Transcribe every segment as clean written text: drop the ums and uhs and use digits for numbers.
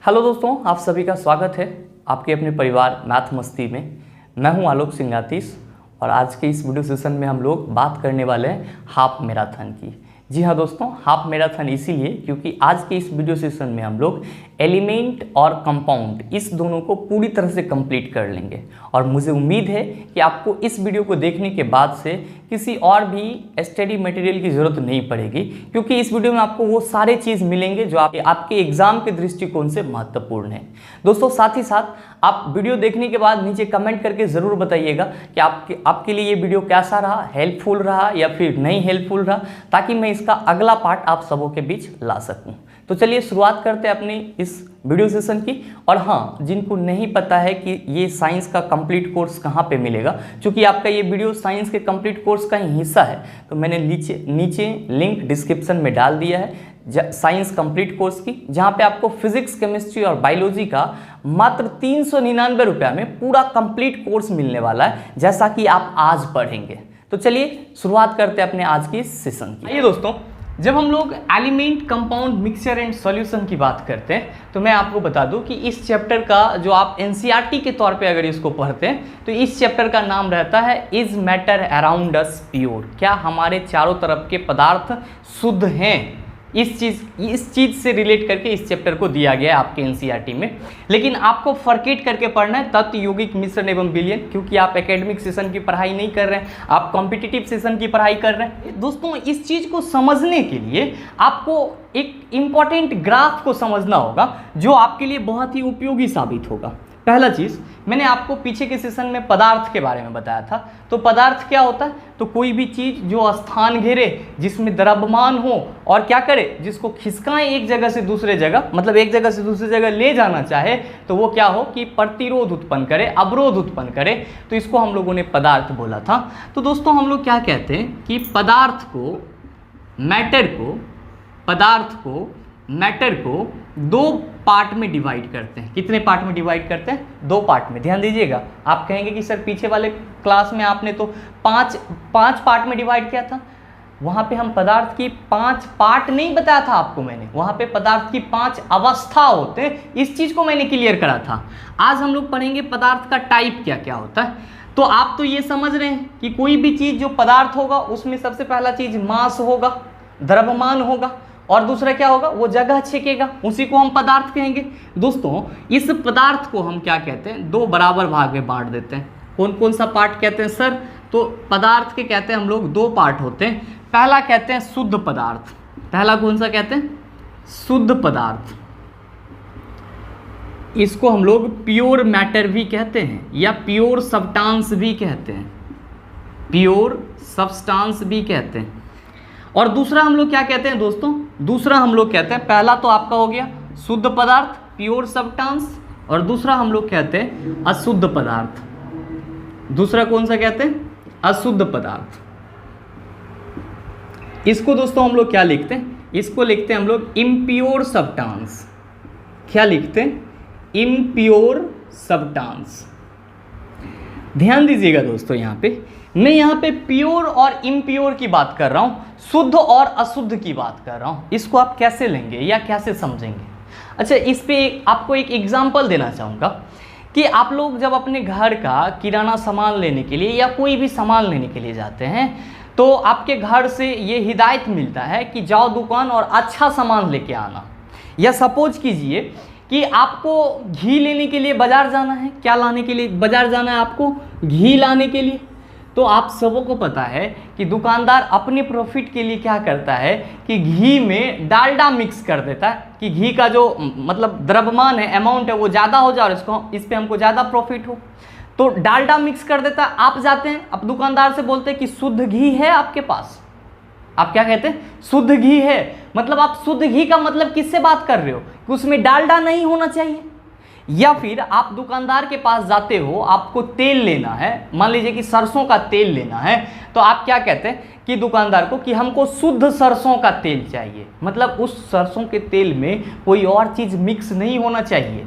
Hello दोस्तों, आप सभी का स्वागत है आपके अपने परिवार मैथ मस्ती में। मैं हूं आलोक सिंगातीस और आज के इस वीडियो सेशन में हम लोग बात करने वाले हैं हाफ मैराथन की। जी हाँ दोस्तों, हाफ मैराथन इसीलिए क्योंकि आज के इस वीडियो सेशन में हम लोग एलिमेंट और कंपाउंड इस दोनों को पूरी तरह से कंप्लीट कर लेंगे और मुझे उम्मीद है कि आपको इस वीडियो को देखने के बाद से किसी और भी स्टडी मटेरियल की ज़रूरत नहीं पड़ेगी, क्योंकि इस वीडियो में आपको वो सारे चीज़ मिलेंगे जो आपके एग्जाम के दृष्टिकोण से महत्वपूर्ण है। दोस्तों साथ ही साथ आप वीडियो देखने के बाद नीचे कमेंट करके ज़रूर बताइएगा कि आपके लिए ये वीडियो कैसा रहा, हेल्पफुल रहा या फिर नहीं हेल्पफुल रहा, ताकि मैं इसका अगला पार्ट आप सबों के बीच ला सकूं। तो चलिए शुरुआत करते हैं अपनी इस वीडियो सेशन की। और हाँ, जिनको नहीं पता है कि ये साइंस का कंप्लीट कोर्स कहाँ पे मिलेगा, क्योंकि आपका ये वीडियो साइंस के कंप्लीट कोर्स का ही हिस्सा है, तो मैंने नीचे लिंक डिस्क्रिप्शन में डाल दिया है साइंस कंप्लीट कोर्स की, जहाँ पे आपको फिजिक्स, केमिस्ट्री और बायोलॉजी का मात्र 399 रुपया में पूरा कंप्लीट कोर्स मिलने वाला है, जैसा कि आप आज पढ़ेंगे। तो चलिए शुरुआत करते हैं अपने आज की सेशन की। आइए दोस्तों, जब हम लोग element, compound, mixture and solution की बात करते हैं तो मैं आपको बता दूं कि इस चैप्टर का जो आप एनसीईआरटी के तौर पे अगर इसको पढ़ते हैं तो इस चैप्टर का नाम रहता है is matter around us pure. क्या हमारे चारों तरफ के पदार्थ शुद्ध हैं? इस चीज़ से रिलेट करके इस चैप्टर को दिया गया है आपके एनसीईआरटी में। लेकिन आपको फर्केट करके पढ़ना है तत्व, यौगिक, मिश्रण एवं विलयन, क्योंकि आप एकेडमिक सेशन की पढ़ाई नहीं कर रहे हैं, आप कॉम्पिटिटिव सेशन की पढ़ाई कर रहे हैं। दोस्तों इस चीज़ को समझने के लिए आपको एक इम्पॉर्टेंट ग्राफ को समझना होगा जो आपके लिए बहुत ही उपयोगी साबित होगा। पहला चीज़, मैंने आपको पीछे के सेशन में पदार्थ के बारे में बताया था। तो पदार्थ क्या होता है? तो कोई भी चीज़ जो स्थान घेरे, जिसमें द्रव्यमान हो और क्या करे, जिसको खिसकाएं एक जगह से दूसरे जगह, मतलब एक जगह से दूसरी जगह ले जाना चाहे, तो वो क्या हो कि प्रतिरोध उत्पन्न करे, अवरोध उत्पन्न करे, तो इसको हम लोगों ने पदार्थ बोला था। तो दोस्तों हम लोग क्या कहते हैं कि पदार्थ को, मैटर को दो पार्ट में डिवाइड करते हैं। कितने पार्ट में डिवाइड करते हैं? दो पार्ट में। ध्यान दीजिएगा, आप कहेंगे कि सर पीछे वाले क्लास में आपने तो पांच पार्ट में डिवाइड किया था। वहाँ पे हम पदार्थ की 5 पार्ट नहीं बताया था आपको मैंने, वहाँ पे पदार्थ की 5 अवस्था होते हैं। इस चीज़ को मैंने क्लियर करा था। आज हम लोग पढ़ेंगे पदार्थ का टाइप क्या क्या होता है। तो आप तो ये समझ रहे हैं कि कोई भी चीज़ जो पदार्थ होगा उसमें सबसे पहला चीज़ मास होगा, द्रव्यमान होगा, और दूसरा क्या होगा, वो जगह छेकेगा, उसी को हम पदार्थ कहेंगे। दोस्तों इस पदार्थ को हम क्या कहते हैं, दो बराबर भाग में बांट देते हैं। कौन कौन सा पार्ट कहते हैं सर? तो पदार्थ के कहते हैं हम लोग दो पार्ट होते हैं। पहला कहते हैं शुद्ध पदार्थ। पहला कौन सा कहते हैं? शुद्ध पदार्थ। इसको हम लोग प्योर मैटर भी कहते हैं या प्योर सब्सटेंस भी कहते हैं, प्योर सब्सटेंस भी कहते हैं। और दूसरा हम लोग क्या कहते हैं दोस्तों? दूसरा हम लोग कहते हैं, पहला तो आपका हो गया शुद्ध पदार्थ, प्योर सब्सटेंस, और दूसरा हम लोग कहते हैं अशुद्ध पदार्थ। दूसरा कौन सा कहते हैं? अशुद्ध पदार्थ। इसको दोस्तों हम लोग क्या लिखते हैं? इसको लिखते हैं हम लोग इम्प्योर सब्सटेंस। क्या लिखते हैं? Impure substance. ध्यान दीजिएगा दोस्तों, मैं यहाँ पे प्योर और इम्प्योर की बात कर रहा हूँ, शुद्ध और अशुद्ध की बात कर रहा हूँ। इसको आप कैसे लेंगे या कैसे समझेंगे? अच्छा, इस पे आपको एक एग्जांपल देना चाहूँगा कि आप लोग जब अपने घर का किराना सामान लेने के लिए या कोई भी सामान लेने के लिए जाते हैं तो आपके घर से ये हिदायत मिलता है कि जाओ दुकान और अच्छा सामान लेके आना। या सपोज कीजिए कि आपको घी लेने के लिए बाज़ार जाना है। क्या लाने के लिए बाज़ार जाना है? आपको घी लाने के लिए। तो आप सबों को पता है कि दुकानदार अपने प्रॉफिट के लिए क्या करता है कि घी में डालडा मिक्स कर देता है कि घी का जो मतलब द्रव्यमान है, अमाउंट है, वो ज़्यादा हो जाए और इस पे हमको ज़्यादा प्रॉफिट हो, तो डालडा मिक्स कर देता है। आप जाते हैं, अब दुकानदार से बोलते हैं कि शुद्ध घी है आपके पास। आप क्या कहते हैं? शुद्ध घी है। मतलब आप शुद्ध घी का मतलब किससे बात कर रहे हो कि उसमें डालडा नहीं होना चाहिए। या फिर आप दुकानदार के पास जाते हो, आपको तेल लेना है, मान लीजिए कि सरसों का तेल लेना है, तो आप क्या कहते हैं कि दुकानदार को कि हमको शुद्ध सरसों का तेल चाहिए, मतलब उस सरसों के तेल में कोई और चीज़ मिक्स नहीं होना चाहिए।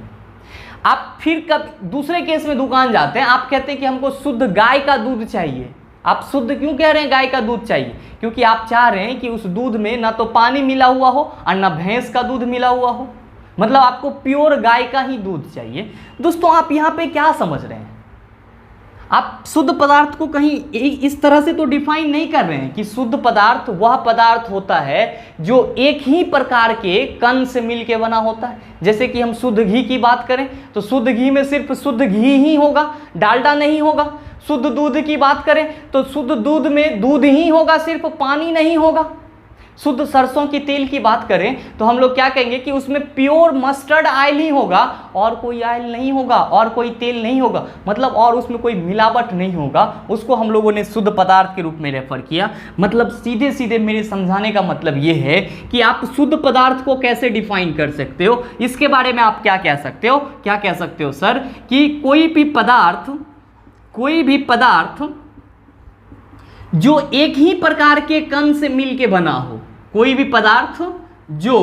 आप फिर कब दूसरे केस में दुकान जाते हैं, आप कहते हैं कि हमको शुद्ध गाय का दूध चाहिए। आप शुद्ध क्यों कह रहे हैं गाय का दूध चाहिए? क्योंकि आप चाह रहे हैं कि उस दूध में ना तो पानी मिला हुआ हो और ना भैंस का दूध मिला हुआ हो। मतलब आपको प्योर गाय का ही दूध चाहिए। दोस्तों आप यहाँ पे क्या समझ रहे हैं, आप शुद्ध पदार्थ को कहीं इस तरह से तो डिफाइन नहीं कर रहे हैं कि शुद्ध पदार्थ वह पदार्थ होता है जो एक ही प्रकार के कण से मिलके बना होता है। जैसे कि हम शुद्ध घी की बात करें तो शुद्ध घी में सिर्फ शुद्ध घी ही होगा, डालडा नहीं होगा। शुद्ध दूध की बात करें तो शुद्ध दूध में दूध ही होगा, सिर्फ पानी नहीं होगा। शुद्ध सरसों की तेल की बात करें तो हम लोग क्या कहेंगे कि उसमें प्योर मस्टर्ड ऑयल ही होगा, और कोई ऑयल नहीं होगा, और कोई तेल नहीं होगा, मतलब और उसमें कोई मिलावट नहीं होगा। उसको हम लोगों ने शुद्ध पदार्थ के रूप में रेफर किया। मतलब सीधे सीधे मेरे समझाने का मतलब ये है कि आप शुद्ध पदार्थ को कैसे डिफाइन कर सकते हो, इसके बारे में आप क्या कह सकते हो, क्या कह सकते हो सर, कि कोई भी पदार्थ जो एक ही प्रकार के कण से मिलके बना हो, कोई भी पदार्थ जो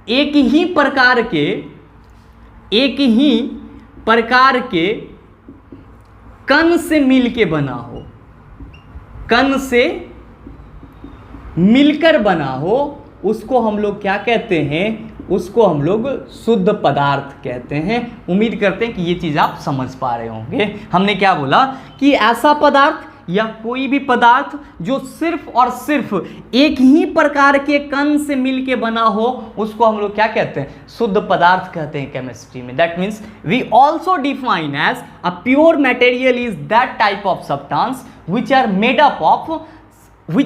एक ही प्रकार के कण से मिलके बना हो, कण से मिलकर बना हो, उसको हम लोग क्या कहते हैं, उसको हम लोग शुद्ध पदार्थ कहते हैं। उम्मीद करते हैं कि ये चीज़ आप समझ पा रहे होंगे। हमने क्या बोला कि ऐसा पदार्थ या कोई भी पदार्थ जो सिर्फ और सिर्फ एक ही प्रकार के कण से मिलके बना हो, उसको हम लोग क्या कहते हैं, शुद्ध पदार्थ कहते हैं केमिस्ट्री में। That means we also define as a pure material is that type of substance which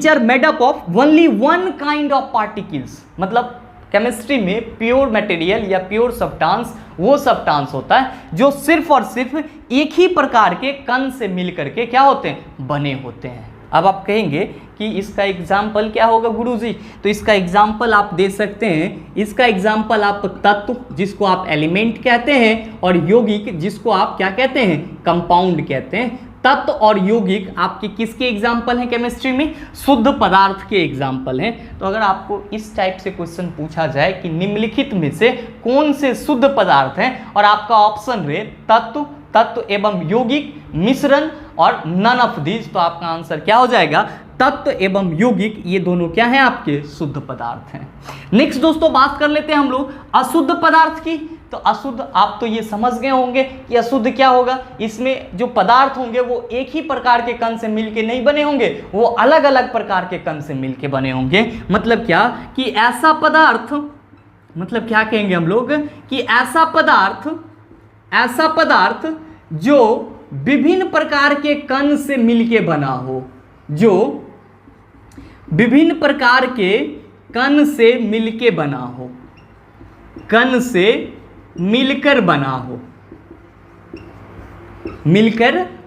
are made up of only one kind of particles। मतलब केमिस्ट्री में प्योर मटेरियल या प्योर सब्सटेंस वो सब्सटेंस होता है जो सिर्फ और सिर्फ एक ही प्रकार के कण से मिलकर के क्या होते हैं, बने होते हैं। अब आप कहेंगे कि इसका एग्जाम्पल क्या होगा गुरुजी, तो इसका एग्जाम्पल आप दे सकते हैं, इसका एग्जाम्पल आप तत्व जिसको आप एलिमेंट कहते हैं, और यौगिक जिसको आप क्या कहते हैं, कंपाउंड कहते हैं। तत्व और यौगिक आपके किसके एग्जाम्पल हैं केमिस्ट्री में, शुद्ध पदार्थ के एग्जाम्पल हैं। तो अगर आपको इस टाइप से क्वेश्चन पूछा जाए कि निम्नलिखित में से कौन से शुद्ध पदार्थ हैं, और आपका ऑप्शन रहे तत्व एवं यौगिक, मिश्रण और नन ऑफ दीज, तो आपका आंसर क्या हो जाएगा, तत्व एवं यौगिक, ये दोनों क्या हैं, आपके शुद्ध पदार्थ हैं। नेक्स्ट दोस्तों बात कर लेते हैं हम लोग अशुद्ध पदार्थ की। तो अशुद्ध आप तो ये समझ गए होंगे कि अशुद्ध क्या होगा, इसमें जो पदार्थ होंगे वो एक ही प्रकार के कण से मिलके नहीं बने होंगे, वो अलग अलग प्रकार के कण से मिलके बने होंगे। मतलब क्या कि ऐसा पदार्थ, मतलब क्या कहेंगे हम लोग कि ऐसा पदार्थ जो विभिन्न प्रकार के कण से मिलके बना हो, जो विभिन्न प्रकार के कण से मिलके बना हो, कण से मिलकर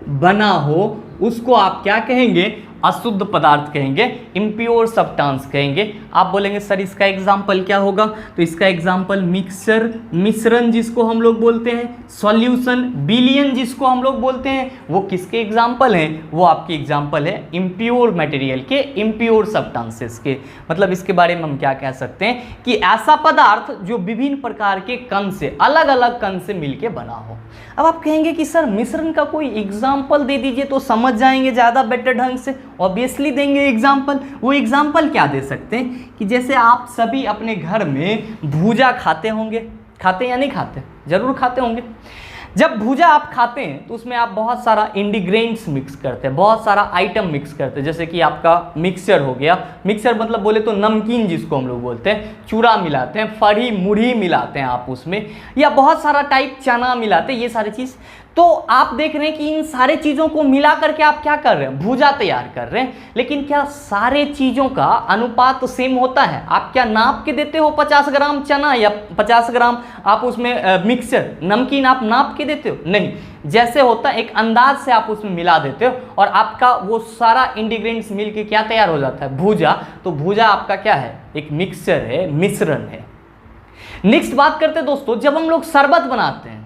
बना हो, उसको आप क्या कहेंगे, अशुद्ध पदार्थ कहेंगे, इम्प्योर सब्सटेंस कहेंगे। आप बोलेंगे सर इसका एग्जाम्पल क्या होगा, तो इसका एग्जाम्पल मिक्सचर, मिश्रण जिसको हम लोग बोलते हैं, सॉल्यूशन, विलयन जिसको हम लोग बोलते हैं, वो किसके एग्जाम्पल हैं, वो आपके एग्जाम्पल है इम्प्योर मटेरियल के, इम्प्योर सब्सटेंसेस के। मतलब इसके बारे में हम क्या कह सकते हैं कि ऐसा पदार्थ जो विभिन्न प्रकार के कण से, अलग अलग कण से मिलके बना हो। अब आप कहेंगे कि सर मिश्रण का कोई एग्जाम्पल दे दीजिए तो समझ जाएंगे ज़्यादा बेटर ढंग से। ऑब्वियसली देंगे एग्जाम्पल। वो एग्जाम्पल क्या दे सकते हैं कि जैसे आप सभी अपने घर में भूजा खाते होंगे, खाते या नहीं खाते, जरूर खाते होंगे। जब भूजा आप खाते हैं तो उसमें आप बहुत सारा इंग्रेडिएंट्स मिक्स करते हैं, बहुत सारा आइटम मिक्स करते हैं। जैसे कि आपका मिक्सचर हो गया, मिक्सचर मतलब बोले तो नमकीन जिसको हम लोग बोलते हैं, चूड़ा मिलाते हैं, फड़ी मुरही मिलाते हैं आप उसमें, या बहुत सारा टाइप चना मिलाते हैं, ये सारी चीज़। तो आप देख रहे हैं कि इन सारे चीज़ों को मिला करके आप क्या कर रहे हैं, भूजा तैयार कर रहे हैं। लेकिन क्या सारे चीज़ों का अनुपात सेम होता है? आप क्या नाप के देते हो 50 ग्राम चना या 50 ग्राम आप उसमें मिक्सचर नमकीन आप नाप के देते हो? नहीं, जैसे होता है एक अंदाज से आप उसमें मिला देते हो और आपका वो सारा इंग्रेडिएंट्स मिलके क्या तैयार हो जाता है, भूजा। तो भूजा आपका क्या है, एक मिक्सचर है, मिश्रण है। नेक्स्ट बात करते हैं दोस्तों, जब हम लोग शरबत बनाते हैं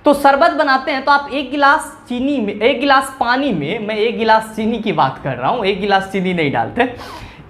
तो शरबत बनाते हैं तो आप एक गिलास चीनी में, एक गिलास पानी में, मैं एक गिलास चीनी की बात कर रहा हूँ, एक गिलास चीनी नहीं डालते,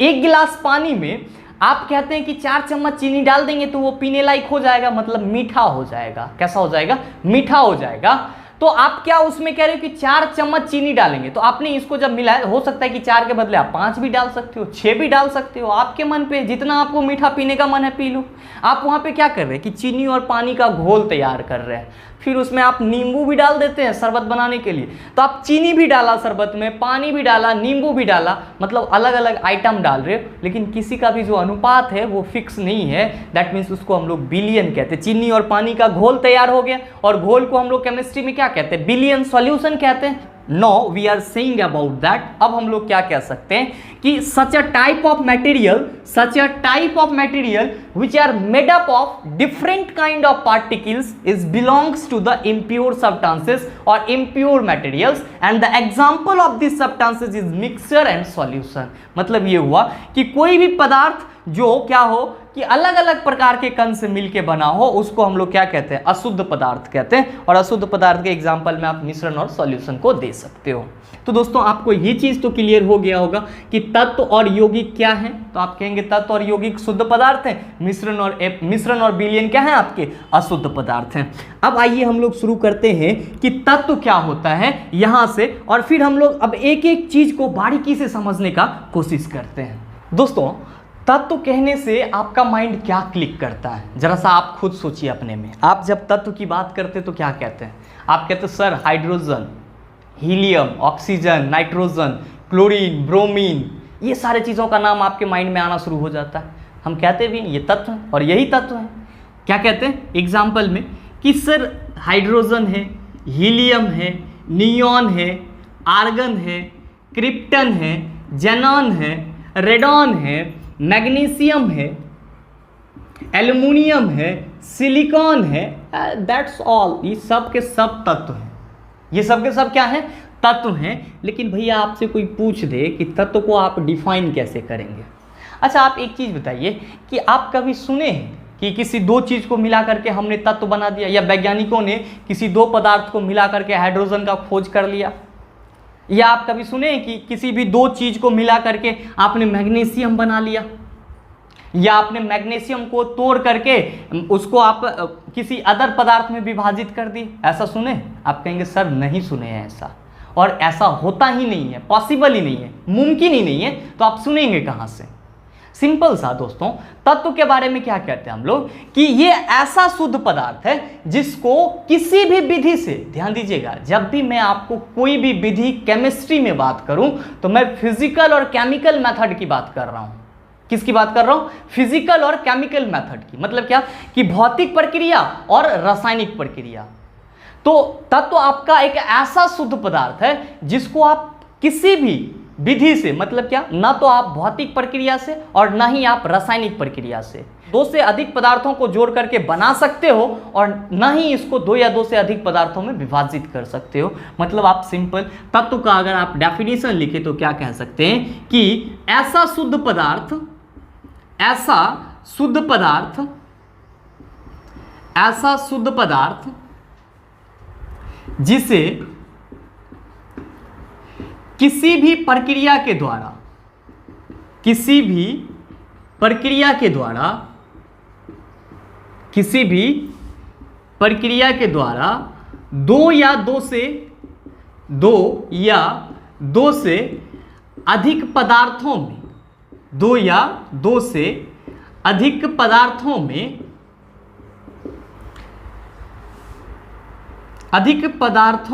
एक गिलास पानी में आप कहते हैं कि 4 चम्मच चीनी डाल देंगे तो वो पीने लायक हो जाएगा, मतलब मीठा हो जाएगा। कैसा हो जाएगा, मीठा हो जाएगा। तो आप क्या उसमें कह रहे हो कि 4 चम्मच चीनी डालेंगे, तो आपने इसको जब मिलाया, हो सकता है कि 4 के बदले आप 5 भी डाल सकते हो, 6 भी डाल सकते हो, आपके मन पे जितना आपको मीठा पीने का मन है पी लो। आप वहाँ पे क्या कर रहे हैं कि चीनी और पानी का घोल तैयार कर रहे हैं, फिर उसमें आप नींबू भी डाल देते हैं शरबत बनाने के लिए। तो आप चीनी भी डाला शरबत में, पानी भी डाला, नींबू भी डाला, मतलब अलग अलग आइटम डाल रहे हो, लेकिन किसी का भी जो अनुपात है वो फिक्स नहीं है। दैट मीन्स उसको हम लोग बिलियन कहते हैं। चीनी और पानी का घोल तैयार हो गया, और घोल को हम लोग केमिस्ट्री में क्या कहते हैं, बिलियन सॉल्यूशन कहते हैं। No we are saying about that. अब हम लोग क्या कह सकते हैं कि such a type of material which are made up of different kind of particles is belongs to the impure substances or impure materials, and the example of these substances is mixture and solution। मतलब ये हुआ कि कोई भी पदार्थ जो क्या हो कि अलग अलग प्रकार के कण से मिलके बना हो, उसको हम लोग क्या कहते हैं, अशुद्ध पदार्थ कहते हैं। और अशुद्ध पदार्थ के एग्जाम्पल में आप मिश्रण और सॉल्यूशन को दे सकते हो। तो दोस्तों आपको ये चीज तो क्लियर हो गया होगा कि तत्व और यौगिक क्या है। तो आप कहेंगे तत्व और यौगिक शुद्ध पदार्थ हैं, मिश्रण और विलयन क्या है, आपके अशुद्ध पदार्थ हैं। अब आइए हम लोग शुरू करते हैं कि तत्व क्या होता है यहां से, और फिर हम लोग अब एक एक चीज को बारीकी से समझने का कोशिश करते हैं। दोस्तों तत्व कहने से आपका माइंड क्या क्लिक करता है, जरा सा आप खुद सोचिए अपने में। आप जब तत्व की बात करते हैं तो क्या कहते हैं, आप कहते हैं sir hydrogen, helium, oxygen, nitrogen, chlorine, bromine, ये सारे चीज़ों का नाम आपके माइंड में आना शुरू हो जाता है। हम कहते भी ये तत्व हैं, और यही तत्व हैं। क्या कहते हैं एग्जाम्पल में कि सर हाइड्रोजन है, हीलियम है, नियॉन है, आर्गन है, क्रिप्टन है, जेनॉन है, रेडॉन है, मैग्नीशियम है, एल्युमिनियम है, सिलिकॉन है, दैट्स ऑल। ये सब के सब तत्व हैं, ये सब के सब क्या हैं, तत्व हैं। लेकिन भैया आपसे कोई पूछ दे कि तत्व को आप डिफाइन कैसे करेंगे। अच्छा आप एक चीज़ बताइए कि आप कभी सुने हैं कि किसी दो चीज़ को मिला करके हमने तत्व बना दिया, या वैज्ञानिकों ने किसी दो पदार्थ को मिला करके हाइड्रोजन का खोज कर लिया, या आप कभी सुने कि किसी भी दो चीज़ को मिला करके आपने मैग्नीशियम बना लिया, या आपने मैग्नीशियम को तोड़ करके उसको आप किसी अदर पदार्थ में विभाजित कर दी, ऐसा सुने? आप कहेंगे सर नहीं सुने हैं ऐसा, और ऐसा होता ही नहीं है, पॉसिबल ही नहीं है, मुमकिन ही नहीं है। तो आप सुनेंगे कहाँ से? सिंपल सा दोस्तों, तत्व के बारे में क्या कहते हैं हम लोग कि ये ऐसा शुद्ध पदार्थ है जिसको किसी भी विधि से, ध्यान दीजिएगा, जब भी मैं आपको कोई भी विधि केमिस्ट्री में बात करूं तो मैं फिजिकल और केमिकल मेथड की बात कर रहा हूं। किसकी बात कर रहा हूं? फिजिकल और केमिकल मेथड की। मतलब क्या कि भौतिक प्रक्रिया और रासायनिक प्रक्रिया। तो तत्व आपका एक ऐसा शुद्ध पदार्थ है जिसको आप किसी भी विधि से, मतलब क्या, ना तो आप भौतिक प्रक्रिया से और ना ही आप रासायनिक प्रक्रिया से दो से अधिक पदार्थों को जोड़ करके बना सकते हो, और ना ही इसको दो या दो से अधिक पदार्थों में विभाजित कर सकते हो। मतलब आप सिंपल तत्व का अगर आप डेफिनेशन लिखे तो क्या कह सकते हैं कि ऐसा शुद्ध पदार्थ, ऐसा शुद्ध पदार्थ जिसे किसी भी प्रक्रिया के द्वारा दो या दो से अधिक पदार्थों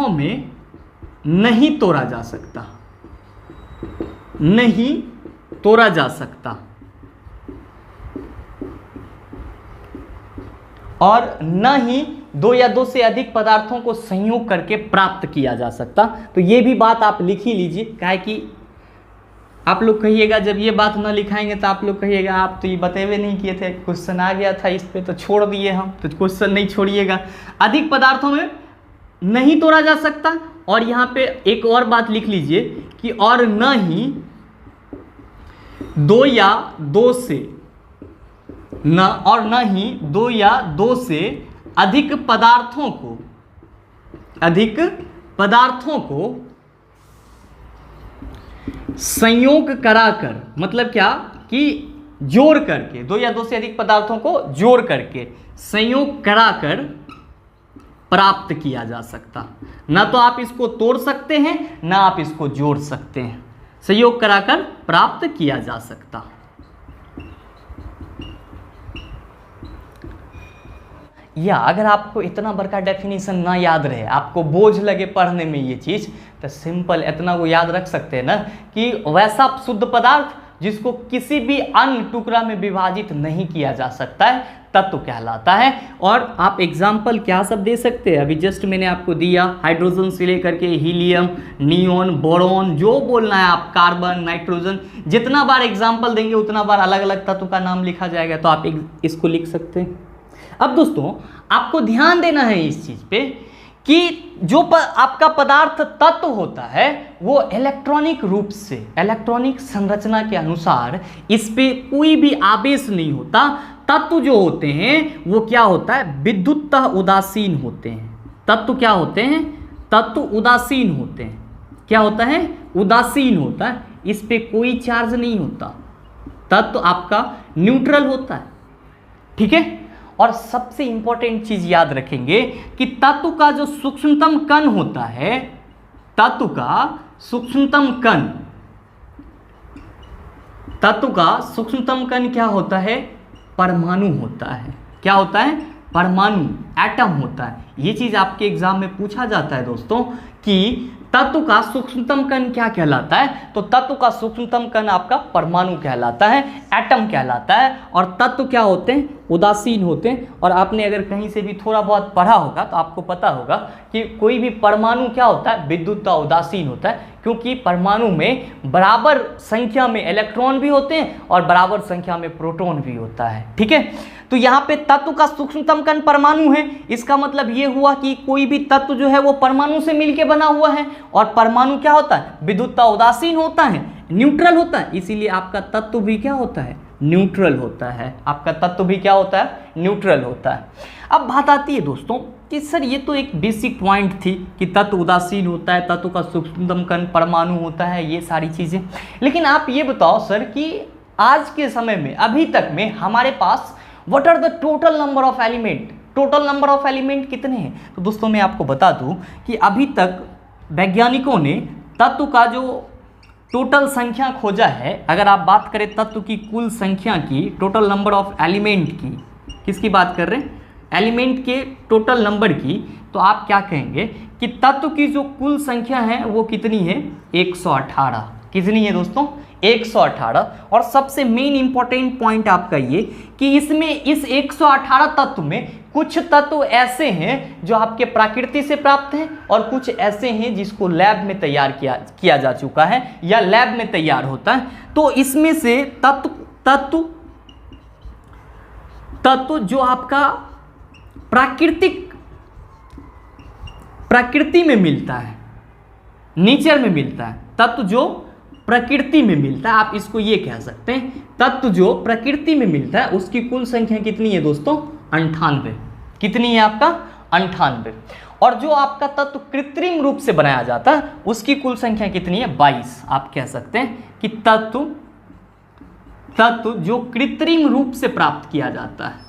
में नहीं तोड़ा जा सकता, और न ही दो या दो से अधिक पदार्थों को संयोग करके प्राप्त किया जा सकता। तो ये भी बात आप लिख ही लीजिए, काहे कि आप लोग कहिएगा जब ये बात ना लिखाएंगे तो आप लोग कहिएगा आप तो ये बतेवे नहीं किए थे, क्वेश्चन आ गया था इस पे तो छोड़ दिए हम। तो क्वेश्चन नहीं छोड़िएगा, अधिक पदार्थों में नहीं तोड़ा जा सकता। और यहाँ पे एक और बात लिख लीजिए कि और न ही दो या दो से अधिक पदार्थों को संयोग कराकर, मतलब क्या कि जोड़ करके, दो या दो से अधिक पदार्थों को जोड़ करके, संयोग कराकर प्राप्त किया जा सकता। ना तो आप इसको तोड़ सकते हैं, ना आप इसको जोड़ सकते हैं, संयोग कराकर प्राप्त किया जा सकता। या अगर आपको इतना बड़का डेफिनेशन ना याद रहे, आपको बोझ लगे पढ़ने में ये चीज़, तो सिंपल इतना वो याद रख सकते हैं ना कि वैसा शुद्ध पदार्थ जिसको किसी भी अन्य टुकड़ा में विभाजित नहीं किया जा सकता है, तत्व कहलाता है। और आप एग्जाम्पल क्या सब दे सकते हैं, अभी जस्ट मैंने आपको दिया, हाइड्रोजन से लेकर के हीलियम, नियोन, बोरॉन, जो बोलना है आप, कार्बन, नाइट्रोजन, जितना बार एग्जाम्पल देंगे उतना बार अलग अलग तत्व का नाम लिखा जाएगा, तो आप इसको लिख सकते हैं। अब दोस्तों आपको ध्यान देना है इस चीज पे कि जो आपका पदार्थ तत्व होता है वो इलेक्ट्रॉनिक रूप से, इलेक्ट्रॉनिक संरचना के अनुसार इस पे कोई भी आवेश नहीं होता। तत्व जो होते हैं वो क्या होता है, विद्युततः उदासीन होते हैं। तत्व क्या होते हैं, तत्व उदासीन होते हैं। क्या होता है, उदासीन होता है, इस पे कोई चार्ज नहीं होता। तत्व आपका न्यूट्रल होता है, ठीक है। और सबसे इंपॉर्टेंट चीज याद रखेंगे कि तत्व का जो सूक्ष्मतम कण होता है, तत्व का सूक्ष्मतम कण, तत्व का सूक्ष्मतम कण क्या होता है, परमाणु होता है। क्या होता है, परमाणु, एटम होता है। ये चीज आपके एग्जाम में पूछा जाता है दोस्तों कि तत्व का सूक्ष्मतम कण क्या कहलाता है, तो तत्व का सूक्ष्मतम कण आपका परमाणु कहलाता है, एटम कहलाता है। और तत्व क्या होते हैं, उदासीन होते हैं। और आपने अगर कहीं से भी थोड़ा बहुत पढ़ा होगा तो आपको पता होगा कि कोई भी परमाणु क्या होता है, विद्युततः उदासीन होता है, क्योंकि परमाणु में बराबर संख्या में इलेक्ट्रॉन भी होते हैं और बराबर संख्या में प्रोटॉन भी होता है, ठीक है। तो यहाँ पे तत्व का सूक्ष्मतम कण परमाणु है, इसका मतलब ये हुआ कि कोई भी तत्व जो है वो परमाणु से मिलकर बना हुआ है। और परमाणु क्या होता है, विद्युततः उदासीन होता है, न्यूट्रल होता है, इसीलिए आपका तत्व भी क्या होता है, न्यूट्रल होता है। आपका तत्व भी क्या होता है, न्यूट्रल होता है। अब बात आती है दोस्तों कि सर ये तो एक बेसिक पॉइंट थी कि तत्व उदासीन होता है, तत्व का सूक्ष्मतम कण परमाणु होता है, ये सारी चीज़ें। लेकिन आप ये बताओ सर कि आज के समय में, अभी तक में हमारे पास what are the total number of element, total number of element कितने हैं। तो दोस्तों मैं आपको बता दूं कि अभी तक वैज्ञानिकों ने तत्व का जो टोटल संख्या खोजा है, अगर आप बात करें तत्व की कुल संख्या की, टोटल नंबर ऑफ एलिमेंट की, किसकी बात कर रहे हैं, एलिमेंट के टोटल नंबर की, तो आप क्या कहेंगे कि तत्व की जो कुल संख्या है वो कितनी है, 118। कितनी है दोस्तों, 118। और सबसे मेन इंपॉर्टेंट पॉइंट आपका ये कि इसमें, इस 118 तत्व में कुछ तत्व ऐसे हैं जो आपके प्रकृति से प्राप्त हैं और कुछ ऐसे हैं जिसको लैब में तैयार किया जा चुका है या लैब में तैयार होता है। तो इसमें से तत्व जो आपका प्रकृति में मिलता है, नेचर में मिलता है, तत्व जो प्रकृति में मिलता है, आप इसको ये कह सकते हैं, तत्व जो प्रकृति में मिलता है उसकी कुल संख्या कितनी है दोस्तों, 98। कितनी है आपका, 98। और जो आपका तत्व कृत्रिम रूप से बनाया जाता है उसकी कुल संख्या कितनी है, 22। आप कह सकते हैं कि तत्व जो कृत्रिम रूप से प्राप्त किया जाता है,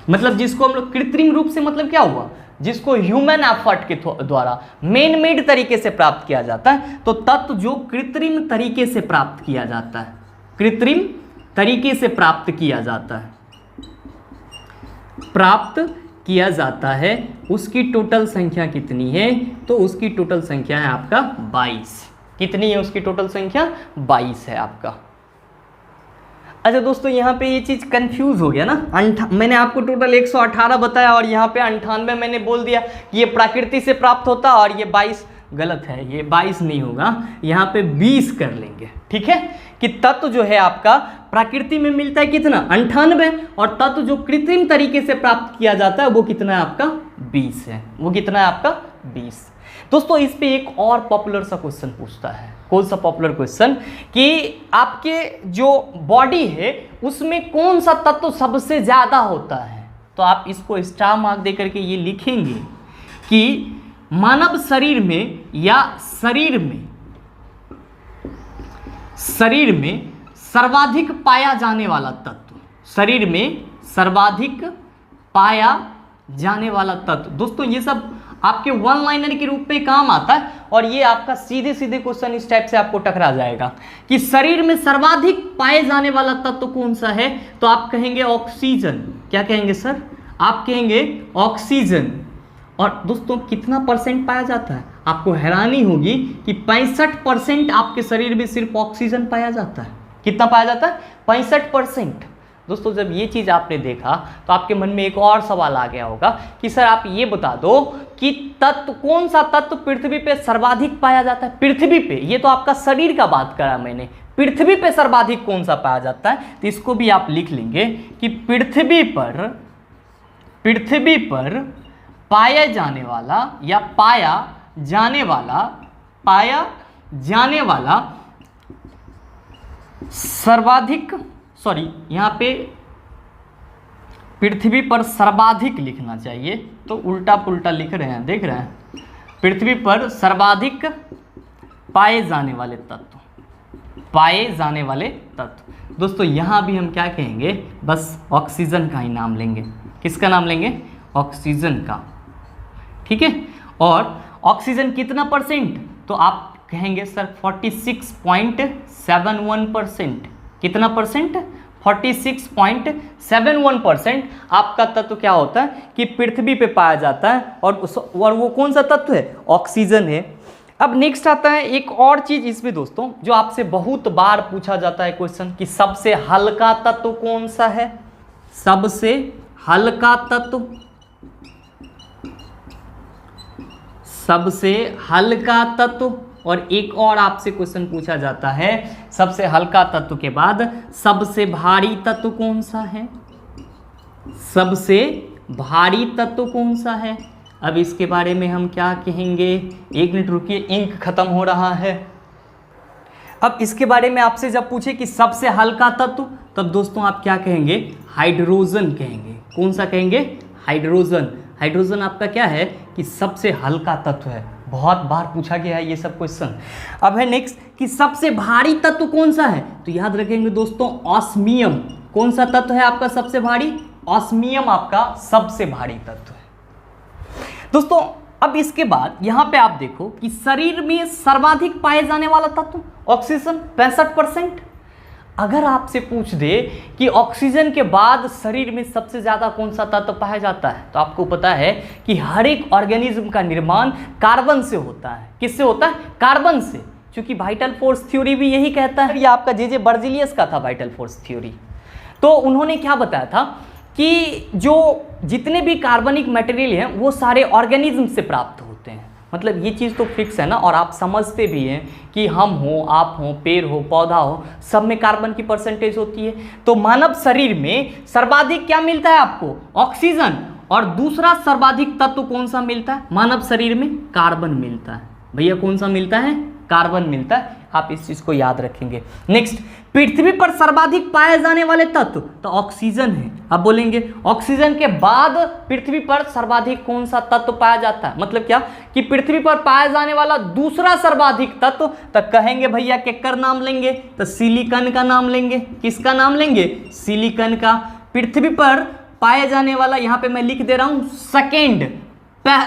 मतलब जिसको हम लोग कृत्रिम रूप से, मतलब क्या हुआ, जिसको ह्यूमन एफर्ट के द्वारा मैन मेड तरीके से प्राप्त किया जाता है। तो तत्व जो कृत्रिम तरीके से प्राप्त किया जाता है, कृत्रिम तरीके से प्राप्त किया जाता है, उसकी टोटल संख्या कितनी है, तो उसकी टोटल संख्या है आपका 22। कितनी है उसकी टोटल संख्या, 22 है आपका। अच्छा दोस्तों यहाँ पे ये चीज़ कंफ्यूज हो गया ना, मैंने आपको टोटल 118 बताया और यहाँ पे 98 मैंने बोल दिया कि ये प्रकृति से प्राप्त होता और ये 22, गलत है, ये 22 नहीं होगा, यहाँ पे 20 कर लेंगे, ठीक है। कि तत्व जो है आपका प्रकृति में मिलता है कितना, 98, और तत्व जो कृत्रिम तरीके से प्राप्त किया जाता है वो कितना है आपका, 20 है। वो कितना है आपका, 20। दोस्तों इस पे एक और पॉपुलर सा क्वेश्चन पूछता है, कौन सा पॉपुलर क्वेश्चन, कि आपके जो बॉडी है उसमें कौन सा तत्व सबसे ज़्यादा होता है। तो आप इसको स्टार मार्क दे करके ये लिखेंगे कि मानव शरीर में या शरीर में सर्वाधिक पाया जाने वाला तत्व, शरीर में सर्वाधिक पाया जाने वाला तत्व। दोस्तों ये सब आपके वन लाइनर के रूप में काम आता है और ये आपका सीधे सीधे क्वेश्चन इस टाइप से आपको टकरा जाएगा कि शरीर में सर्वाधिक पाए जाने वाला तत्व कौन सा है, तो आप कहेंगे ऑक्सीजन। क्या कहेंगे सर? आप कहेंगे ऑक्सीजन। और दोस्तों कितना परसेंट पाया जाता है? आपको हैरानी होगी कि 65% आपके शरीर में सिर्फ ऑक्सीजन पाया जाता है। कितना पाया जाता है? 65%। दोस्तों जब ये चीज़ आपने देखा तो आपके मन में एक और सवाल आ गया होगा कि सर आप ये बता दो कि तत्व कौन सा तत्व पृथ्वी पे सर्वाधिक पाया जाता है? पृथ्वी पे, ये तो आपका शरीर का बात करा मैंने, पृथ्वी पे सर्वाधिक कौन सा पाया जाता है? तो इसको भी आप लिख लेंगे कि पृथ्वी पर पाया जाने वाला या पाया जाने वाला सर्वाधिक, सॉरी यहाँ पे पृथ्वी पर सर्वाधिक लिखना चाहिए, तो उल्टा पुल्टा लिख रहे हैं, देख रहे हैं। पृथ्वी पर सर्वाधिक पाए जाने वाले तत्व। दोस्तों यहाँ भी हम क्या कहेंगे? बस ऑक्सीजन का ही नाम लेंगे। किसका नाम लेंगे? ऑक्सीजन का। ठीक है। और ऑक्सीजन कितना परसेंट? तो आप कहेंगे सर 46.71%। कितना परसेंट? 46.71% आपका तत्व क्या होता है कि पृथ्वी पे पाया जाता है और वो कौन सा तत्व है? ऑक्सीजन है। अब नेक्स्ट आता है एक और चीज इसमें दोस्तों, जो आपसे बहुत बार पूछा जाता है क्वेश्चन कि सबसे हल्का तत्व कौन सा है? सबसे हल्का तत्व। और एक और आपसे क्वेश्चन पूछा जाता है, सबसे हल्का तत्व के बाद सबसे भारी तत्व कौन सा है? सबसे भारी तत्व कौन सा है? अब इसके बारे में हम क्या कहेंगे? एक मिनट रुकिए, इंक खत्म हो रहा है। अब इसके बारे में आपसे जब पूछे कि सबसे हल्का तत्व, तब दोस्तों आप क्या कहेंगे? हाइड्रोजन कहेंगे। कौन सा कहेंगे? हाइड्रोजन। हाइड्रोजन आपका क्या है कि सबसे हल्का तत्व है। बहुत बार पूछा गया है ये सब क्वेश्चन। अब है नेक्स्ट कि सबसे भारी तत्व कौन सा है? तो याद रखेंगे दोस्तों ऑस्मियम। कौन सा तत्व है आपका सबसे भारी? ऑस्मियम आपका सबसे भारी तत्व है। दोस्तों अब इसके बाद यहां पे आप देखो कि शरीर में सर्वाधिक पाए जाने वाला तत्व ऑक्सीजन 65%। अगर आपसे पूछ दे कि ऑक्सीजन के बाद शरीर में सबसे ज़्यादा कौन सा तत्व पाया जाता है, तो आपको पता है कि हर एक ऑर्गेनिज्म का निर्माण कार्बन से होता है। किससे होता है? कार्बन से। क्योंकि वाइटल फोर्स थ्योरी भी यही कहता है। ये आपका जे बर्जीलियस का था वाइटल फोर्स थ्योरी। तो उन्होंने क्या बताया था कि जो जितने भी कार्बनिक मटेरियल हैं वो सारे ऑर्गेनिज्म से प्राप्त होते हैं। मतलब ये चीज़ तो फिक्स है ना, और आप समझते भी हैं कि हम हो, आप हो, पेड़ हो, पौधा हो, सब में कार्बन की परसेंटेज होती है। तो मानव शरीर में सर्वाधिक क्या मिलता है आपको? ऑक्सीजन। और दूसरा सर्वाधिक तत्व कौन सा मिलता है मानव शरीर में? कार्बन मिलता है। भैया कौन सा मिलता है? कार्बन मिलता है। आप इस चीज को याद रखेंगे। नेक्स्ट, पृथ्वी पर सर्वाधिक पाए जाने वाले तत्व तो ऑक्सीजन है। अब बोलेंगे ऑक्सीजन के बाद पृथ्वी पर सर्वाधिक कौन सा तत्व पाया जाता है? मतलब क्या कि पृथ्वी पर पाया जाने वाला दूसरा सर्वाधिक तत्व, तो कहेंगे भैया केकर नाम लेंगे? तो सिलिकॉन का नाम लेंगे। किसका नाम लेंगे? सिलिकॉन का। पृथ्वी पर पाए जाने वाला, यहां पे मैं लिख दे रहा हूं सेकेंड,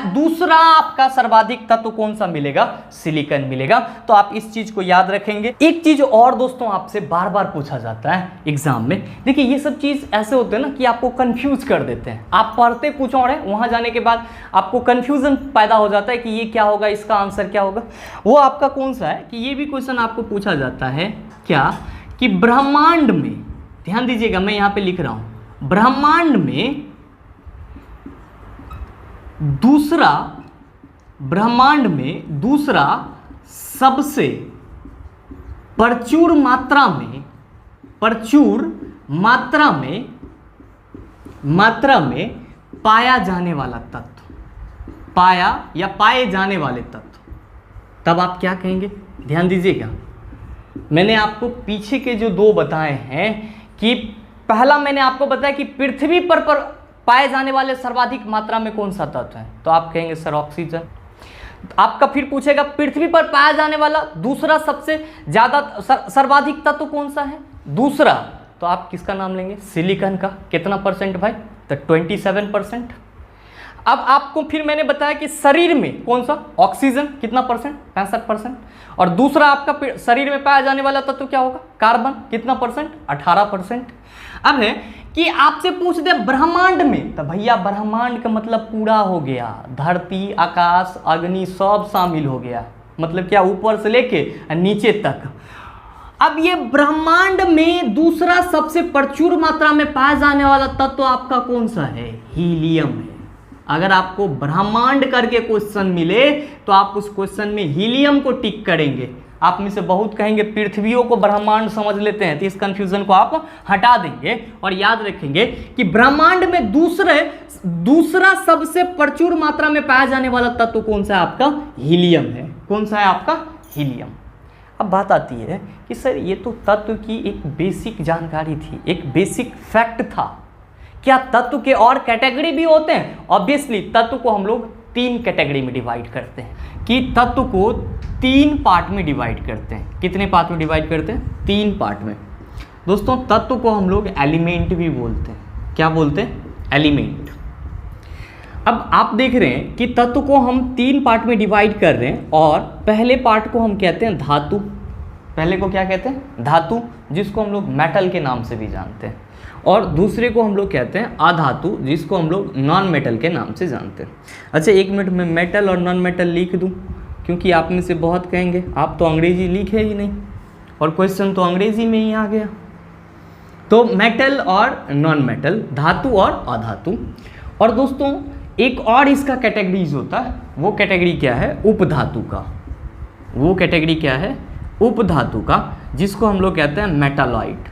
दूसरा आपका सर्वाधिक तत्व कौन सा मिलेगा? सिलिकॉन मिलेगा। तो आप इस चीज को याद रखेंगे। एक चीज और दोस्तों आपसे बार बार पूछा जाता है एग्जाम में। देखिए ये सब चीज ऐसे होते हैं ना कि आपको कंफ्यूज कर देते हैं। आप पढ़ते कुछ और है, वहां जाने के बाद आपको कंफ्यूजन पैदा हो जाता है कि ये क्या होगा, इसका आंसर क्या होगा। वो आपका कौन सा है कि ये भी क्वेश्चन आपको पूछा जाता है क्या कि ब्रह्मांड में, ध्यान दीजिएगा मैं यहां पे लिख रहा हूं, ब्रह्मांड में दूसरा सबसे प्रचुर मात्रा में पाया जाने वाला तत्व, पाए जाने वाले तत्व, तब आप क्या कहेंगे? ध्यान दीजिएगा, मैंने आपको पीछे के जो दो बताए हैं कि पहला मैंने आपको बताया कि पृथ्वी पर पाए जाने वाले सर्वाधिक मात्रा में कौन सा तत्व है, तो आप कहेंगे सर ऑक्सीजन। आपका फिर पूछेगा पृथ्वी पर पाया जाने वाला दूसरा सबसे ज्यादा सर्वाधिक तत्व कौन सा है? दूसरा, तो आप किसका नाम लेंगे? सिलिकॉन का। कितना परसेंट भाई? तो 27%। अब आपको फिर मैंने बताया कि शरीर में कौन सा, ऑक्सीजन कितना परसेंट, 65%, और दूसरा आपका शरीर में पाया जाने वाला तत्व क्या होगा, कार्बन, कितना परसेंट, 18%। अब है कि आपसे पूछ दे ब्रह्मांड में, तो भैया ब्रह्मांड का मतलब पूरा हो गया, धरती, आकाश, अग्नि सब शामिल हो गया, मतलब क्या, ऊपर से लेके नीचे तक। अब ये ब्रह्मांड में दूसरा सबसे प्रचुर मात्रा में पाया जाने वाला तत्व आपका कौन सा है, हीलियम है। अगर आपको ब्रह्मांड करके क्वेश्चन मिले तो आप उस क्वेश्चन में हीलियम को टिक करेंगे। आप में से बहुत कहेंगे पृथ्वियों को ब्रह्मांड समझ लेते हैं, तो इस कंफ्यूजन को आप हटा देंगे और याद रखेंगे कि ब्रह्मांड में दूसरा सबसे प्रचुर मात्रा में पाया जाने वाला तत्व कौन सा है, आपका हीलियम है। कौन सा है, आपका हीलियम। अब बात आती है कि सर ये तो तत्व की एक बेसिक जानकारी थी, एक बेसिक फैक्ट था, क्या तत्व के और कैटेगरी भी होते हैं? ऑब्वियसली तत्व को हम लोग 3 कैटेगरी में डिवाइड करते हैं, कि तत्व को 3 पार्ट में डिवाइड करते हैं। कितने पार्ट में डिवाइड करते हैं? 3 पार्ट में। दोस्तों तत्व को हम लोग एलिमेंट भी बोलते हैं। क्या बोलते हैं? एलिमेंट। अब आप देख रहे हैं कि तत्व को हम 3 पार्ट में डिवाइड कर रहे हैं, और पहले पार्ट को हम कहते हैं धातु। पहले को क्या कहते हैं? धातु, जिसको हम लोग मेटल के नाम से भी जानते हैं, और दूसरे को हम लोग कहते हैं अधातु, जिसको हम लोग नॉन मेटल के नाम से जानते हैं। अच्छा 1 मिनट में मेटल और नॉन मेटल लिख दूं, क्योंकि आप में से बहुत कहेंगे आप तो अंग्रेजी लिखे ही नहीं, और क्वेश्चन तो अंग्रेजी में ही आ गया। तो मेटल और नॉन मेटल, धातु और अधातु। और दोस्तों एक और इसका कैटेगरीज होता है, वो कैटेगरी क्या है? उपधातु का। वो कैटेगरी क्या है? उपधातु का, जिसको हम लोग कहते हैं मेटालॉइड।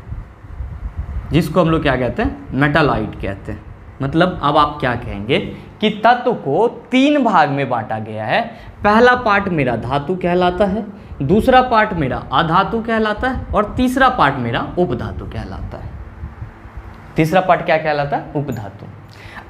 जिसको हम लोग क्या कहते हैं? मेटालॉइड कहते हैं। मतलब अब आप क्या कहेंगे कि तत्व को 3 भाग में बांटा गया है। पहला पार्ट मेरा धातु कहलाता है, दूसरा पार्ट मेरा अधातु कहलाता है, और तीसरा पार्ट मेरा उपधातु कहलाता है। तीसरा पार्ट क्या कहलाता है? उपधातु।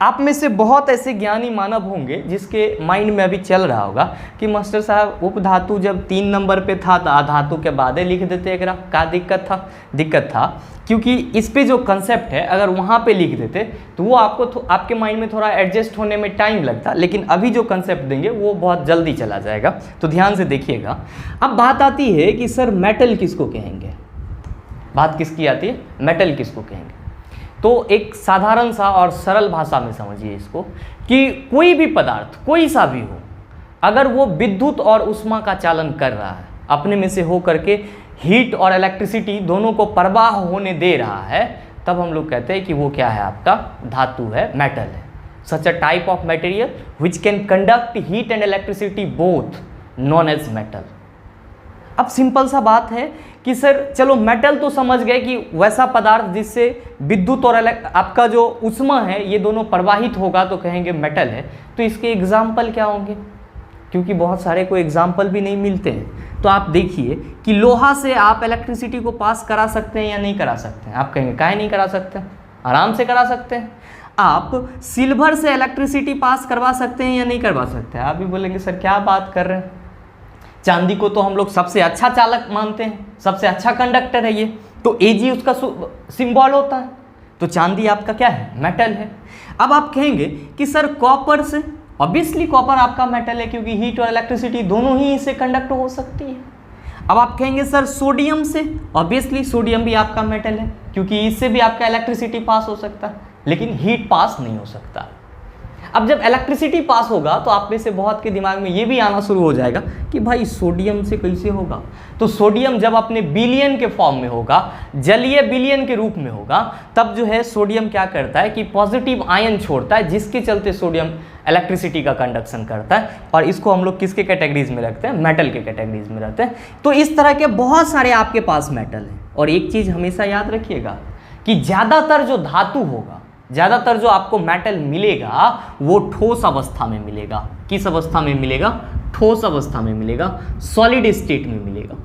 आप में से बहुत ऐसे ज्ञानी मानव होंगे जिसके माइंड में अभी चल रहा होगा कि मास्टर साहब उपधातु जब 3 नंबर पे था तो अधातु के बाद लिख देते एकरा, क्या दिक्कत था? दिक्कत था क्योंकि इस पे जो कंसेप्ट है अगर वहाँ पे लिख देते तो वो आपको आपके माइंड में थोड़ा एडजस्ट होने में टाइम लगता, लेकिन अभी जो कंसेप्ट देंगे वो बहुत जल्दी चला जाएगा, तो ध्यान से देखिएगा। अब बात आती है कि सर मेटल किसको कहेंगे? बात किसकी आती है? मेटल किसको कहेंगे? तो एक साधारण सा और सरल भाषा में समझिए इसको, कि कोई भी पदार्थ कोई सा भी हो, अगर वो विद्युत और उष्मा का चालन कर रहा है, अपने में से हो करके हीट और इलेक्ट्रिसिटी दोनों को प्रवाह होने दे रहा है, तब हम लोग कहते हैं कि वो क्या है? आपका धातु है, मेटल है। Such a type of material which can conduct heat and electricity both known as metal. अब सिंपल सा बात है कि सर चलो मेटल तो समझ गए कि वैसा पदार्थ जिससे विद्युत और आपका जो उष्मा है ये दोनों प्रवाहित होगा तो कहेंगे मेटल है। तो इसके एग्जाम्पल क्या होंगे? क्योंकि बहुत सारे को एग्जाम्पल भी नहीं मिलते हैं, तो आप देखिए कि लोहा से आप इलेक्ट्रिसिटी को पास करा सकते हैं या नहीं करा सकते हैं? आप कहेंगे काहे नहीं करा सकते? आराम से करा सकते हैं। आप सिल्वर से इलेक्ट्रिसिटी पास करवा सकते हैं या नहीं करवा सकते हैं? आप भी बोलेंगे सर क्या बात कर रहे हैं, चांदी को तो हम लोग सबसे अच्छा चालक मानते हैं, सबसे अच्छा कंडक्टर है ये, तो Ag उसका सिंबल होता है, तो चांदी आपका क्या है? मेटल है। अब आप कहेंगे कि सर कॉपर से, ऑब्वियसली कॉपर आपका मेटल है क्योंकि हीट और इलेक्ट्रिसिटी दोनों ही इससे कंडक्ट हो सकती है। अब आप कहेंगे सर सोडियम से, ऑब्वियसली सोडियम भी आपका मेटल है क्योंकि इससे भी आपका इलेक्ट्रिसिटी पास हो सकता है, लेकिन हीट पास नहीं हो सकता। अब जब इलेक्ट्रिसिटी पास होगा तो आप में से बहुत के दिमाग में ये भी आना शुरू हो जाएगा कि भाई सोडियम से कैसे होगा? तो सोडियम जब अपने बिलियन के फॉर्म में होगा, जलीय बिलियन के रूप में होगा, तब जो है सोडियम क्या करता है कि पॉजिटिव आयन छोड़ता है, जिसके चलते सोडियम इलेक्ट्रिसिटी का कंडक्शन करता है, और इसको हम लोग किसके कैटेगरीज में रखते हैं? मेटल के कैटेगरीज में रखते हैं। तो इस तरह के बहुत सारे आपके पास मेटल हैं। और एक चीज़ हमेशा याद रखिएगा कि ज़्यादातर जो धातु होगा, ज़्यादातर जो आपको मेटल मिलेगा वो ठोस अवस्था में मिलेगा। किस अवस्था में मिलेगा? ठोस अवस्था में मिलेगा, सॉलिड स्टेट में मिलेगा।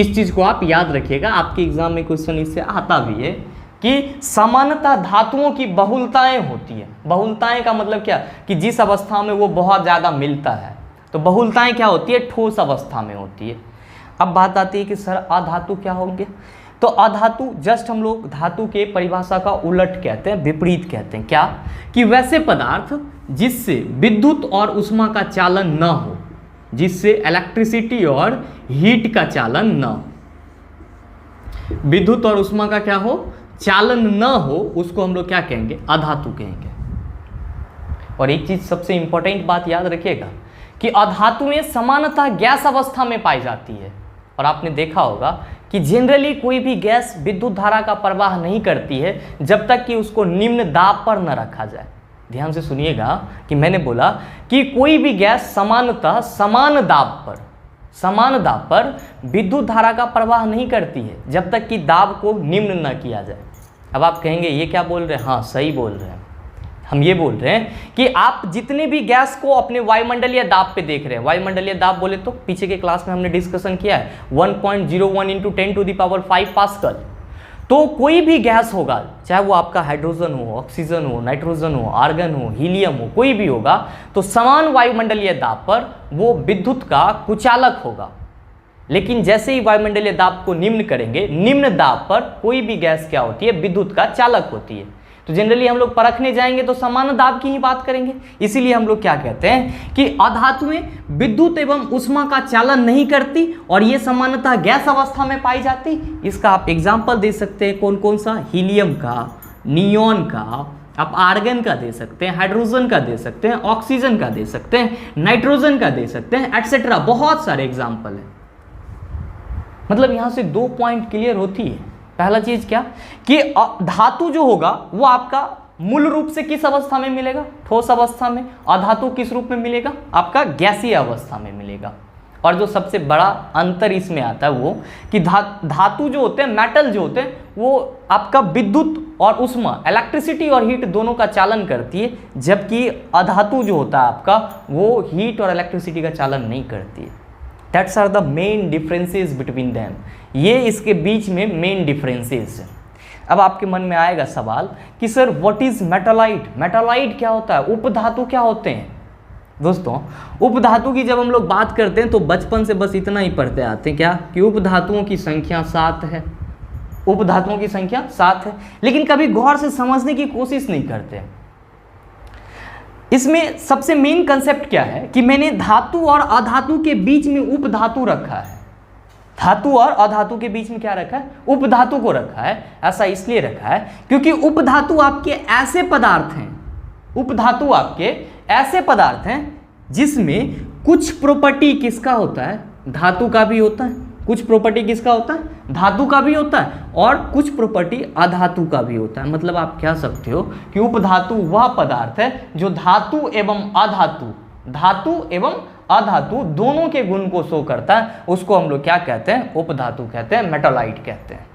इस चीज़ को आप याद रखिएगा, आपके एग्जाम में क्वेश्चन इससे आता भी है कि सामान्यतः धातुओं की बहुलताएं होती है। बहुलताएं का मतलब क्या? कि जिस अवस्था में वो बहुत ज़्यादा मिलता है, तो बहुलताएं क्या होती है? ठोस अवस्था में होती है। अब बात आती है कि सर अधातु क्या होंगे? तो तो अधातु जस्ट हम लोग धातु के परिभाषा का उलट कहते हैं, विपरीत कहते हैं। क्या? कि वैसे पदार्थ जिससे विद्युत और ऊष्मा का चालन न हो, जिससे इलेक्ट्रिसिटी और हीट का चालन न हो, विद्युत और ऊष्मा का क्या हो, चालन न हो, उसको हम लोग क्या कहेंगे, अधातु कहेंगे। और एक चीज सबसे इंपॉर्टेंट बात याद रखिएगा कि अधातुएं समानतः गैस अवस्था में पाई जाती है। और आपने देखा होगा कि जनरली कोई भी गैस विद्युत धारा का प्रवाह नहीं करती है जब तक कि उसको निम्न दाब पर न रखा जाए। ध्यान से सुनिएगा कि मैंने बोला कि कोई भी गैस समानतः समान दाब पर विद्युत धारा का प्रवाह नहीं करती है जब तक कि दाब को निम्न न किया जाए। अब आप कहेंगे ये क्या बोल रहे हैं? हाँ, सही बोल रहे हैं। हम ये बोल रहे हैं कि आप जितने भी गैस को अपने वायुमंडलीय दाब पे देख रहे हैं, वायुमंडलीय दाब बोले तो पीछे के क्लास में हमने डिस्कशन किया है 1.01 × 10⁵ पास्कल। तो कोई भी गैस होगा, चाहे वो आपका हाइड्रोजन हो, ऑक्सीजन हो, नाइट्रोजन हो, आर्गन हो, हीलियम हो, कोई भी होगा, तो समान वायुमंडलीय दाब पर वो विद्युत का कुचालक होगा। लेकिन जैसे ही वायुमंडलीय दाब को निम्न करेंगे, निम्न दाब पर कोई भी गैस क्या होती है, विद्युत का चालक होती है। तो जनरली हम लोग परखने जाएंगे तो समान दाब की ही बात करेंगे। इसीलिए हम लोग क्या कहते हैं कि अधातुएं विद्युत एवं ऊष्मा का चालन नहीं करती और ये सामान्यतः गैस अवस्था में पाई जाती। इसका आप एग्जाम्पल दे सकते हैं, कौन कौन सा? हीलियम का, नियोन का, आप आर्गन का दे सकते हैं, हाइड्रोजन का दे सकते हैं, ऑक्सीजन का दे सकते हैं, नाइट्रोजन का दे सकते हैं, एटसेट्रा। बहुत सारे एग्जाम्पल है। मतलब यहां से 2 पॉइंट क्लियर होती है। पहला चीज क्या कि धातु जो होगा वो आपका मूल रूप से किस अवस्था में मिलेगा? ठोस अवस्था में। अधातु किस रूप में मिलेगा? आपका गैसीय अवस्था में मिलेगा। और जो सबसे बड़ा अंतर इसमें आता है वो कि धातु जो होते हैं, मेटल जो होते हैं, वो आपका विद्युत और ऊष्मा, इलेक्ट्रिसिटी और हीट दोनों का चालन करती है, जबकि अधातु जो होता है आपका वो हीट और इलेक्ट्रिसिटी का चालन नहीं करती है। That's are the main differences between them. ये इसके बीच में मेन डिफरेंसेस है। अब आपके मन में आएगा सवाल कि sir what is Metalite? Metalite क्या होता है? उपधातु क्या होते हैं? दोस्तों, उपधातु की जब हम लोग बात करते हैं तो बचपन से बस इतना ही पढ़ते आते हैं, क्या कि उपधातुओं की संख्या 7 है। उपधातुओं की संख्या 7 है, लेकिन कभी गौर से समझने की कोशिश नहीं करते। इसमें सबसे मेन कंसेप्ट क्या है कि मैंने धातु और अधातु के बीच में उपधातु रखा है। धातु और अधातु के बीच में क्या रखा है? उपधातु को रखा है। ऐसा इसलिए रखा है क्योंकि उपधातु आपके ऐसे पदार्थ हैं, उपधातु आपके ऐसे पदार्थ हैं जिसमें कुछ प्रॉपर्टी किसका होता है? धातु का भी होता है। कुछ प्रॉपर्टी किसका होता है? धातु का भी होता है, और कुछ प्रॉपर्टी अधातु का भी होता है। मतलब आप कह सकते हो कि उपधातु वह पदार्थ है जो धातु एवं अधातु दोनों के गुण को शो करता है। उसको हम लोग क्या कहते हैं? उपधातु कहते हैं, मेटालाइट कहते हैं।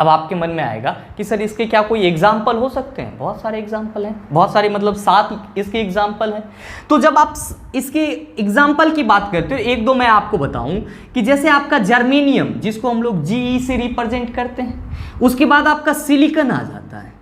अब आपके मन में आएगा कि सर इसके क्या कोई एग्जाम्पल हो सकते हैं? बहुत सारे एग्जाम्पल हैं, बहुत सारे, मतलब 7 इसके एग्जाम्पल हैं। तो जब आप इसके एग्जाम्पल की बात करते हो, 1-2 मैं आपको बताऊं कि जैसे आपका जर्मेनियम, जिसको हम लोग GE से रिप्रेजेंट करते हैं, उसके बाद आपका सिलिकन आ जाता है,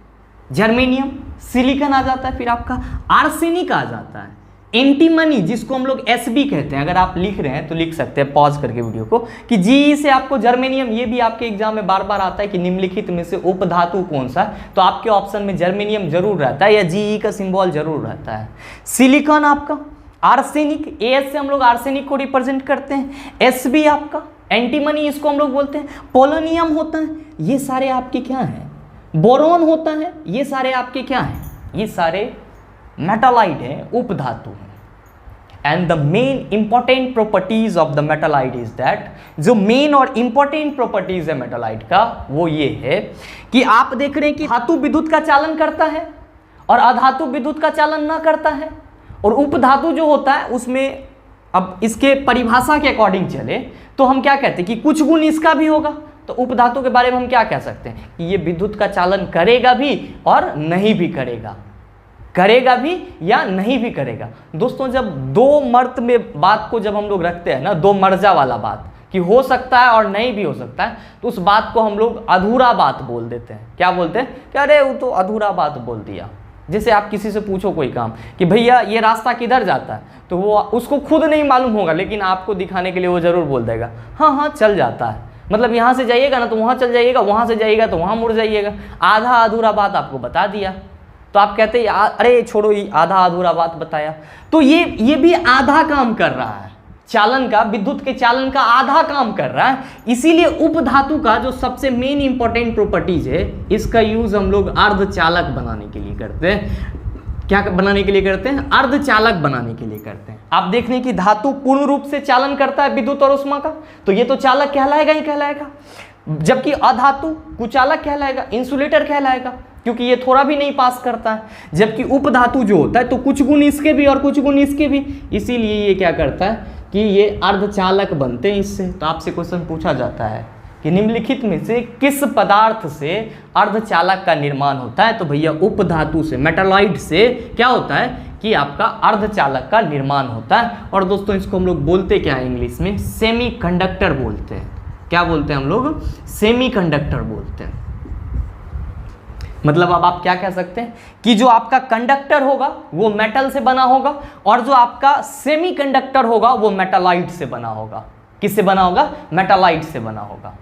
जर्मेनियम, सिलिकन आ जाता है, फिर आपका आर्सेनिक आ जाता है, एंटीमनी, जिसको हम लोग SB कहते हैं। अगर आप लिख रहे हैं तो लिख सकते हैं पॉज करके वीडियो को कि GE से आपको जर्मेनियम, ये भी आपके एग्जाम में बार बार आता है कि निम्नलिखित में से उपधातु कौन सा है, तो आपके ऑप्शन में जर्मेनियम जरूर रहता है या GE का सिंबल जरूर रहता है। सिलिकॉन आपका, आर्सेनिक, AS से हम लोग आर्सेनिक को रिप्रेजेंट करते हैं, SB आपका एंटीमनी, इसको हम लोग बोलते हैं, पोलोनियम होता है, ये सारे आपके क्या हैं? बोरोन होता है, ये सारे आपके क्या हैं? ये सारे मेटालाइट है, उपधातु है। And the main important properties of the Metalite is that, जो मेन और इंपॉर्टेंट प्रॉपर्टीज है मेटालाइट का वो ये है कि आप देख रहे हैं कि धातु विद्युत का चालन करता है और अधातु विद्युत का चालन ना करता है। और उपधातु जो होता है उसमें, अब इसके परिभाषा के अकॉर्डिंग चले तो हम क्या कहते हैं कि कुछ गुण इसका भी होगा। तो उपधातु के बारे में हम क्या कह सकते हैं कि ये विद्युत का चालन करेगा भी और नहीं भी करेगा, करेगा भी या नहीं भी करेगा। दोस्तों, जब 2 मर्त में बात को जब हम लोग रखते हैं ना, 2 मर्जा वाला बात कि हो सकता है और नहीं भी हो सकता है, तो उस बात को हम लोग अधूरा बात बोल देते हैं। क्या बोलते हैं कि अरे वो तो अधूरा बात बोल दिया। जैसे आप किसी से पूछो कोई काम कि भैया ये रास्ता किधर जाता है, तो वो उसको खुद नहीं मालूम होगा लेकिन आपको दिखाने के लिए वो जरूर बोल देगा हाँ हाँ चल जाता है। मतलब यहाँ से जाइएगा ना तो वहाँ चल जाइएगा, वहाँ से जाइएगा तो वहाँ मुड़ जाइएगा। आधा अधूरा बात आपको बता दिया तो आप कहते हैं अरे छोड़ो, ये आधा अधूरा बात बताया। तो ये भी आधा काम कर रहा है, चालन का, विद्युत के चालन का आधा काम कर रहा है। इसीलिए उपधातु का जो सबसे मेन इंपॉर्टेंट प्रॉपर्टीज है, इसका यूज हम लोग अर्धचालक बनाने के लिए करते हैं। क्या बनाने के लिए करते हैं? अर्धचालक बनाने के लिए करते हैं। आप देख लें कि धातु पूर्ण रूप से चालन करता है विद्युत और उष्मा का, तो ये तो चालक कहलाएगा ही कहलाएगा। जबकि अधातु कुचालक कहलाएगा, इंसुलेटर कहलाएगा, क्योंकि ये थोड़ा भी नहीं पास करता है। जबकि उपधातु जो होता है तो कुछ गुण इसके भी और कुछ गुण इसके भी, इसीलिए ये क्या करता है कि ये अर्धचालक बनते हैं इससे। तो आपसे क्वेश्चन पूछा जाता है कि निम्नलिखित में से किस पदार्थ से अर्धचालक का निर्माण होता है? तो भैया उपधातु से, मेटालॉइड से क्या होता है कि आपका अर्धचालक का निर्माण होता है। और दोस्तों इसको हम लोग बोलते क्या है इंग्लिश में? सेमीकंडक्टर बोलते हैं। क्या बोलते हैं हम लोग? सेमीकंडक्टर बोलते हैं। मतलब अब आप क्या कह सकते हैं कि जो आपका कंडक्टर होगा वो मेटल से बना होगा और जो आपका सेमीकंडक्टर होगा वो मेटालॉइड से बना होगा। किससे बना होगा? मेटालॉइड से बना होगा।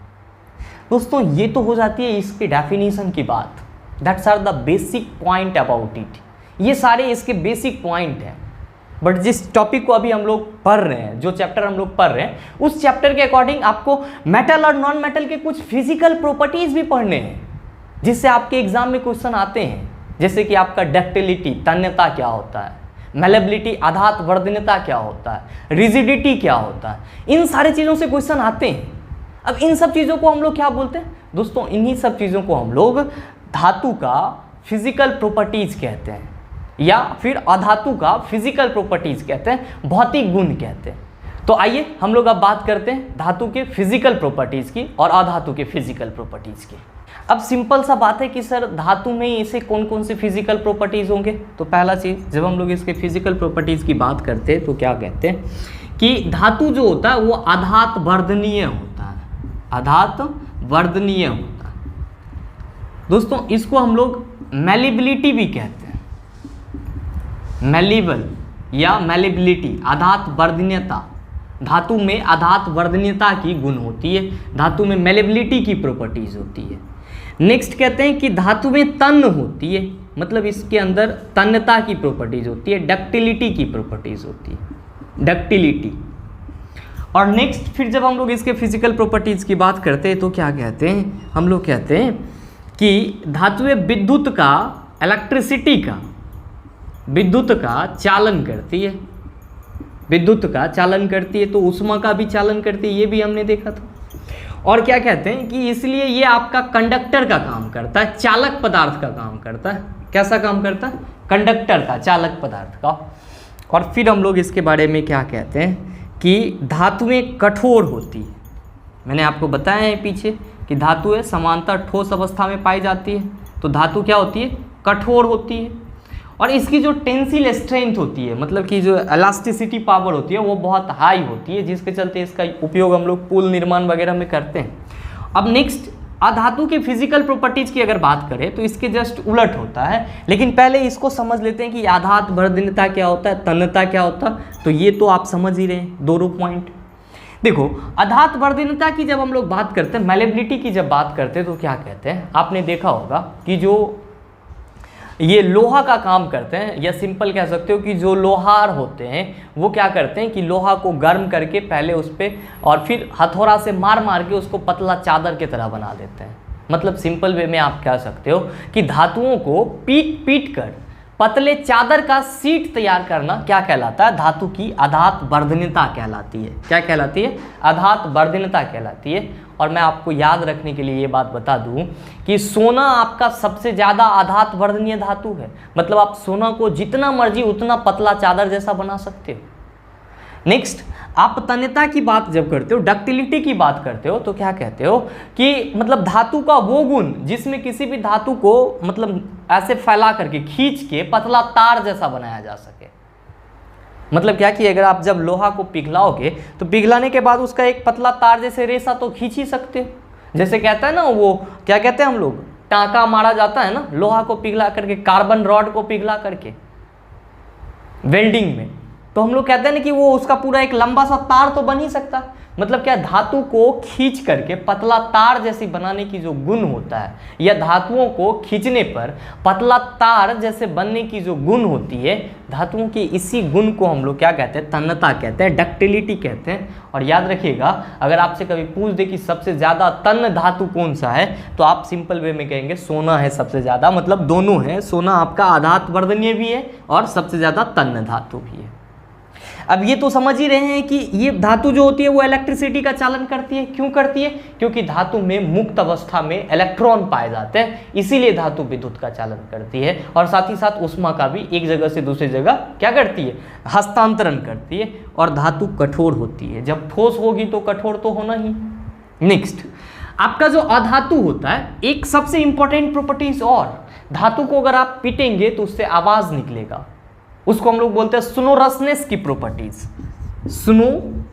दोस्तों ये तो हो जाती है इसकी डेफिनेशन की बात। That's are the basic point about it. ये सारे इसके बेसिक पॉइंट हैं। बट जिस टॉपिक को अभी हम लोग पढ़ रहे हैं, जो चैप्टर हम लोग पढ़ रहे हैं, उस चैप्टर के अकॉर्डिंग आपको मेटल और नॉन मेटल के कुछ फिजिकल प्रॉपर्टीज भी पढ़ने हैं, जिससे आपके एग्जाम में क्वेश्चन आते हैं। जैसे कि आपका डक्टिलिटी, तन्यता क्या होता है, मेलेबिलिटी, आघात वर्धनीयता क्या होता है, रिजिडिटी क्या होता है, इन सारी चीज़ों से क्वेश्चन आते हैं। अब इन सब चीज़ों को हम लोग क्या बोलते हैं दोस्तों? इन्हीं सब चीज़ों को हम लोग धातु का फिजिकल प्रॉपर्टीज कहते हैं, या फिर अधातु का फिजिकल प्रॉपर्टीज कहते हैं, भौतिक गुण कहते हैं। तो आइए हम लोग अब बात करते हैं धातु के फिजिकल प्रॉपर्टीज की और अधातु के फिजिकल प्रॉपर्टीज की। अब सिंपल सा बात है कि सर धातु में इसे कौन कौन से फिजिकल प्रॉपर्टीज होंगे? तो पहला चीज़, जब हम लोग इसके फिजिकल प्रॉपर्टीज की बात करते हैं तो क्या कहते हैं कि धातु जो होता है वो आघात वर्धनीय होता है। आघात वर्धनीय होता है दोस्तों। इसको हम लोग मेलिबिलिटी भी कहते हैं। मेलिबल या मेलिबिलिटी, आघात वर्धनीयता। धातु में आघात वर्धनीयता की गुण होती है, धातु में मेलिबिलिटी की प्रॉपर्टीज होती है। नेक्स्ट कहते हैं कि धातु में तन्य होती है, मतलब इसके अंदर तन्यता की प्रॉपर्टीज होती है, डक्टिलिटी की प्रॉपर्टीज होती है, डक्टिलिटी। और नेक्स्ट फिर जब हम लोग इसके फिजिकल प्रॉपर्टीज की बात करते हैं तो क्या कहते हैं? हम लोग कहते हैं कि धातुएं विद्युत का, इलेक्ट्रिसिटी का, विद्युत का चालन करती है, विद्युत का चालन करती है, तो उष्मा का भी चालन करती है, ये भी हमने देखा था। और क्या कहते हैं कि इसलिए ये आपका कंडक्टर का काम करता है, चालक पदार्थ का काम करता है। कैसा काम करता है? कंडक्टर का, चालक पदार्थ का। और फिर हम लोग इसके बारे में क्या कहते हैं कि धातुएं कठोर होती है। मैंने आपको बताया है पीछे कि धातुएं समांतर ठोस अवस्था में पाई जाती है, तो धातु क्या होती है? कठोर होती है। और इसकी जो टेंसिल स्ट्रेंथ होती है, मतलब कि जो इलास्टिसिटी पावर होती है, वो बहुत हाई होती है, जिसके चलते इसका उपयोग हम लोग पुल निर्माण वगैरह में करते हैं। अब नेक्स्ट अधातु के फिजिकल प्रॉपर्टीज की अगर बात करें तो इसके जस्ट उलट होता है, लेकिन पहले इसको समझ लेते हैं कि आघात वर्धनीयता क्या होता है, तन्यता क्या होता है। तो ये तो आप समझ ही रहे हैं दोनों पॉइंट। देखो आघात वर्धनीयता की जब हम लोग बात करते हैं, मेलेबिलिटी की जब बात करते हैं तो क्या कहते हैं? आपने देखा होगा कि जो ये लोहा का काम करते हैं, या सिंपल कह सकते हो कि जो लोहार होते हैं वो क्या करते हैं कि लोहा को गर्म करके पहले उस पर और फिर हथौड़ा से मार मार के उसको पतला चादर की तरह बना देते हैं। मतलब सिंपल वे में आप कह सकते हो कि धातुओं को पीट पीट कर पतले चादर का सीट तैयार करना क्या कहलाता है? धातु की आघात वर्धनीयता कहलाती है। क्या कहलाती है? आघात वर्धनीयता कहलाती है। और मैं आपको याद रखने के लिए ये बात बता दूं कि सोना आपका सबसे ज़्यादा आघात वर्धनीय धातु है। मतलब आप सोना को जितना मर्जी उतना पतला चादर जैसा बना सकते हो। नेक्स्ट, आप तन्यता की बात जब करते हो, डक्टिलिटी की बात करते हो, तो क्या कहते हो कि मतलब धातु का वो गुण जिसमें किसी भी धातु को मतलब ऐसे फैला करके खींच के पतला तार जैसा बनाया जा सके। मतलब क्या कि अगर आप जब लोहा को पिघलाओगे तो पिघलाने के बाद उसका एक पतला तार जैसे रेशा तो खींच ही सकते हो। जैसे कहता है ना, वो क्या कहते हैं हम लोग, टाँका मारा जाता है ना लोहा को पिघला करके, कार्बन रॉड को पिघला करके वेल्डिंग में, तो हम लोग कहते हैं ना कि वो उसका पूरा एक लंबा सा तार तो बन ही सकता। मतलब क्या, धातु को खींच करके पतला तार जैसी बनाने की जो गुण होता है, या धातुओं को खींचने पर पतला तार जैसे बनने की जो गुण होती है, धातुओं की इसी गुण को हम लोग क्या कहते हैं, तन्यता कहते हैं, डक्टिलिटी कहते हैं। और याद रखिएगा, अगर आपसे कभी पूछ दे कि सबसे ज़्यादा तन्य धातु कौन सा है, तो आप सिंपल वे में कहेंगे सोना है सबसे ज़्यादा, मतलब दोनों है, सोना आपका आधात वर्धनीय भी है और सबसे ज़्यादा तन्य धातु भी है। अब ये तो समझ ही रहे हैं कि ये धातु जो होती है वो इलेक्ट्रिसिटी का चालन करती है। क्यों करती है? क्योंकि धातु में मुक्त अवस्था में इलेक्ट्रॉन पाए जाते हैं, इसीलिए धातु विद्युत का चालन करती है। और साथ ही साथ ऊष्मा का भी एक जगह से दूसरी जगह क्या करती है, हस्तांतरण करती है। और धातु कठोर होती है, जब ठोस होगी तो कठोर तो होना ही। नेक्स्ट, आपका जो अधातु होता है, एक सबसे इंपॉर्टेंट प्रॉपर्टीज, और धातु को अगर आप पीटेंगे तो उससे आवाज निकलेगा, उसको हम लोग बोलते हैं सोनोरसनेस की प्रॉपर्टीज, सोनोरसनेस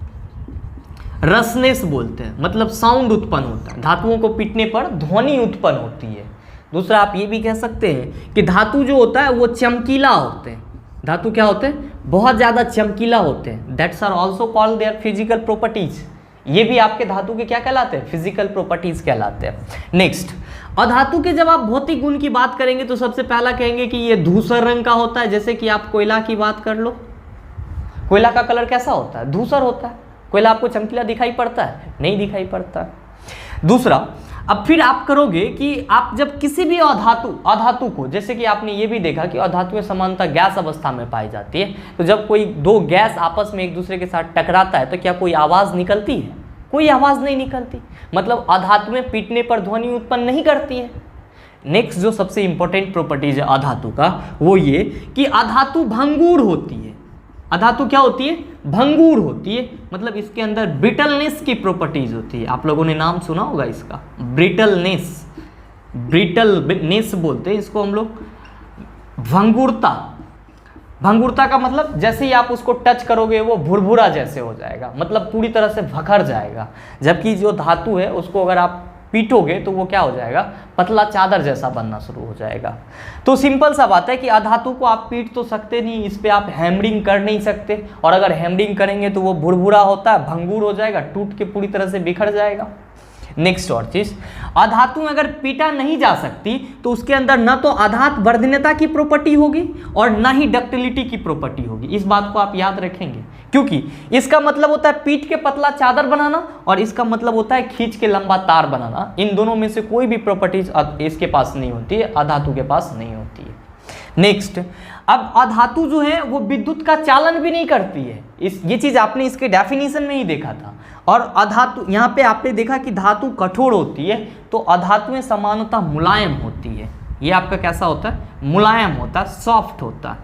बोलते हैं, मतलब साउंड उत्पन्न होता है, धातुओं को पीटने पर ध्वनि उत्पन्न होती है। दूसरा आप ये भी कह सकते हैं कि धातु जो होता है वो चमकीला होते हैं। धातु क्या होते हैं? बहुत ज़्यादा चमकीला होते हैं। That's are also called their physical properties. ये भी आपके धातु के क्या कहलाते हैं? फिजिकल प्रॉपर्टीज कहलाते हैं। नेक्स्ट, अधातु के जब आप भौतिक गुण की बात करेंगे तो सबसे पहला कहेंगे कि ये धूसर रंग का होता है। जैसे कि आप कोयला की बात कर लो, कोयला का कलर कैसा होता है? धूसर होता है। कोयला आपको चमकीला दिखाई पड़ता है? नहीं दिखाई पड़ता। दूसरा, अब फिर आप करोगे कि आप जब किसी भी अधातु को, जैसे कि आपने ये भी देखा कि अधातुएं सामान्यतः गैस अवस्था में पाई जाती है, तो जब कोई दो गैस आपस में एक दूसरे के साथ टकराता है तो क्या कोई आवाज निकलती है? कोई आवाज नहीं निकलती, मतलब अधातुएं पीटने पर ध्वनि उत्पन्न नहीं करती है। नेक्स्ट जो सबसे इंपॉर्टेंट प्रॉपर्टीज है अधातु का, वो ये कि अधातु भंगुर होती है। अधातु क्या होती है? भंगुर होती है, मतलब इसके अंदर ब्रिटलनेस की प्रॉपर्टीज होती है। आप लोगों ने नाम सुना होगा इसका, ब्रिटलनेस। ब्रिटलनेस बोलते हैं इसको हम लोग। भंगुरता, भंगुरता का मतलब जैसे ही आप उसको टच करोगे वो भुरभुरा जैसे हो जाएगा, मतलब पूरी तरह से भखर जाएगा। जबकि जो धातु है उसको अगर आप पीटोगे तो वो क्या हो जाएगा? पतला चादर जैसा बनना शुरू हो जाएगा। तो सिंपल सा बात है कि अधातु को आप पीट तो सकते नहीं, इस पे आप हैमरिंग कर नहीं सकते, और अगर हैमरिंग करेंगे तो वो भुरभुरा होता है, भंगुर हो जाएगा, टूट के पूरी तरह से बिखर जाएगा। नेक्स्ट और चीज, अधातु में अगर पीटा नहीं जा सकती तो उसके अंदर न तो आधात वर्धनीयता की प्रॉपर्टी होगी और न ही डक्टिलिटी की प्रॉपर्टी होगी। इस बात को आप याद रखेंगे, क्योंकि इसका मतलब होता है पीट के पतला चादर बनाना और इसका मतलब होता है खींच के लंबा तार बनाना। इन दोनों में से कोई भी प्रॉपर्टीज इसके पास नहीं होती है, अधातु के पास नहीं होती है। नेक्स्ट, अब अधातु जो है वो विद्युत का चालन भी नहीं करती है। ये चीज आपने इसके डेफिनेशन में ही देखा था। और अधातु, यहाँ पे आपने देखा कि धातु कठोर होती है, तो अधातुएं सामान्यतः मुलायम होती है। ये आपका कैसा होता है? मुलायम होता है, सॉफ्ट होता है।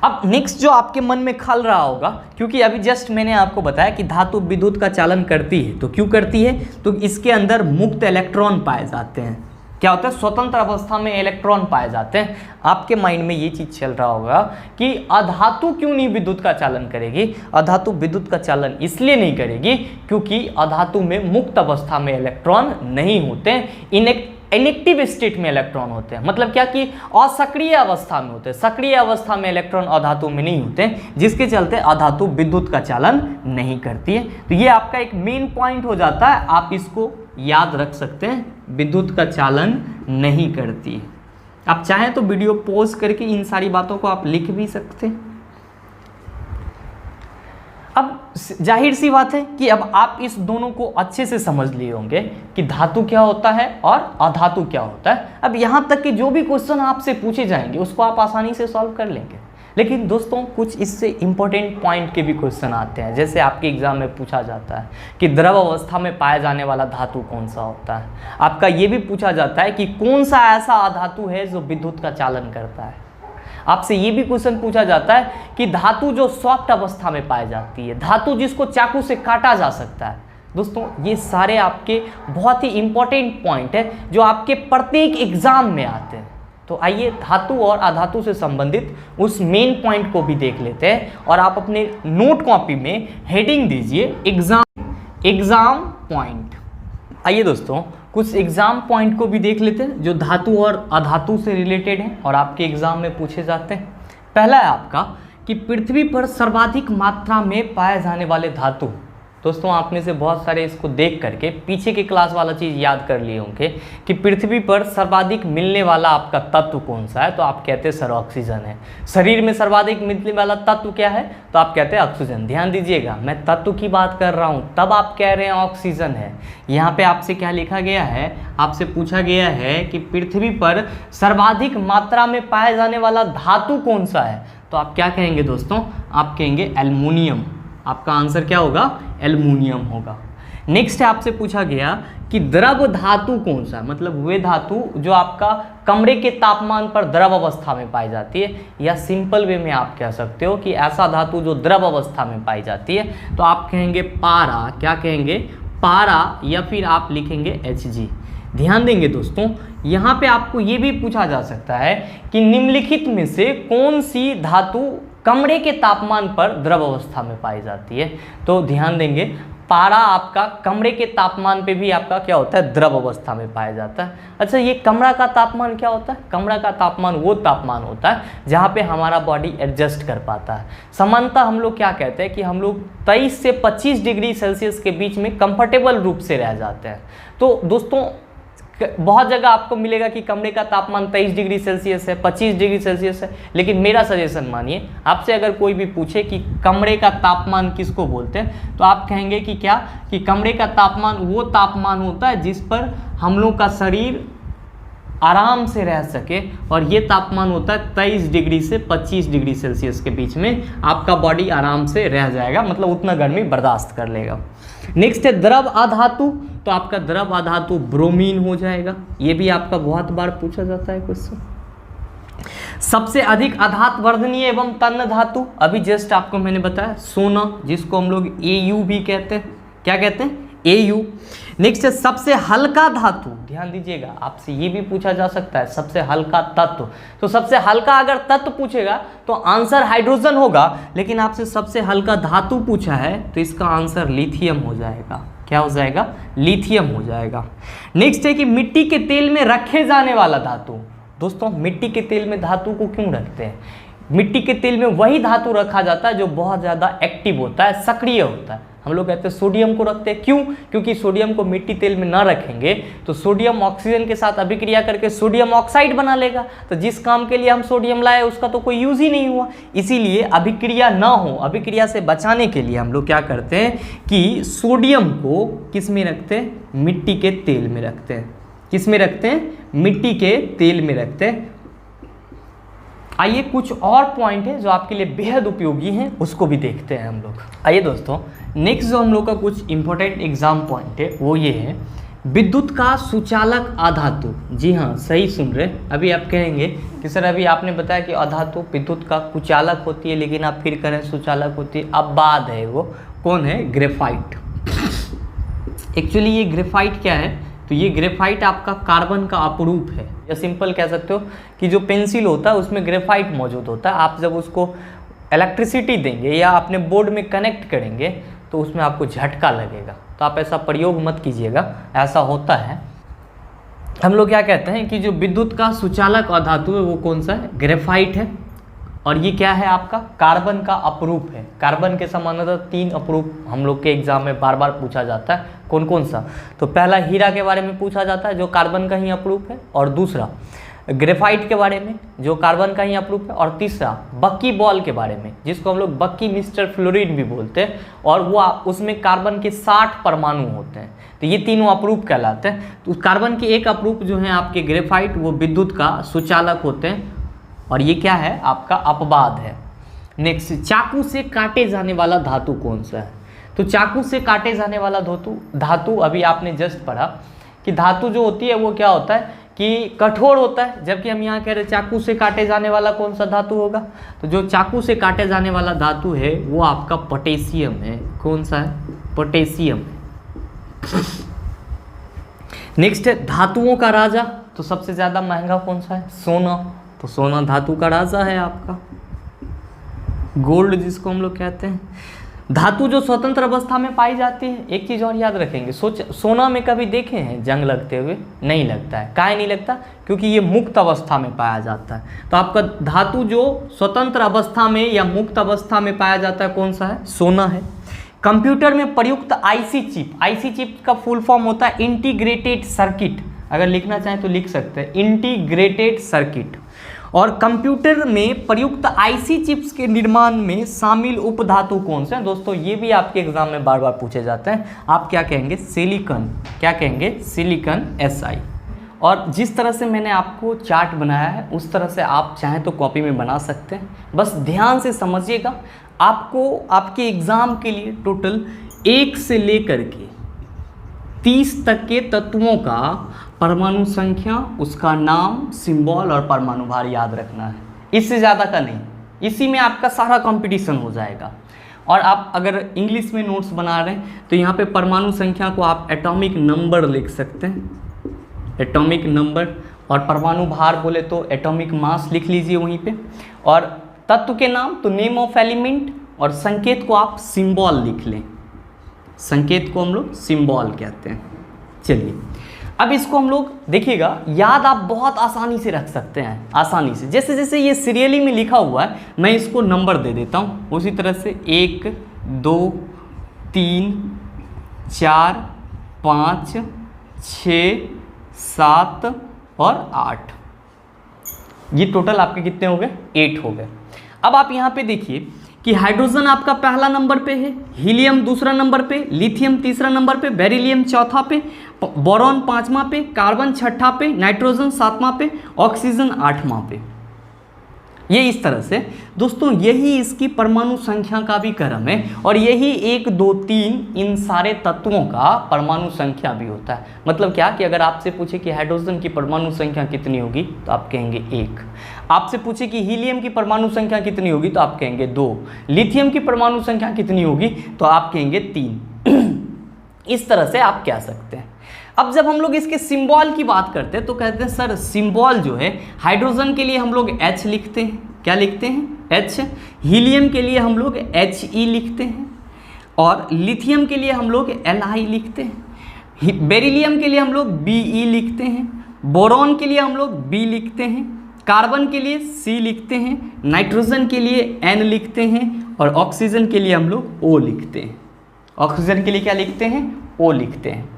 अब नेक्स्ट जो आपके मन में खल रहा होगा, क्योंकि अभी जस्ट मैंने आपको बताया कि धातु विद्युत का चालन करती है, तो क्यों करती है? तो इसके अंदर मुक्त इलेक्ट्रॉन पाए जाते हैं। क्या होता है? स्वतंत्र अवस्था में इलेक्ट्रॉन पाए जाते हैं। आपके माइंड में ये चीज चल रहा होगा कि अधातु क्यों नहीं विद्युत का चालन करेगी? अधातु विद्युत का चालन इसलिए नहीं करेगी क्योंकि अधातु में मुक्त अवस्था में इलेक्ट्रॉन नहीं होते, इनएक्टिव स्टेट में इलेक्ट्रॉन होते हैं। मतलब क्या कि असक्रिय अवस्था में होते हैं, सक्रिय अवस्था में इलेक्ट्रॉन अधातु में नहीं होते, जिसके चलते अधातु विद्युत का चालन नहीं करती है। तो ये आपका एक मेन पॉइंट हो जाता है, आप इसको याद रख सकते हैं, विद्युत का चालन नहीं करती है। आप चाहें तो वीडियो पॉज करके इन सारी बातों को आप लिख भी सकते हैं। अब जाहिर सी बात है कि अब आप इस दोनों को अच्छे से समझ लिए होंगे कि धातु क्या होता है और अधातु क्या होता है। अब यहाँ तक कि जो भी क्वेश्चन आपसे पूछे जाएंगे उसको आप आसानी से सॉल्व कर लेंगे। लेकिन दोस्तों कुछ इससे इंपॉर्टेंट पॉइंट के भी क्वेश्चन आते हैं। जैसे आपके एग्जाम में पूछा जाता है कि द्रव अवस्था में पाया जाने वाला धातु कौन सा होता है। आपका ये भी पूछा जाता है कि कौन सा ऐसा अधातु है जो विद्युत का चालन करता है। आपसे ये भी क्वेश्चन पूछा जाता है कि धातु जो सॉफ्ट अवस्था में पाई जाती है, धातु जिसको चाकू से काटा जा सकता है। दोस्तों ये सारे आपके बहुत ही इंपॉर्टेंट पॉइंट है जो आपके प्रत्येक एग्जाम में आते हैं। तो आइए धातु और अधातु से संबंधित उस मेन पॉइंट को भी देख लेते हैं, और आप अपने नोट कॉपी में हेडिंग दीजिए एग्जाम पॉइंट। आइए दोस्तों कुछ एग्जाम पॉइंट को भी देख लेते हैं जो धातु और अधातु से रिलेटेड हैं और आपके एग्जाम में पूछे जाते हैं। पहला है आपका कि पृथ्वी पर सर्वाधिक मात्रा में पाए जाने वाले धातु। दोस्तों आप में से बहुत सारे इसको देख करके पीछे की क्लास वाला चीज़ याद कर लिए होंगे कि पृथ्वी पर सर्वाधिक मिलने वाला आपका तत्व कौन सा है, तो आप कहते हैं सर ऑक्सीजन है। शरीर में सर्वाधिक मिलने वाला तत्व क्या है, तो आप कहते हैं ऑक्सीजन। ध्यान दीजिएगा, मैं तत्व की बात कर रहा हूँ, तब आप कह रहे हैं ऑक्सीजन है। यहाँ पे आपसे क्या लिखा गया है, आपसे पूछा गया है कि पृथ्वी पर सर्वाधिक मात्रा में पाए जाने वाला धातु कौन सा है, तो आप क्या कहेंगे दोस्तों, आप कहेंगे एल्युमिनियम। आपका आंसर क्या होगा, एल्युमिनियम होगा। नेक्स्ट है आपसे पूछा गया कि द्रव धातु कौन सा, मतलब वे धातु जो आपका कमरे के तापमान पर द्रव अवस्था में पाई जाती है, या सिंपल वे में आप कह सकते हो कि ऐसा धातु जो द्रव अवस्था में पाई जाती है, तो आप कहेंगे पारा। क्या कहेंगे, पारा, या फिर आप लिखेंगे Hg। ध्यान देंगे दोस्तों, यहाँ पे आपको ये भी पूछा जा सकता है कि निम्नलिखित में से कौन सी धातु कमरे के तापमान पर द्रव अवस्था में पाई जाती है, तो ध्यान देंगे पारा आपका कमरे के तापमान पे भी आपका क्या होता है, द्रव अवस्था में पाया जाता है। अच्छा, ये कमरा का तापमान क्या होता है, कमरा का तापमान वो तापमान होता है जहाँ पे हमारा बॉडी एडजस्ट कर पाता है। सामान्यतः हम लोग क्या कहते हैं कि हम लोग 23 से 25 डिग्री सेल्सियस के बीच में कंफर्टेबल रूप से रह जाते हैं। तो दोस्तों बहुत जगह आपको मिलेगा कि कमरे का तापमान 23 डिग्री सेल्सियस है, 25 डिग्री सेल्सियस है, लेकिन मेरा सजेशन मानिए, आपसे अगर कोई भी पूछे कि कमरे का तापमान किसको बोलते हैं, तो आप कहेंगे कि क्या, कि कमरे का तापमान वो तापमान होता है जिस पर हम लोग का शरीर आराम से रह सके, और ये तापमान होता है 23 डिग्री से 25 डिग्री सेल्सियस के बीच में आपका बॉडी आराम से रह जाएगा, मतलब उतना गर्मी बर्दाश्त कर लेगा। नेक्स्ट है द्रव अधातु, तो आपका द्रव अधातु ब्रोमीन हो जाएगा। ये भी आपका बहुत बार पूछा जाता है क्वेश्चन। सबसे अधिक आधात वर्धनीय एवं तन्य धातु, अभी जस्ट आपको मैंने बताया सोना, जिसको हम लोग Au भी कहते हैं। क्या कहते हैं, Au। नेक्स्ट है सबसे हल्का धातु, ध्यान दीजिएगा, आपसे ये भी पूछा जा सकता है सबसे हल्का तत्व। तो सबसे हल्का अगर तत्व पूछेगा तो आंसर हाइड्रोजन होगा, लेकिन आपसे सबसे हल्का धातु पूछा है तो इसका आंसर लिथियम हो जाएगा। क्या हो जाएगा, लिथियम हो जाएगा। नेक्स्ट है कि मिट्टी के तेल में रखे जाने वाला धातु। दोस्तों मिट्टी के तेल में धातु को क्यों रखते हैं, मिट्टी के तेल में वही धातु रखा जाता है जो बहुत ज़्यादा एक्टिव होता है, सक्रिय होता है। हम लोग कहते हैं सोडियम को रखते हैं, क्यों, क्योंकि सोडियम को मिट्टी तेल में ना रखेंगे तो सोडियम ऑक्सीजन के साथ अभिक्रिया करके सोडियम ऑक्साइड बना लेगा, तो जिस काम के लिए हम सोडियम लाए उसका तो कोई यूज ही नहीं हुआ। इसीलिए अभिक्रिया ना हो, अभिक्रिया से बचाने के लिए हम लोग क्या करते हैं कि सोडियम को किस में रखते हैं, मिट्टी के तेल में रखते हैं। किस में रखते हैं, मिट्टी के तेल में रखते हैं। आइए कुछ और पॉइंट है जो आपके लिए बेहद उपयोगी हैं, उसको भी देखते हैं हम लोग। आइए दोस्तों, नेक्स्ट जो हम लोग का कुछ इंपॉर्टेंट एग्जाम पॉइंट है वो ये है, विद्युत का सुचालक अधातु। जी हाँ, सही सुन रहे। अभी आप कहेंगे कि सर अभी आपने बताया कि अधातु विद्युत का कुचालक होती है, लेकिन आप फिर करें सुचालक होती है। अब बाद है वो कौन है, ग्रेफाइट। एक्चुअली ये ग्रेफाइट क्या है, तो ये ग्रेफाइट आपका कार्बन का अपरूप है, या सिंपल कह सकते हो कि जो पेंसिल होता है उसमें ग्रेफाइट मौजूद होता है। आप जब उसको इलेक्ट्रिसिटी देंगे या अपने बोर्ड में कनेक्ट करेंगे तो उसमें आपको झटका लगेगा, तो आप ऐसा प्रयोग मत कीजिएगा, ऐसा होता है। हम लोग क्या कहते हैं कि जो विद्युत का सुचालक अधातु है वो कौन सा है, ग्रेफाइट है। और ये क्या है आपका, कार्बन का अपरूप है। कार्बन के समानांतर 3 अपरूप हम लोग के एग्जाम में बार बार पूछा जाता है, कौन कौन सा, तो पहला हीरा के बारे में पूछा जाता है जो कार्बन का ही अपरूप है, और दूसरा ग्रेफाइट के बारे में जो कार्बन का ही अपरूप है, और तीसरा बक्की बॉल के बारे में जिसको हम लोग बक्की मिस्टर फ्लोरिड भी बोलते हैं, और वो उसमें कार्बन के 60 परमाणु होते हैं। तो ये तीनों अपरूप कहलाते हैं। तो कार्बन के एक अपरूप जो है आपके ग्रेफाइट, वो विद्युत का सुचालक होते हैं, और ये क्या है आपका अपवाद है। नेक्स्ट, चाकू से काटे जाने वाला धातु कौन सा है, तो चाकू से काटे जाने वाला धातु अभी आपने जस्ट पढ़ा कि धातु जो होती है वो क्या होता है कि कठोर होता है, जबकि हम यहाँ कह रहे चाकू से काटे जाने वाला कौन सा धातु होगा, तो जो चाकू से काटे जाने वाला धातु है वो आपका पोटेशियम है। कौन सा है, पोटेशियम। नेक्स्ट है धातुओं का राजा, तो सबसे ज्यादा महंगा कौन सा है, सोना, तो सोना धातु का राजा है आपका, गोल्ड जिसको हम लोग कहते हैं। धातु जो स्वतंत्र अवस्था में पाई जाती है, एक चीज़ और याद रखेंगे, सोना में कभी देखे हैं जंग लगते हुए? नहीं लगता है। काहे नहीं लगता? क्योंकि ये मुक्त अवस्था में पाया जाता है। तो आपका धातु जो स्वतंत्र अवस्था में या मुक्त अवस्था में पाया जाता है कौन सा है? सोना है। कंप्यूटर में प्रयुक्त आईसी चिप, आईसी चिप का फुल फॉर्म होता है इंटीग्रेटेड सर्किट। अगर लिखना चाहें तो लिख सकते हैं इंटीग्रेटेड सर्किट। और कंप्यूटर में प्रयुक्त आईसी चिप्स के निर्माण में शामिल उपधातु कौन से हैं? दोस्तों ये भी आपके एग्जाम में बार बार पूछे जाते हैं। आप क्या कहेंगे? सिलिकॉन। क्या कहेंगे? Silicon SI। और जिस तरह से मैंने आपको चार्ट बनाया है उस तरह से आप चाहें तो कॉपी में बना सकते हैं। बस ध्यान से समझिएगा, आपको आपके एग्ज़ाम के लिए टोटल 1 से लेकर के 30 तक के तत्वों का परमाणु संख्या, उसका नाम, सिंबल और परमाणु भार याद रखना है। इससे ज़्यादा का नहीं। इसी में आपका सारा कंपटीशन हो जाएगा। और आप अगर इंग्लिश में नोट्स बना रहे हैं तो यहाँ पे परमाणु संख्या को आप एटॉमिक नंबर लिख सकते हैं, एटॉमिक नंबर। और परमाणु भार बोले तो एटॉमिक मास लिख लीजिए वहीं पे। और तत्व के नाम तो नेम ऑफ एलिमेंट, और संकेत को आप सिंबल लिख लें। संकेत को हम लोग सिंबल कहते हैं। चलिए अब इसको हम लोग देखिएगा, याद आप बहुत आसानी से रख सकते हैं, आसानी से। जैसे जैसे ये सीरियली में लिखा हुआ है मैं इसको नंबर दे देता हूँ, उसी तरह से 1 2 3 4 5 6 7 और 8, ये टोटल आपके कितने हो गए? 8 हो गए। अब आप यहाँ पे देखिए कि हाइड्रोजन आपका पहला नंबर पे है, हीलियम दूसरा नंबर पे, लिथियम तीसरा नंबर पे, बेरिलियम चौथा पे, बोरॉन 5वां पे, कार्बन 6ठा पे, नाइट्रोजन 7वां पे, ऑक्सीजन 8वां पे। ये इस तरह से दोस्तों, यही इसकी परमाणु संख्या का भी क्रम है। और यही 1 2 3 इन सारे तत्वों का परमाणु संख्या भी होता है। मतलब क्या कि अगर आपसे पूछे कि हाइड्रोजन की परमाणु संख्या कितनी होगी तो आप कहेंगे 1। आपसे पूछे कि हीलियम की परमाणु संख्या कितनी होगी तो आप कहेंगे 2। लिथियम की परमाणु संख्या कितनी होगी तो आप कहेंगे 3। इस तरह से आप कह सकते हैं। अब जब हम लोग इसके सिंबल की बात करते हैं तो कहते हैं सर सिंबल जो है, हाइड्रोजन के लिए हम लोग H लिखते हैं। क्या लिखते हैं? H। हीलियम के लिए हम लोग He लिखते हैं। और लिथियम के लिए हम लोग Li लिखते हैं। बेरिलियम के लिए हम लोग Be लिखते हैं। बोरॉन के लिए हम लोग B लिखते हैं। कार्बन के लिए C लिखते हैं। नाइट्रोजन के लिए N लिखते हैं। और ऑक्सीजन के लिए हम लोग O लिखते हैं। ऑक्सीजन के लिए क्या लिखते हैं? O लिखते हैं।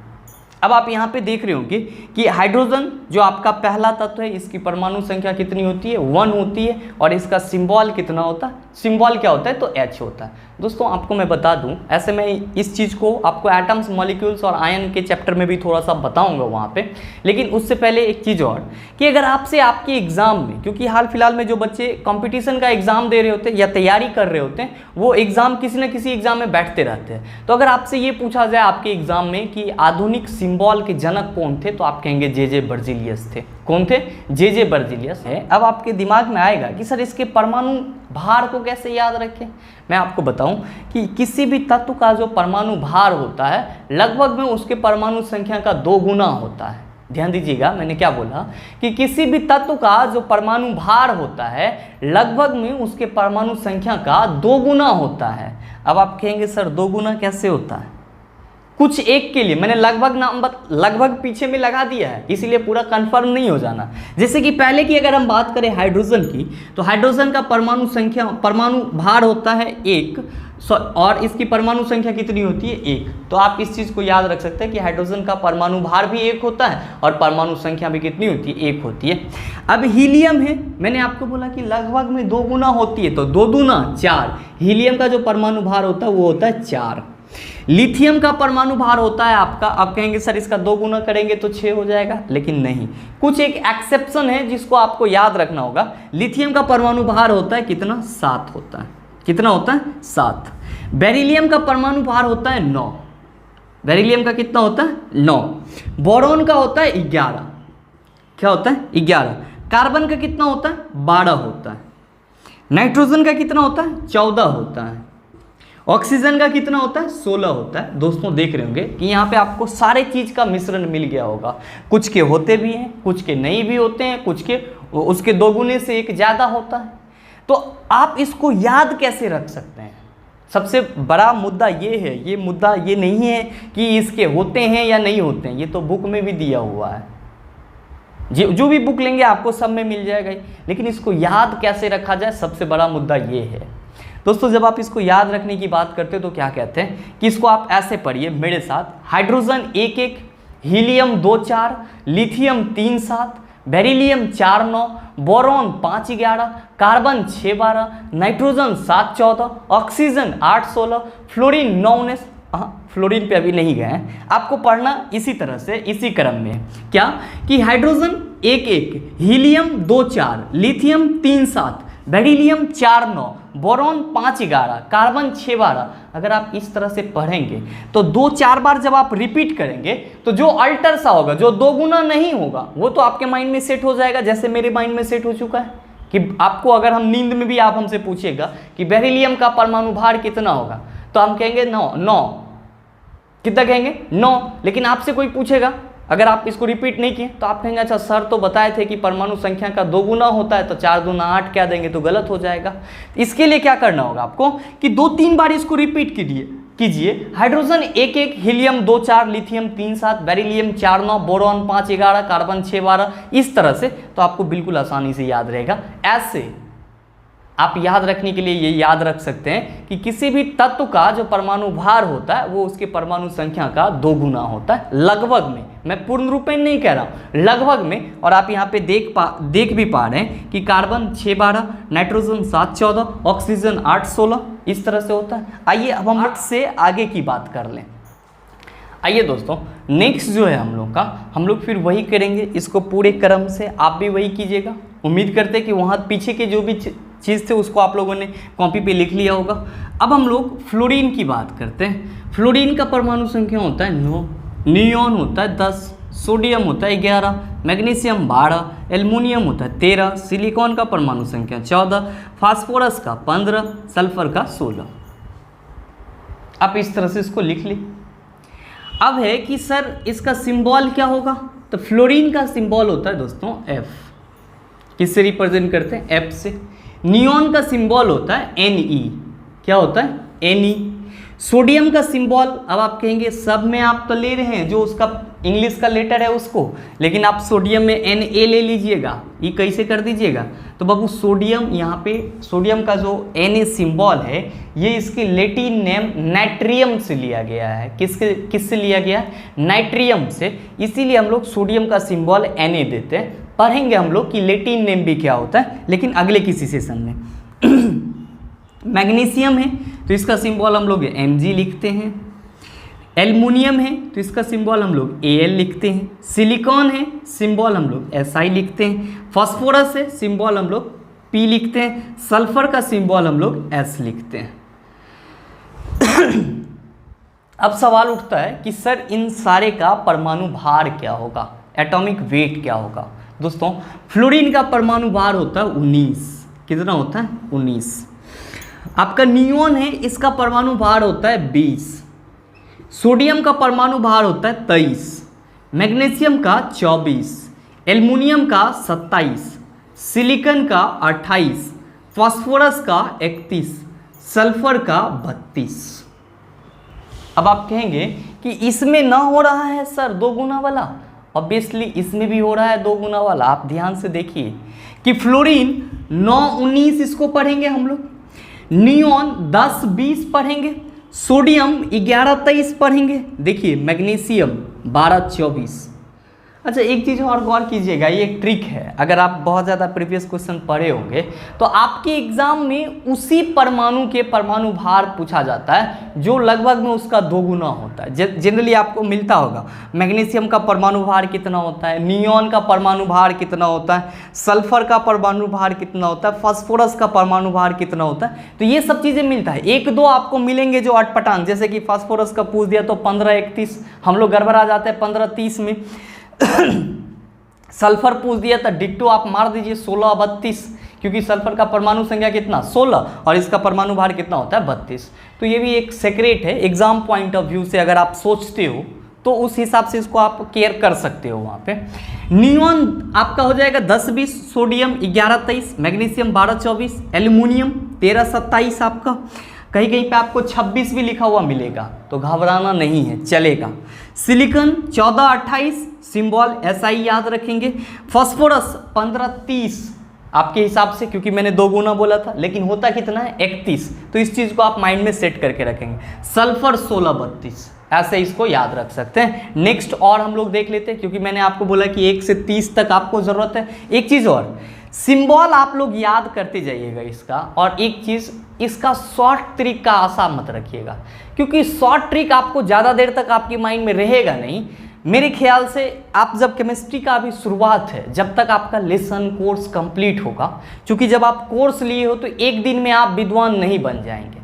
अब आप यहाँ पे देख रहे होंगे कि हाइड्रोजन जो आपका पहला तत्व है, इसकी परमाणु संख्या कितनी होती है? 1 होती है। और इसका सिंबल कितना होता है? सिंबल क्या होता है? तो H होता है। दोस्तों आपको मैं बता दूं, ऐसे मैं इस चीज़ को आपको एटम्स, मॉलिक्यूल्स और आयन के चैप्टर में भी थोड़ा सा बताऊंगा वहाँ पे। लेकिन उससे पहले एक चीज़ और कि अगर आपसे आपके एग्ज़ाम में, क्योंकि हाल फिलहाल में जो बच्चे कंपटीशन का एग्ज़ाम दे रहे होते हैं या तैयारी कर रहे होते हैं, वो एग्ज़ाम किसी न किसी एग्ज़ाम में बैठते रहते हैं। तो अगर आपसे ये पूछा जाए आपके एग्ज़ाम में कि आधुनिक सिंबल के जनक कौन थे तो आप कहेंगे जे बर्जीलियस थे। कौन थे? जे बर्जीलियस है। अब आपके दिमाग में आएगा कि सर इसके परमाणु भार को कैसे याद रखें। मैं आपको बताऊं कि किसी भी तत्व का जो परमाणु भार होता है लगभग में उसके परमाणु संख्या का 2 गुना होता है। ध्यान दीजिएगा, मैंने क्या बोला कि किसी भी तत्व का जो परमाणु भार होता है लगभग में उसके परमाणु संख्या का 2 गुना होता है। अब आप कहेंगे सर 2 गुना कैसे होता है? कुछ एक के लिए मैंने लगभग पीछे में लगा दिया है, इसीलिए पूरा कंफर्म नहीं हो जाना। जैसे कि पहले की अगर हम बात करें हाइड्रोजन की, तो हाइड्रोजन का परमाणु भार होता है 1 और इसकी परमाणु संख्या कितनी होती है? 1। तो आप इस चीज़ को याद रख सकते हैं कि हाइड्रोजन का परमाणु भार भी 1 होता है और परमाणु संख्या भी कितनी होती है? 1 होती है। अब हीलियम है, मैंने आपको बोला कि लगभग में 2 गुना होती है, तो 2 दूना 4। हीलियम का जो परमाणु भार होता है वो होता है 4। लिथियम का परमाणु भार होता है आपका, आप कहेंगे सर इसका 2 गुना करेंगे तो 6 हो जाएगा, लेकिन नहीं, कुछ एक एक्सेप्शन है जिसको आपको याद रखना होगा। लिथियम का परमाणु भार होता है कितना? 7 होता है। कितना होता है? 7। बेरिलियम का परमाणु भार होता है 9। बेरिलियम का कितना होता है? 9। बोरॉन का होता है 11। क्या होता है? 11। कार्बन का कितना होता है? 12 होता है। नाइट्रोजन का कितना होता है? 14 होता है। ऑक्सीजन का कितना होता है? 16 होता है। दोस्तों देख रहे होंगे कि यहाँ पे आपको सारे चीज़ का मिश्रण मिल गया होगा। कुछ के होते भी हैं, कुछ के नहीं भी होते हैं, कुछ के उसके 2 गुने से 1 ज़्यादा होता है। तो आप इसको याद कैसे रख सकते हैं? सबसे बड़ा मुद्दा ये है, ये मुद्दा ये नहीं है कि इसके होते हैं या नहीं होते हैं, ये तो बुक में भी दिया हुआ है, जो भी बुक लेंगे आपको सब में मिल जाएगा। लेकिन इसको याद कैसे रखा जाए, सबसे बड़ा मुद्दा ये है दोस्तों। जब आप इसको याद रखने की बात करते हो तो क्या कहते हैं कि इसको आप ऐसे पढ़िए मेरे साथ, hydrogen 1-1, helium 2-4, lithium 3-7, beryllium 4-9, boron 5-11, carbon 6-12, nitrogen 7-14, oxygen 8-16, fluorine 9-19। Fluorine पे अभी नहीं गए हैं, आपको पढ़ना इसी तरह से, इसी क्रम में क्या कि hydrogen 1-1, helium 2-4, lithium 3-7, beryllium 4-9, boron 5-11, carbon 6-12। अगर आप इस तरह से पढ़ेंगे तो 2-4 बार जब आप रिपीट करेंगे तो जो अल्टर सा होगा, जो दो गुना नहीं होगा, वो तो आपके माइंड में सेट हो जाएगा, जैसे मेरे माइंड में सेट हो चुका है कि आपको अगर हम नींद में भी आप हमसे पूछिएगा कि बेरिलियम का परमाणु भार कितना होगा, तो हम कहेंगे 9। कितना कहेंगे? 9। लेकिन आपसे कोई पूछेगा, अगर आप इसको रिपीट नहीं किए तो आप कहेंगे अच्छा सर तो बताए थे कि परमाणु संख्या का 2 गुना होता है, तो 4 दूना 8 क्या देंगे, तो गलत हो जाएगा। इसके लिए क्या करना होगा आपको कि 2-3 बार इसको रिपीट कीजिए। Hydrogen 1-1, helium 2-4, lithium 3-7, beryllium 4-9, boron 5-11, carbon 6-12, इस तरह से, तो आपको बिल्कुल आसानी से याद रहेगा। ऐसे आप याद रखने के लिए ये याद रख सकते हैं कि किसी भी तत्व का जो परमाणु भार होता है वो उसके परमाणु संख्या का 2 गुना होता है, लगभग में। मैं पूर्ण रूप में नहीं कह रहा हूँ, लगभग में। और आप यहाँ पे देख भी पा रहे हैं कि कार्बन 6-12, नाइट्रोजन 7-14, ऑक्सीजन 8-16, इस तरह से होता है। आइए अब हम से आगे की बात कर लें। आइए दोस्तों, नेक्स्ट जो है हम लोग फिर वही करेंगे, इसको पूरे क्रम से आप भी वही कीजिएगा। उम्मीद करते हैं कि वहाँ पीछे के जो भी चीज़ थे उसको आप लोगों ने कॉपी पे लिख लिया होगा। अब हम लोग फ्लोरीन की बात करते हैं। फ्लोरीन का परमाणु संख्या होता है 9, नियॉन होता है 10, सोडियम होता है 11, मैग्नीशियम 12, एल्युमिनियम होता है 13, सिलिकॉन का परमाणु संख्या 14, फास्फोरस का 15, सल्फर का 16। आप इस तरह से इसको लिख ली। अब है कि सर इसका सिंबल क्या होगा, तो फ्लोरीन का सिंबल होता है दोस्तों F। किससे रिप्रेजेंट करते हैं? F से। नियॉन का सिंबल होता है Ne। क्या होता है? Ne। सोडियम का सिंबल, अब आप कहेंगे सब में आप तो ले रहे हैं जो उसका इंग्लिश का लेटर है उसको, लेकिन आप सोडियम में Na ले लीजिएगा। ये कैसे कर दीजिएगा, तो बाबू सोडियम, यहाँ पे सोडियम का जो Na सिंबल है ये इसके लैटिन नेम नाइट्रियम से लिया गया है। किससे लिया गया है? नाइट्रियम से। इसीलिए हम लोग सोडियम का सिंबल Na देते हैं। पढ़ेंगे हम लोग कि लैटिन नेम भी क्या होता है, लेकिन अगले किसी सेशन में। मैग्नीशियम है तो इसका सिंबल हम लोग Mg लिखते हैं। एल्युमिनियम है तो इसका सिंबल हम लोग Al लिखते हैं। सिलिकॉन है, सिंबल हम लोग Si लिखते हैं। फास्फोरस है, सिंबल हम लोग P लिखते हैं। सल्फर का सिंबल हम लोग S लिखते हैं। अब सवाल उठता है कि सर इन सारे का परमाणु भार क्या होगा, एटॉमिक वेट क्या होगा। दोस्तों फ्लोरीन का परमाणु भार होता है 19। कितना होता है? 19। आपका नियॉन है, इसका परमाणु भार होता है 20। सोडियम का परमाणु भार होता है 23। मैग्नीशियम का 24। एल्युमिनियम का 27। सिलिकॉन का 28। फास्फोरस का 31। सल्फर का 32। अब आप कहेंगे कि इसमें ना हो रहा है सर 2 गुना वाला। ऑब्वियसली इसमें भी हो रहा है 2 गुना वाला। आप ध्यान से देखिए कि फ्लोरीन 9-19 इसको पढ़ेंगे हम लोग, नियॉन 10-20 पढ़ेंगे, सोडियम 11-23 पढ़ेंगे। देखिए मैग्नीशियम 12-24। अच्छा एक चीज़ और गौर कीजिएगा, ये एक ट्रिक है। अगर आप बहुत ज़्यादा प्रीवियस क्वेश्चन पढ़े होंगे तो आपके एग्जाम में उसी परमाणु के परमाणु भार पूछा जाता है जो लगभग में उसका 2 गुना होता है। जनरली आपको मिलता होगा मैग्नीशियम का परमाणु भार कितना होता है, नियॉन का परमाणु भार कितना होता है, सल्फर का परमाणु भार कितना होता है, फास्फोरस का परमाणु भार कितना होता है। तो ये सब चीज़ें मिलता है। 1-2 आपको मिलेंगे जो अटपटांग, जैसे कि फास्फोरस का पूछ दिया तो 15-31, हम लोग गड़बड़ा जाते हैं 15-30 में। सल्फर पूछ दिया तो डिट्टो आप मार दीजिए 16-32, क्योंकि सल्फर का परमाणु संख्या कितना 16 और इसका परमाणु भार कितना होता है 32। तो ये भी एक सीक्रेट है एग्जाम पॉइंट ऑफ व्यू से, अगर आप सोचते हो तो उस हिसाब से इसको आप केयर कर सकते हो। वहाँ पे नियॉन आपका हो जाएगा 10-20, सोडियम 11-23, मैग्नीशियम 12-24, एल्युमिनियम 13-27 आपका, कहीं कहीं पे आपको 26 भी लिखा हुआ मिलेगा, तो घबराना नहीं है, चलेगा। सिलिकॉन 1428 सिंबल SI याद रखेंगे। फास्फोरस 1530 आपके हिसाब से, क्योंकि मैंने 2 गुना बोला था, लेकिन होता कितना है 31, तो इस चीज़ को आप माइंड में सेट करके रखेंगे। सल्फर 1632 ऐसे इसको याद रख सकते हैं। नेक्स्ट और हम लोग देख लेते हैं, क्योंकि मैंने आपको बोला कि 1 से 30 तक आपको ज़रूरत है। एक चीज़ और, सिंबल आप लोग याद करते जाइएगा इसका, और एक चीज़ इसका शॉर्ट ट्रिक का आशा मत रखिएगा, क्योंकि शॉर्ट ट्रिक आपको ज़्यादा देर तक आपकी माइंड में रहेगा नहीं। मेरे ख्याल से आप जब केमिस्ट्री का अभी शुरुआत है, जब तक आपका लेसन कोर्स कंप्लीट होगा, क्योंकि जब आप कोर्स लिए हो तो एक दिन में आप विद्वान नहीं बन जाएंगे।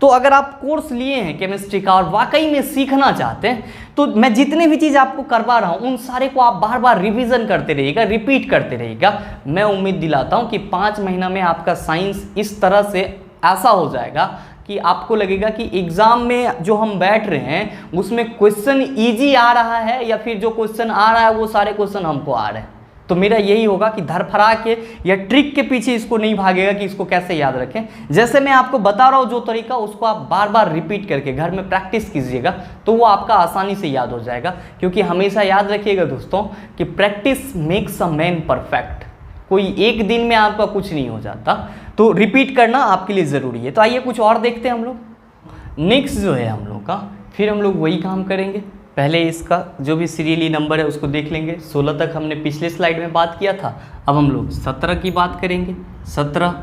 तो अगर आप कोर्स लिए हैं केमिस्ट्री का और वाकई में सीखना चाहते हैं, तो मैं जितने भी चीज़ आपको करवा रहा हूँ उन सारे को आप बार बार रिवीजन करते रहिएगा, रिपीट करते रहिएगा। मैं उम्मीद दिलाता हूँ कि 5 महीना में आपका साइंस इस तरह से ऐसा हो जाएगा कि आपको लगेगा कि एग्ज़ाम में जो हम बैठ रहे हैं उसमें क्वेश्चन इजी आ रहा है, या फिर जो क्वेश्चन आ रहा है वो सारे क्वेश्चन हमको आ रहे हैं। तो मेरा यही होगा कि धरफरा के या ट्रिक के पीछे इसको नहीं भागेगा कि इसको कैसे याद रखें। जैसे मैं आपको बता रहा हूँ जो तरीका, उसको आप बार बार रिपीट करके घर में प्रैक्टिस कीजिएगा, तो वो आपका आसानी से याद हो जाएगा। क्योंकि हमेशा याद रखिएगा दोस्तों कि practice makes a man perfect. कोई एक दिन में आपका कुछ नहीं हो जाता, तो रिपीट करना आपके लिए ज़रूरी है। तो आइए कुछ और देखते हैं हम लोग। नेक्स्ट जो है हम लोग का, फिर हम लोग वही काम करेंगे। पहले इसका जो भी सीरियली नंबर है उसको देख लेंगे। 16 तक हमने पिछले स्लाइड में बात किया था। अब हम लोग 17 की बात करेंगे। 17,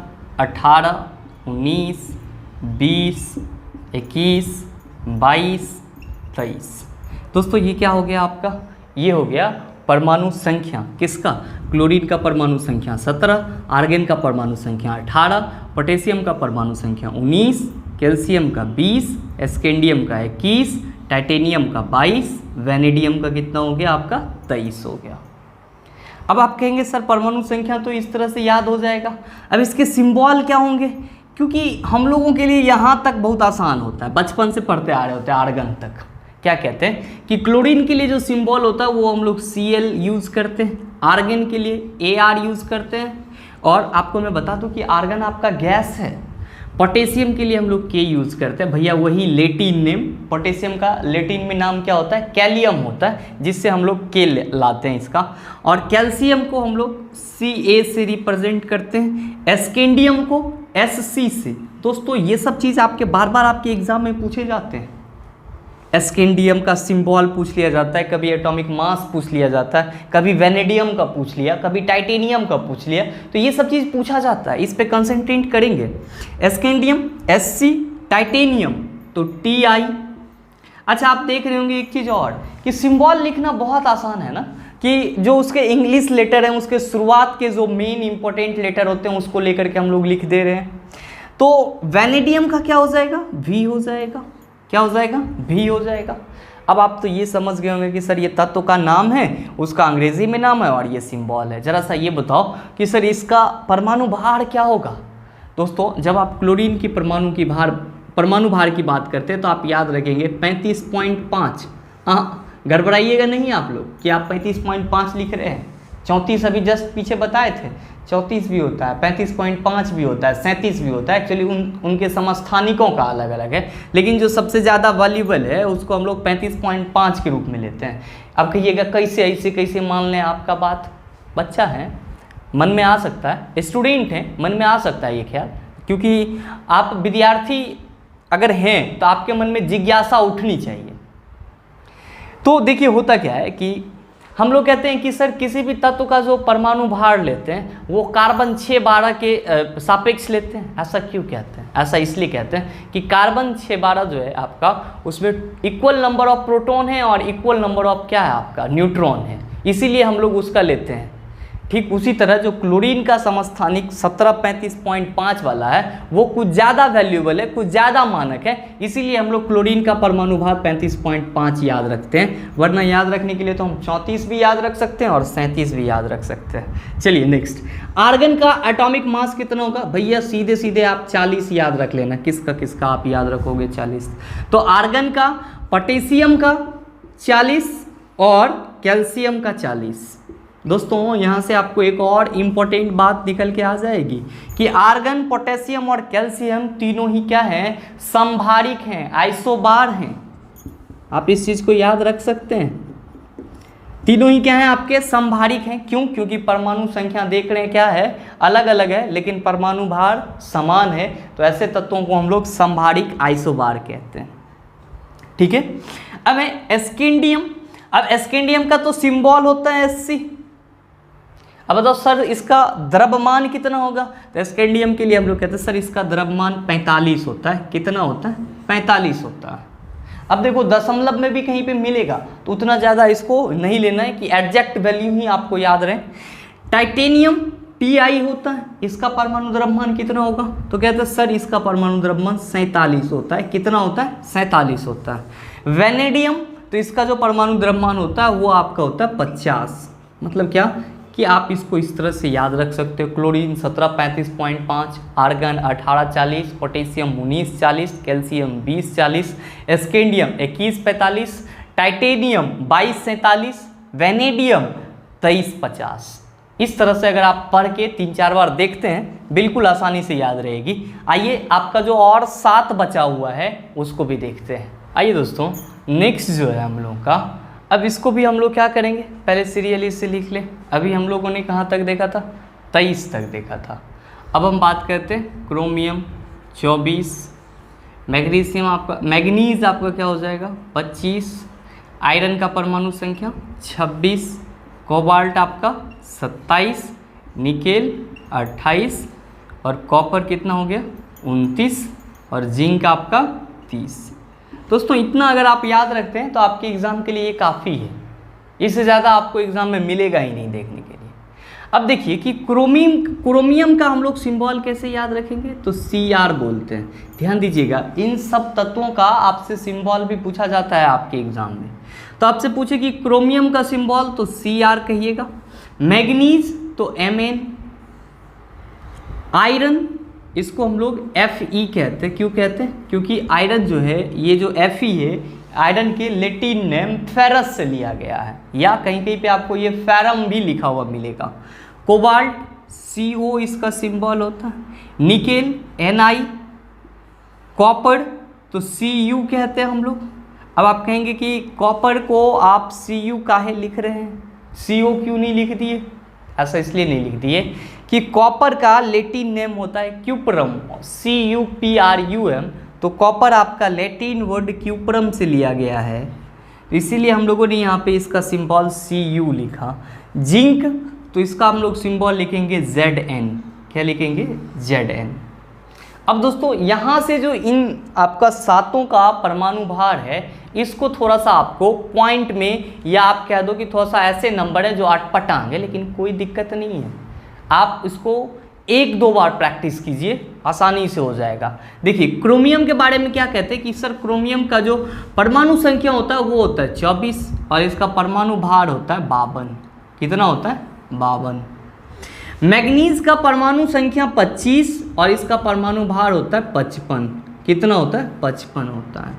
18, 19, 20, 21, 22, 23। दोस्तों ये क्या हो गया आपका? ये हो गया परमाणु संख्या। किसका? क्लोरीन का परमाणु संख्या 17, आर्गन का परमाणु संख्या 18, पोटेशियम का परमाणु संख्या 19, कैल्शियम का 20, स्कैंडियम का 21, टाइटेनियम का 22, वैनेडियम का कितना हो गया आपका? 23 हो गया। अब आप कहेंगे सर परमाणु संख्या तो इस तरह से याद हो जाएगा, अब इसके सिंबल क्या होंगे? क्योंकि हम लोगों के लिए यहाँ तक बहुत आसान होता है, बचपन से पढ़ते आ रहे होते हैं आर्गन तक। क्या कहते हैं कि क्लोरीन के लिए जो सिंबल होता है वो हम लोग Cl यूज़ करते हैं, आर्गन के लिए Ar यूज़ करते हैं। और आपको मैं बता दूं कि आर्गन आपका गैस है। पोटेशियम के लिए हम लोग K यूज़ करते हैं, भैया वही लेटिन नेम। पोटेशियम का लेटिन में नाम क्या होता है? कैलियम होता है, जिससे हम लोग K लाते हैं इसका। और कैल्शियम को हम लोग Ca से रिप्रेजेंट करते हैं, स्कैंडियम को Sc से। दोस्तों ये सब चीज़ आपके बार बार आपके एग्जाम में पूछे जाते हैं। स्कैंडियम का सिंबल पूछ लिया जाता है, कभी एटॉमिक मास पूछ लिया जाता है, कभी वैनेडियम का पूछ लिया, कभी टाइटेनियम का पूछ लिया। तो ये सब चीज़ पूछा जाता है, इस पे कंसंट्रेट करेंगे। स्कैंडियम Sc, टाइटेनियम तो Ti। अच्छा आप देख रहे होंगे एक चीज़ और कि सिंबल लिखना बहुत आसान है ना, कि जो उसके इंग्लिश लेटर हैं उसके शुरुआत के जो मेन इंपॉर्टेंट लेटर होते हैं उसको लेकर के हम लोग लिख दे रहे हैं। तो वैनेडियम का क्या हो जाएगा? V हो जाएगा। क्या हो जाएगा? V हो जाएगा। अब आप तो ये समझ गए होंगे कि सर ये तत्व का नाम है, उसका अंग्रेजी में नाम है और ये सिंबल है। जरा सा ये बताओ कि सर इसका परमाणु भार क्या होगा? दोस्तों जब आप क्लोरीन की परमाणु भार की बात करते हैं तो आप याद रखेंगे 35.5। हाँ गड़बड़ाइएगा नहीं आप लोग कि आप 35.5 लिख रहे हैं। 34 अभी जस्ट पीछे बताए थे, 34 भी होता है, 35.5 भी होता है, 37 भी होता है। एक्चुअली उनके समस्थानिकों का अलग अलग है, लेकिन जो सबसे ज़्यादा वैल्यूएबल है उसको हम लोग 35.5 के रूप में लेते हैं। अब कहिएगा कैसे ऐसे कैसे मान लें? आपका बात बच्चा है, मन में आ सकता है, स्टूडेंट है, मन में आ सकता है ये ख्याल, क्योंकि आप विद्यार्थी अगर हैं तो आपके मन में जिज्ञासा उठनी चाहिए। तो देखिए होता क्या है कि हम लोग कहते हैं कि सर किसी भी तत्व का जो परमाणु भार लेते हैं वो कार्बन 612 के सापेक्ष लेते हैं। ऐसा क्यों कहते हैं? ऐसा इसलिए कहते हैं कि कार्बन 612 जो है आपका, उसमें इक्वल नंबर ऑफ प्रोटॉन है और इक्वल नंबर ऑफ क्या है आपका? न्यूट्रॉन है, इसीलिए हम लोग उसका लेते हैं। ठीक उसी तरह जो क्लोरीन का समस्थानिक 1735.5 वाला है वो कुछ ज़्यादा वैल्यूएबल है, कुछ ज़्यादा मानक है, इसीलिए हम लोग क्लोरीन का परमाणु भार 35.5 याद रखते हैं। वरना याद रखने के लिए तो हम 34 भी याद रख सकते हैं और 37 भी याद रख सकते हैं। चलिए नेक्स्ट, आर्गन का एटॉमिक मास कितना होगा? भैया सीधे सीधे आप 40 याद रख लेना। किसका किसका आप याद रखोगे? 40। तो आर्गन का, पोटेशियम का 40 और कैल्शियम का 40। दोस्तों यहाँ से आपको एक और इम्पोर्टेंट बात निकल के आ जाएगी कि आर्गन, पोटेशियम और कैल्शियम तीनों ही क्या हैं, संभारिक हैं, आइसोबार हैं। आप इस चीज़ को याद रख सकते हैं, तीनों ही क्या हैं आपके, संभारिक हैं। क्यों? क्योंकि परमाणु संख्या देख रहे हैं क्या है, अलग अलग है, लेकिन परमाणु भार समान है। तो ऐसे तत्वों को हम लोग संभारिक आइसोबार कहते हैं। ठीक है। अब है एस्केंडियम। अब एस्केंडियम का तो सिंबल होता है Sc। अब बताओ सर इसका द्रव्यमान कितना होगा? तो एस्केंडियम के लिए हम लोग कहते हैं सर इसका द्रव्यमान 45 होता है। कितना होता है? 45 होता है। अब देखो दशमलव में भी कहीं पे मिलेगा तो उतना ज़्यादा इसको नहीं लेना है कि एग्जैक्ट वैल्यू ही आपको याद रहे। टाइटेनियम Ti होता है, इसका परमाणु द्रव्यमान कितना होगा? तो कहते हैं सर इसका परमाणु द्रव्यमान 47 होता है। कितना होता है? 47 होता है। वेनेडियम, तो इसका जो परमाणु द्रव्यमान होता है वो आपका होता है 50। मतलब क्या कि आप इसको इस तरह से याद रख सकते हो, chlorine 1735.5, argon 1840, potassium 1940, calcium 2040, scandium 2145, titanium 2247, vanadium 2350। इस तरह से अगर आप पढ़ के 3-4 बार देखते हैं बिल्कुल आसानी से याद रहेगी। आइए आपका जो और 7 बचा हुआ है उसको भी देखते हैं। आइए दोस्तों नेक्स्ट जो है हम लोग का, अब इसको भी हम लोग क्या करेंगे, पहले सीरियली से लिख लें। अभी हम लोगों ने कहाँ तक देखा था? 23 तक देखा था। अब हम बात करते हैं क्रोमियम 24, मैग्नीशियम आपका, मैग्नीज आपका क्या हो जाएगा 25, आयरन का परमाणु संख्या 26, कोबाल्ट आपका 27, निकेल 28 और कॉपर कितना हो गया 29 और जिंक आपका 30। दोस्तों इतना अगर आप याद रखते हैं तो आपके एग्ज़ाम के लिए ये काफ़ी है, इससे ज़्यादा आपको एग्ज़ाम में मिलेगा ही नहीं देखने के लिए। अब देखिए कि क्रोमियम का हम लोग सिंबल कैसे याद रखेंगे, तो Cr बोलते हैं। ध्यान दीजिएगा इन सब तत्वों का आपसे सिंबल भी पूछा जाता है आपके एग्ज़ाम में। तो आपसे पूछे कि क्रोमियम का सिंबल तो Cr कहिएगा, मैग्नीज तो Mn, आयरन इसको हम लोग Fe कहते हैं। क्यों कहते हैं? क्योंकि आयरन जो है, ये जो Fe है, आयरन के लैटिन नेम फेरस से लिया गया है, या कहीं कहीं पे आपको ये फेरम भी लिखा हुआ मिलेगा। कोबाल्ट Co इसका सिंबल होता है, निकेल Ni, कॉपर तो Cu कहते हैं हम लोग। अब आप कहेंगे कि कॉपर को आप Cu काहे लिख रहे हैं, Co क्यों नहीं लिख दिए? ऐसा इसलिए नहीं लिख दिए कि कॉपर का लैटिन नेम होता है क्यूपरम, Cuprum। तो कॉपर आपका लैटिन वर्ड क्यूपरम से लिया गया है, तो इसीलिए हम लोगों ने यहाँ पे इसका सिंबल Cu लिखा। जिंक तो इसका हम लोग सिंबल लिखेंगे Zn। क्या लिखेंगे? Zn। अब दोस्तों यहाँ से जो इन आपका 7 का परमाणु भार है, इसको थोड़ा सा आपको पॉइंट में, या आप कह दो कि थोड़ा सा ऐसे नंबर है जो अटपटांग है, लेकिन कोई दिक्कत नहीं है। आप इसको 1-2 बार प्रैक्टिस कीजिए, आसानी से हो जाएगा। देखिए क्रोमियम के बारे में क्या कहते हैं कि सर क्रोमियम का जो परमाणु संख्या होता है वो होता है 24 और इसका परमाणु भार होता है 52। कितना होता है? 52। मैग्नीज का परमाणु संख्या 25 और इसका परमाणु भार होता है 55। कितना होता है? 55 होता है।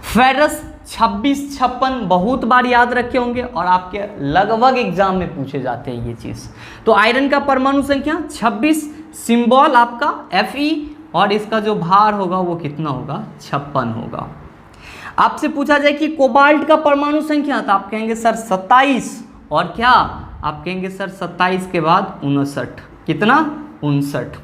फेरस 26, 56 बहुत बार याद रखे होंगे और आपके लगभग एग्जाम में पूछे जाते हैं ये चीज़। तो आयरन का परमाणु संख्या 26, सिंबल आपका Fe और इसका जो भार होगा वो कितना होगा? 56 होगा। आपसे पूछा जाए कि कोबाल्ट का परमाणु संख्या, तो आप कहेंगे सर 27 और क्या, आप कहेंगे सर 27 के बाद 59। कितना? 59।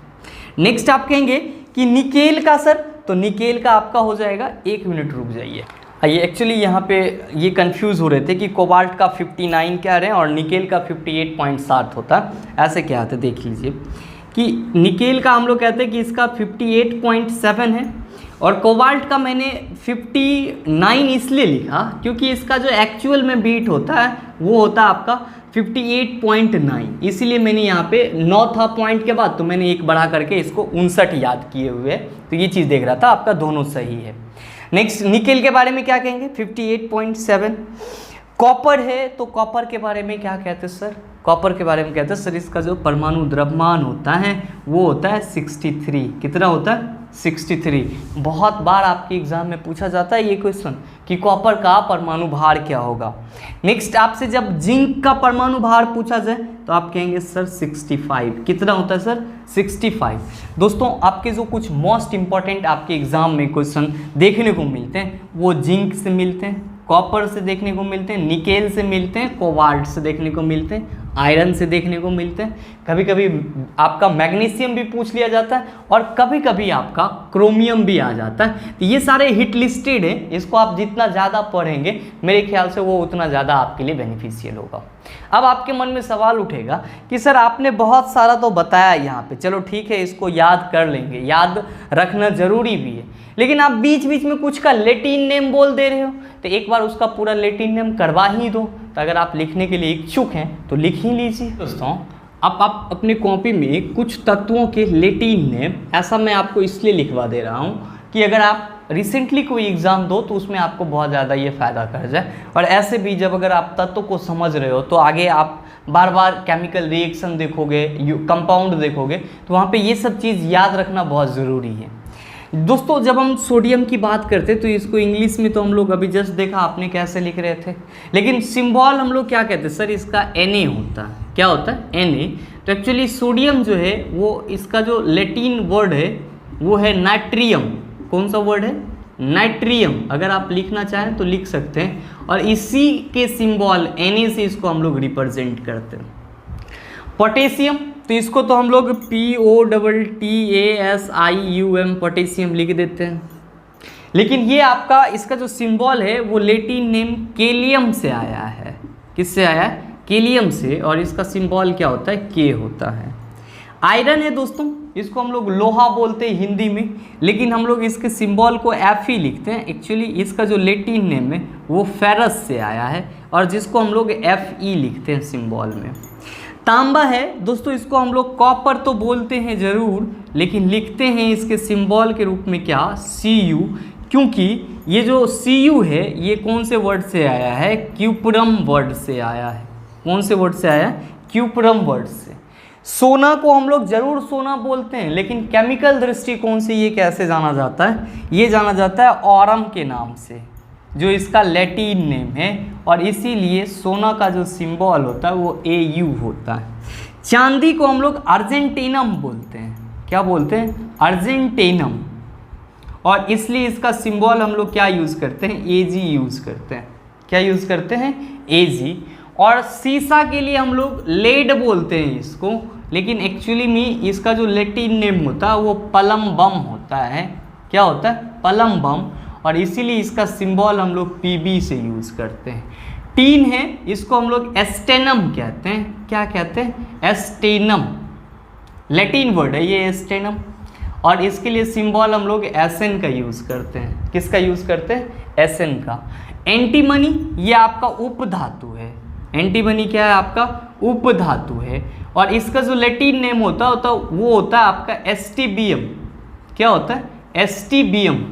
नेक्स्ट आप कहेंगे कि निकेल का सर, तो निकेल का आपका हो जाएगा, 1 मिनट रुक जाइए। आइए एक्चुअली यहाँ पे ये कंफ्यूज हो रहे थे कि कोबाल्ट का 59 कह रहे हैं और निकेल का 58.7 होता है। ऐसे क्या होता है देख लीजिए कि निकेल का हम लोग कहते हैं कि इसका 58.7 है और कोबाल्ट का मैंने 59 इसलिए लिखा क्योंकि इसका जो एक्चुअल में बीट होता है वो होता है आपका 58.9, इसीलिए मैंने यहाँ पे 9 था पॉइंट के बाद, तो मैंने 1 बढ़ा करके इसको 59 याद किए हुए। तो ये चीज़ देख रहा था, आपका दोनों सही है। नेक्स्ट निकेल के बारे में क्या कहेंगे? 58.7। कॉपर है तो कॉपर के बारे में क्या कहते हैं सर? कॉपर के बारे में कहते हैं सर इसका जो परमाणु द्रव्यमान होता है वो होता है 63। कितना होता है? 63। बहुत बार आपके एग्जाम में पूछा जाता है ये क्वेश्चन कि कॉपर का परमाणु भार क्या होगा। नेक्स्ट आपसे जब जिंक का परमाणु भार पूछा जाए तो आप कहेंगे सर 65। कितना होता है सर? 65। दोस्तों आपके जो कुछ मोस्ट इंपॉर्टेंट आपके एग्जाम में क्वेश्चन देखने को मिलते हैं वो जिंक से मिलते हैं, कॉपर से देखने को मिलते हैं, निकेल से मिलते हैं, कोबाल्ट से देखने को मिलते हैं, आयरन से देखने को मिलते हैं। कभी कभी आपका मैग्नीशियम भी पूछ लिया जाता है और कभी कभी आपका क्रोमियम भी आ जाता है। तो ये सारे हिट लिस्टेड हैं, इसको आप जितना ज़्यादा पढ़ेंगे मेरे ख्याल से वो उतना ज़्यादा आपके लिए बेनिफिशियल होगा। अब आपके मन में सवाल उठेगा कि सर आपने बहुत सारा तो बताया यहाँ पे, चलो ठीक है इसको याद कर लेंगे, याद रखना ज़रूरी भी है, लेकिन आप बीच बीच में कुछ का लैटिन नेम बोल दे रहे हो, तो एक बार उसका पूरा लैटिन नेम करवा ही दो। तो अगर आप लिखने के लिए इच्छुक हैं तो लिख ही लीजिए। दोस्तों अब आप अपनी कॉपी में कुछ तत्वों के लैटिन नेम, ऐसा मैं आपको इसलिए लिखवा दे रहा हूँ कि अगर आप रिसेंटली कोई एग्ज़ाम दो तो उसमें आपको बहुत ज़्यादा ये फ़ायदा कर जाए। और ऐसे भी जब अगर आप तत्व को समझ रहे हो तो आगे आप बार बार केमिकल रिएक्शन देखोगे, कंपाउंड देखोगे, तो वहाँ पे ये सब चीज़ याद रखना बहुत ज़रूरी है। दोस्तों जब हम सोडियम की बात करते तो इसको इंग्लिश में तो हम लोग अभी जस्ट देखा आपने कैसे लिख रहे थे, लेकिन सिंबल हम लोग क्या कहते हैं सर? इसका Na होता है। क्या होता है? Na। तो एक्चुअली सोडियम जो है वो इसका जो लैटिन वर्ड है वो है नाइट्रियम। कौन सा वर्ड है? नाइट्रियम। अगर आप लिखना चाहें तो लिख सकते हैं, और इसी के सिंबल Na से इसको हम लोग रिप्रेजेंट करते हैं। पोटेशियम, तो इसको तो हम लोग POTTASIUM पोटेशियम लिख देते हैं, लेकिन ये आपका इसका जो सिंबल है वो लैटिन नेम केलियम से आया है। किससे आया है? केलियम से। और इसका सिंबल क्या होता है? के होता है। आयरन है दोस्तों, इसको हम लोग लोहा बोलते हैं हिंदी में, लेकिन हम लोग इसके सिंबल को F ही लिखते हैं। एक्चुअली इसका जो लैटिन नेम है वो फेरस से आया है, और जिसको हम लोग FE लिखते हैं सिंबल में। तांबा है दोस्तों, इसको हम लोग कॉपर तो बोलते हैं ज़रूर, लेकिन लिखते हैं इसके सिंबल के रूप में क्या? Cu, क्योंकि ये जो Cu है ये कौन से वर्ड से आया है? क्यूपरम वर्ड से आया है। कौन से वर्ड से आया है? क्यूपरम वर्ड से। सोना को हम लोग ज़रूर सोना बोलते हैं, लेकिन केमिकल दृष्टिकोण से ये कैसे जाना जाता है? ये जाना जाता है ऑरम के नाम से, जो इसका लैटिन नेम है, और इसीलिए सोना का जो सिंबल होता है वो AU होता है। चांदी को हम लोग अर्जेंटेनम बोलते हैं। क्या बोलते हैं? अर्जेंटेनम। और इसलिए इसका सिंबल हम लोग क्या यूज़ करते हैं? AG यूज़ करते हैं। क्या यूज़ करते हैं? AG। और सीसा के लिए हम लोग लेड बोलते हैं इसको, लेकिन एक्चुअली में इसका जो लैटिन नेम होता है वो पलम्बम होता है। क्या होता है? पलम्बम। और इसीलिए इसका सिंबल हम लोग PB से यूज़ करते हैं। टीन है, इसको हम लोग एस्टेनम कहते हैं। क्या कहते हैं? एस्टेनम। लैटिन वर्ड है ये एस्टेनम, और इसके लिए सिंबल हम लोग SN का यूज़ करते हैं। किसका यूज़ करते हैं? SN का। एंटीमनी ये आपका उपधातु है। एंटीमनी क्या है? आपका उपधातु है, और इसका जो लैटिन नेम होता है वो होता है आपका एस्टीबियम। क्या होता है? एस्टीबियम।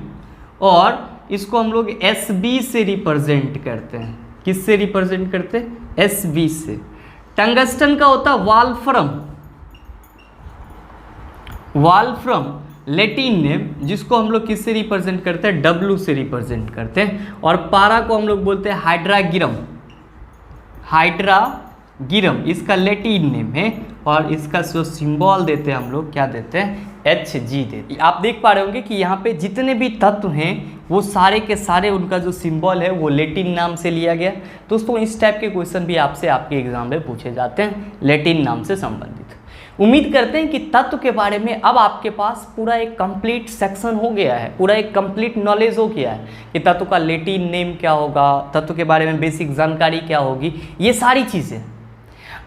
और इसको हम लोग SB से रिप्रेजेंट करते हैं। किससे रिप्रेजेंट करते हैं? SB से। टंगस्टन का होता है वाल्फ्रम। वाल्फ्रम लैटिन नेम, जिसको हम लोग किससे रिप्रेजेंट करते हैं? W से रिप्रेजेंट करते हैं। और पारा को हम लोग बोलते हैं हाइड्रागिरम। हाइड्रागिरम इसका लैटिन नेम है, और इसका जो सिंबल देते हैं हम लोग क्या देते हैं? Hg देते हैं। आप देख पा रहे होंगे कि यहाँ पे जितने भी तत्व हैं वो सारे के सारे उनका जो सिंबल है वो लैटिन नाम से लिया गया। दोस्तों इस टाइप के क्वेश्चन भी आपसे आपके एग्जाम में पूछे जाते हैं लैटिन नाम से संबंधित। उम्मीद करते हैं कि तत्व के बारे में अब आपके पास पूरा एक कंप्लीट सेक्शन हो गया है, पूरा एक कंप्लीट नॉलेज हो गया है कि तत्व का लैटिन नेम क्या होगा, तत्व के बारे में बेसिक जानकारी क्या होगी, ये सारी चीज़ें।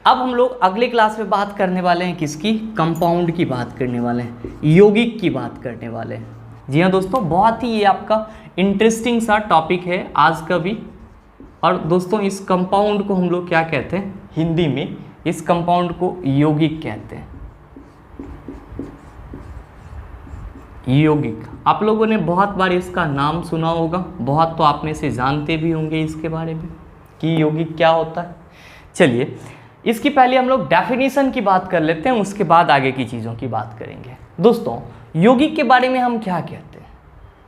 अब हम लोग अगले क्लास में बात करने वाले हैं किसकी? कंपाउंड की बात करने वाले हैं, यौगिक की बात करने वाले हैं। जी हाँ दोस्तों, बहुत ही ये आपका इंटरेस्टिंग सा टॉपिक है आज का भी। और दोस्तों इस कंपाउंड को हम लोग क्या कहते हैं? हिंदी में इस कंपाउंड को यौगिक कहते हैं। यौगिक आप लोगों ने बहुत बार इसका नाम सुना होगा, बहुत तो आप में से जानते भी होंगे इसके बारे में कि यौगिक क्या होता है। चलिए इसकी पहले हम लोग डेफिनेशन की बात कर लेते हैं, उसके बाद आगे की चीज़ों की बात करेंगे। दोस्तों यौगिक के बारे में हम क्या कहते हैं?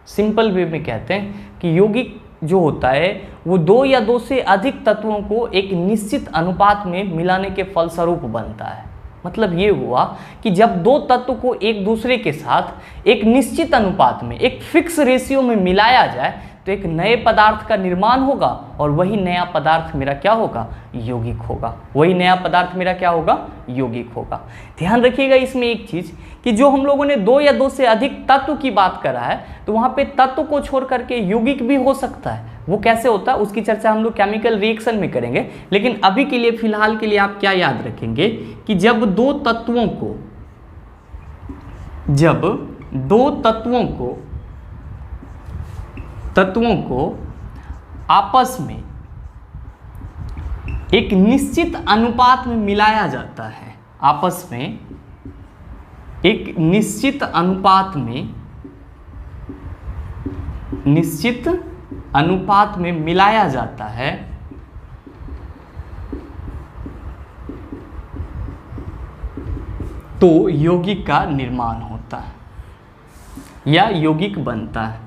सिंपल वे में कहते हैं कि यौगिक जो होता है वो 2 या 2 से अधिक तत्वों को एक निश्चित अनुपात में मिलाने के फलस्वरूप बनता है। मतलब ये हुआ कि जब 2 तत्व को एक दूसरे के साथ एक निश्चित अनुपात में, एक फिक्स रेशियो में मिलाया जाए तो एक नए पदार्थ का निर्माण होगा और वही नया पदार्थ मेरा क्या होगा? यौगिक होगा। वही नया पदार्थ मेरा क्या होगा? यौगिक होगा। ध्यान रखिएगा इसमें एक चीज कि जो हम लोगों ने 2 या 2 से अधिक तत्व की बात करा है तो वहां पे तत्व को छोड़ करके यौगिक भी हो सकता है। वो कैसे होता है उसकी चर्चा हम लोग केमिकल रिएक्शन में करेंगे, लेकिन अभी के लिए फिलहाल के लिए आप क्या याद रखेंगे कि जब दो तत्वों को आपस में एक निश्चित अनुपात में मिलाया जाता है, आपस में एक निश्चित अनुपात में मिलाया जाता है तो यौगिक का निर्माण होता है या यौगिक बनता है।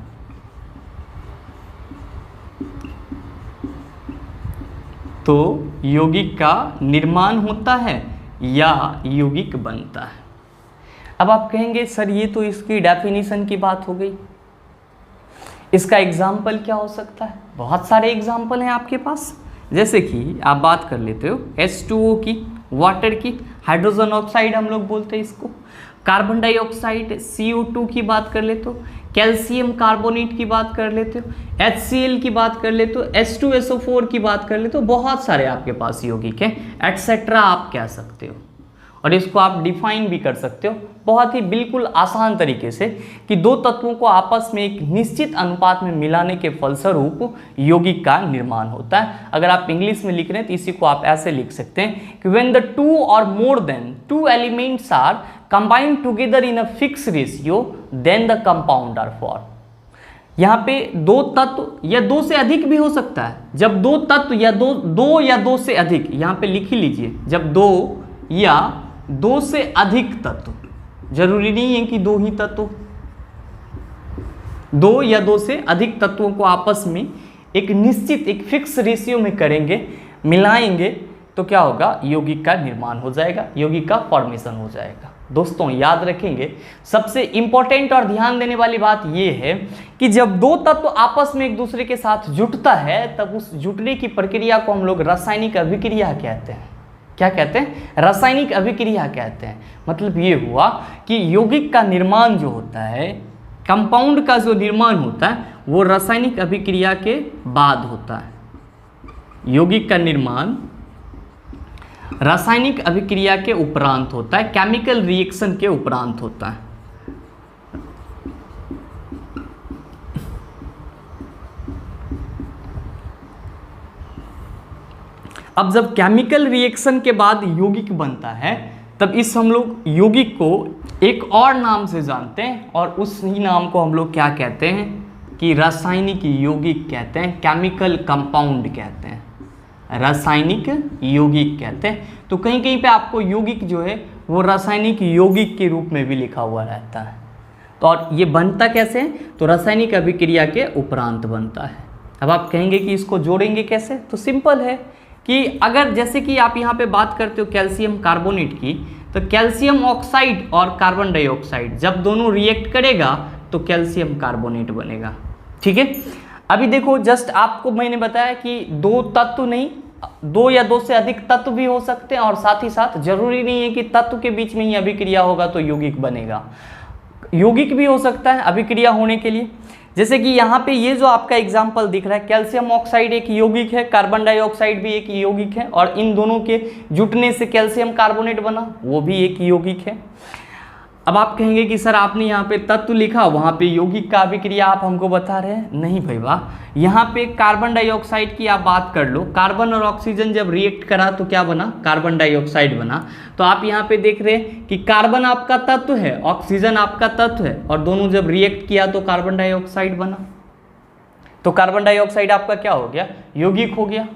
तो यौगिक का निर्माण होता है या यौगिक बनता है। अब आप कहेंगे सर ये तो इसकी डेफिनेशन की बात हो गई, इसका एग्जाम्पल क्या हो सकता है? बहुत सारे एग्जाम्पल हैं आपके पास। जैसे कि आप बात कर लेते हो H2O की, वाटर की, हाइड्रोजन ऑक्साइड हम लोग बोलते हैं इसको, कार्बन डाइऑक्साइड CO2 की बात कर लेते हो, कैल्शियम कार्बोनेट की बात कर लेते हो, HCl की बात कर लेते हो, H2SO4 की बात कर लेते हो। बहुत सारे आपके पास यौगिक हैं, एटसेट्रा आप कह सकते हो। और इसको आप डिफाइन भी कर सकते हो बहुत ही बिल्कुल आसान तरीके से कि 2 तत्वों को आपस में एक निश्चित अनुपात में मिलाने के फलस्वरूप यौगिक का निर्माण होता है। अगर आप इंग्लिश में लिख रहे हैं तो इसी को आप ऐसे लिख सकते हैं कि when the 2 or more than 2 elements are combined together in a fixed ratio then the compound are formed। यहाँ पे 2 तत्व या 2 से अधिक भी हो सकता है। जब 2 तत्व या 2 या 2 से अधिक, यहाँ पे लिख ही लीजिए, जब 2 या 2 से अधिक तत्व, जरूरी नहीं है कि 2 ही तत्व, 2 या 2 से अधिक तत्वों को आपस में एक निश्चित, एक फिक्स रेशियो में करेंगे, मिलाएंगे तो क्या होगा? यौगिक का निर्माण हो जाएगा, यौगिक का फॉर्मेशन हो जाएगा। दोस्तों याद रखेंगे सबसे इंपॉर्टेंट और ध्यान देने वाली बात यह है कि जब 2 तत्व आपस में एक दूसरे के साथ जुटता है तब उस जुटने की प्रक्रिया को हम लोग रासायनिक अभिक्रिया कहते हैं। क्या कहते हैं? रासायनिक अभिक्रिया कहते हैं। मतलब ये हुआ कि यौगिक का निर्माण जो होता है, कंपाउंड का जो निर्माण होता है वो रासायनिक अभिक्रिया के बाद होता है। यौगिक का निर्माण रासायनिक अभिक्रिया के उपरांत होता है, केमिकल रिएक्शन के उपरांत होता है। अब जब केमिकल रिएक्शन के बाद यौगिक बनता है तब इस हम लोग यौगिक को एक और नाम से जानते हैं और उसी नाम को हम लोग क्या कहते हैं कि रासायनिक यौगिक कहते हैं, केमिकल कंपाउंड कहते हैं, रासायनिक यौगिक कहते हैं। तो कहीं कहीं पे आपको यौगिक जो है वो रासायनिक यौगिक के रूप में भी लिखा हुआ रहता है। तो और ये बनता कैसे है? तो रासायनिक अभिक्रिया के उपरांत बनता है। अब आप कहेंगे कि इसको जोड़ेंगे कैसे? तो सिंपल है कि अगर जैसे कि आप यहाँ पे बात करते हो कैल्शियम कार्बोनेट की, तो कैल्शियम ऑक्साइड और कार्बन डाइऑक्साइड जब दोनों रिएक्ट करेगा तो कैल्शियम कार्बोनेट बनेगा। ठीक है, अभी देखो जस्ट आपको मैंने बताया कि 2 तत्व नहीं, 2 या 2 से अधिक तत्व भी हो सकते हैं और साथ ही साथ जरूरी नहीं है कि तत्व के बीच में ही अभिक्रिया होगा तो यौगिक बनेगा। यौगिक भी हो सकता है अभिक्रिया होने के लिए। जैसे कि यहाँ पे ये जो आपका एग्जाम्पल दिख रहा है, कैल्शियम ऑक्साइड एक यौगिक है, कार्बन डाइऑक्साइड भी एक यौगिक है और इन दोनों के जुटने से कैल्शियम कार्बोनेट बना, वो भी एक यौगिक है। अब आप कहेंगे कि सर आपने यहाँ पे तत्व लिखा, वहाँ पे यौगिक का अभिक्रिया आप हमको बता रहे हैं। नहीं भाई वाह, यहाँ पे कार्बन डाइऑक्साइड की आप बात कर लो, कार्बन और ऑक्सीजन जब रिएक्ट करा तो क्या बना? कार्बन डाइऑक्साइड बना। तो आप यहाँ पे देख रहे हैं कि कार्बन आपका तत्व है, ऑक्सीजन आपका तत्व है और दोनों जब रिएक्ट किया तो कार्बन डाइऑक्साइड बना। तो कार्बन डाइऑक्साइड आपका क्या हो गया? यौगिक हो गया।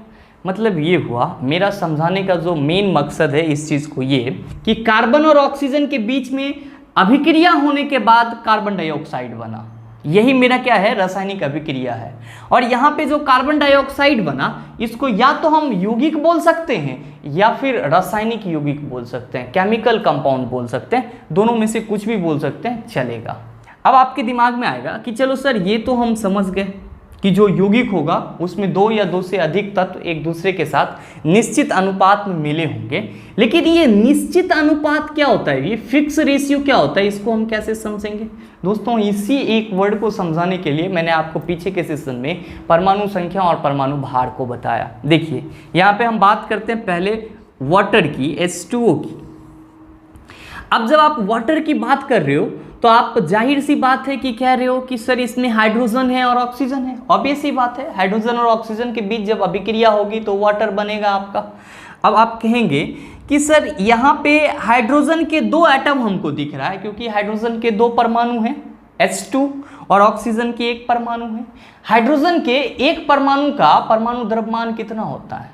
मतलब ये हुआ, मेरा समझाने का जो मेन मकसद है इस चीज़ को ये कि कार्बन और ऑक्सीजन के बीच में अभिक्रिया होने के बाद कार्बन डाइऑक्साइड बना। यही मेरा क्या है, रासायनिक अभिक्रिया है। और यहाँ पे जो कार्बन डाइऑक्साइड बना, इसको या तो हम यौगिक बोल सकते हैं या फिर रासायनिक यौगिक बोल सकते हैं, केमिकल कंपाउंड बोल सकते हैं, दोनों में से कुछ भी बोल सकते हैं, चलेगा। अब आपके दिमाग में आएगा कि चलो सर ये तो हम समझ गए कि जो यौगिक होगा उसमें 2 या 2 से अधिक तत्व एक दूसरे के साथ निश्चित अनुपात में मिले होंगे, लेकिन ये निश्चित अनुपात क्या होता है, ये फिक्स रेशियो क्या होता है, इसको हम कैसे समझेंगे दोस्तों? इसी एक वर्ड को समझाने के लिए मैंने आपको पीछे के सेशन में परमाणु संख्या और परमाणु भार को बताया। देखिए यहाँ पे हम बात करते हैं पहले वाटर की, H2O की। अब जब आप वाटर की बात कर रहे हो तो आप जाहिर सी बात है कि कह रहे हो कि सर इसमें हाइड्रोजन है और ऑक्सीजन है। ऑब्वियस सी बात है, हाइड्रोजन और ऑक्सीजन के बीच जब अभिक्रिया होगी तो वाटर बनेगा आपका। अब आप कहेंगे कि सर यहाँ पे हाइड्रोजन के 2 एटम हमको दिख रहा है, क्योंकि हाइड्रोजन के 2 परमाणु हैं H2 और ऑक्सीजन के 1 परमाणु है। हाइड्रोजन के 1 परमाणु का परमाणु द्रव्यमान कितना होता है,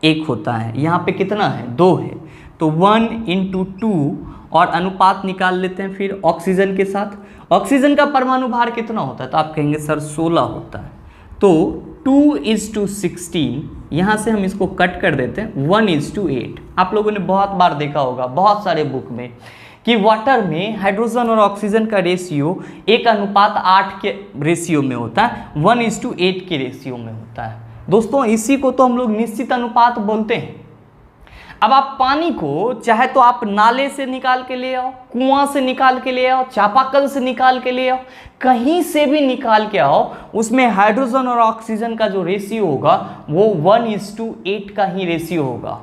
1 होता है। यहाँ पे कितना है, 2 है, तो 1/2 और अनुपात निकाल लेते हैं फिर ऑक्सीजन के साथ। ऑक्सीजन का परमाणु भार कितना होता है, तो आप कहेंगे सर 16 होता है, तो 2:16। यहाँ से हम इसको कट कर देते हैं, 1:8। आप लोगों ने बहुत बार देखा होगा बहुत सारे बुक में कि वाटर में हाइड्रोजन और ऑक्सीजन का रेशियो 1:8 के रेशियो में होता है, 1:8 के रेशियो में होता है। दोस्तों इसी को तो हम लोग निश्चित अनुपात बोलते हैं। अब आप पानी को चाहे तो आप नाले से निकाल के ले आओ, कुआं से निकाल के ले आओ, चापाकल से निकाल के ले आओ, कहीं से भी निकाल के आओ, उसमें हाइड्रोजन और ऑक्सीजन का जो रेशियो होगा वो 1:8 का ही रेशियो होगा।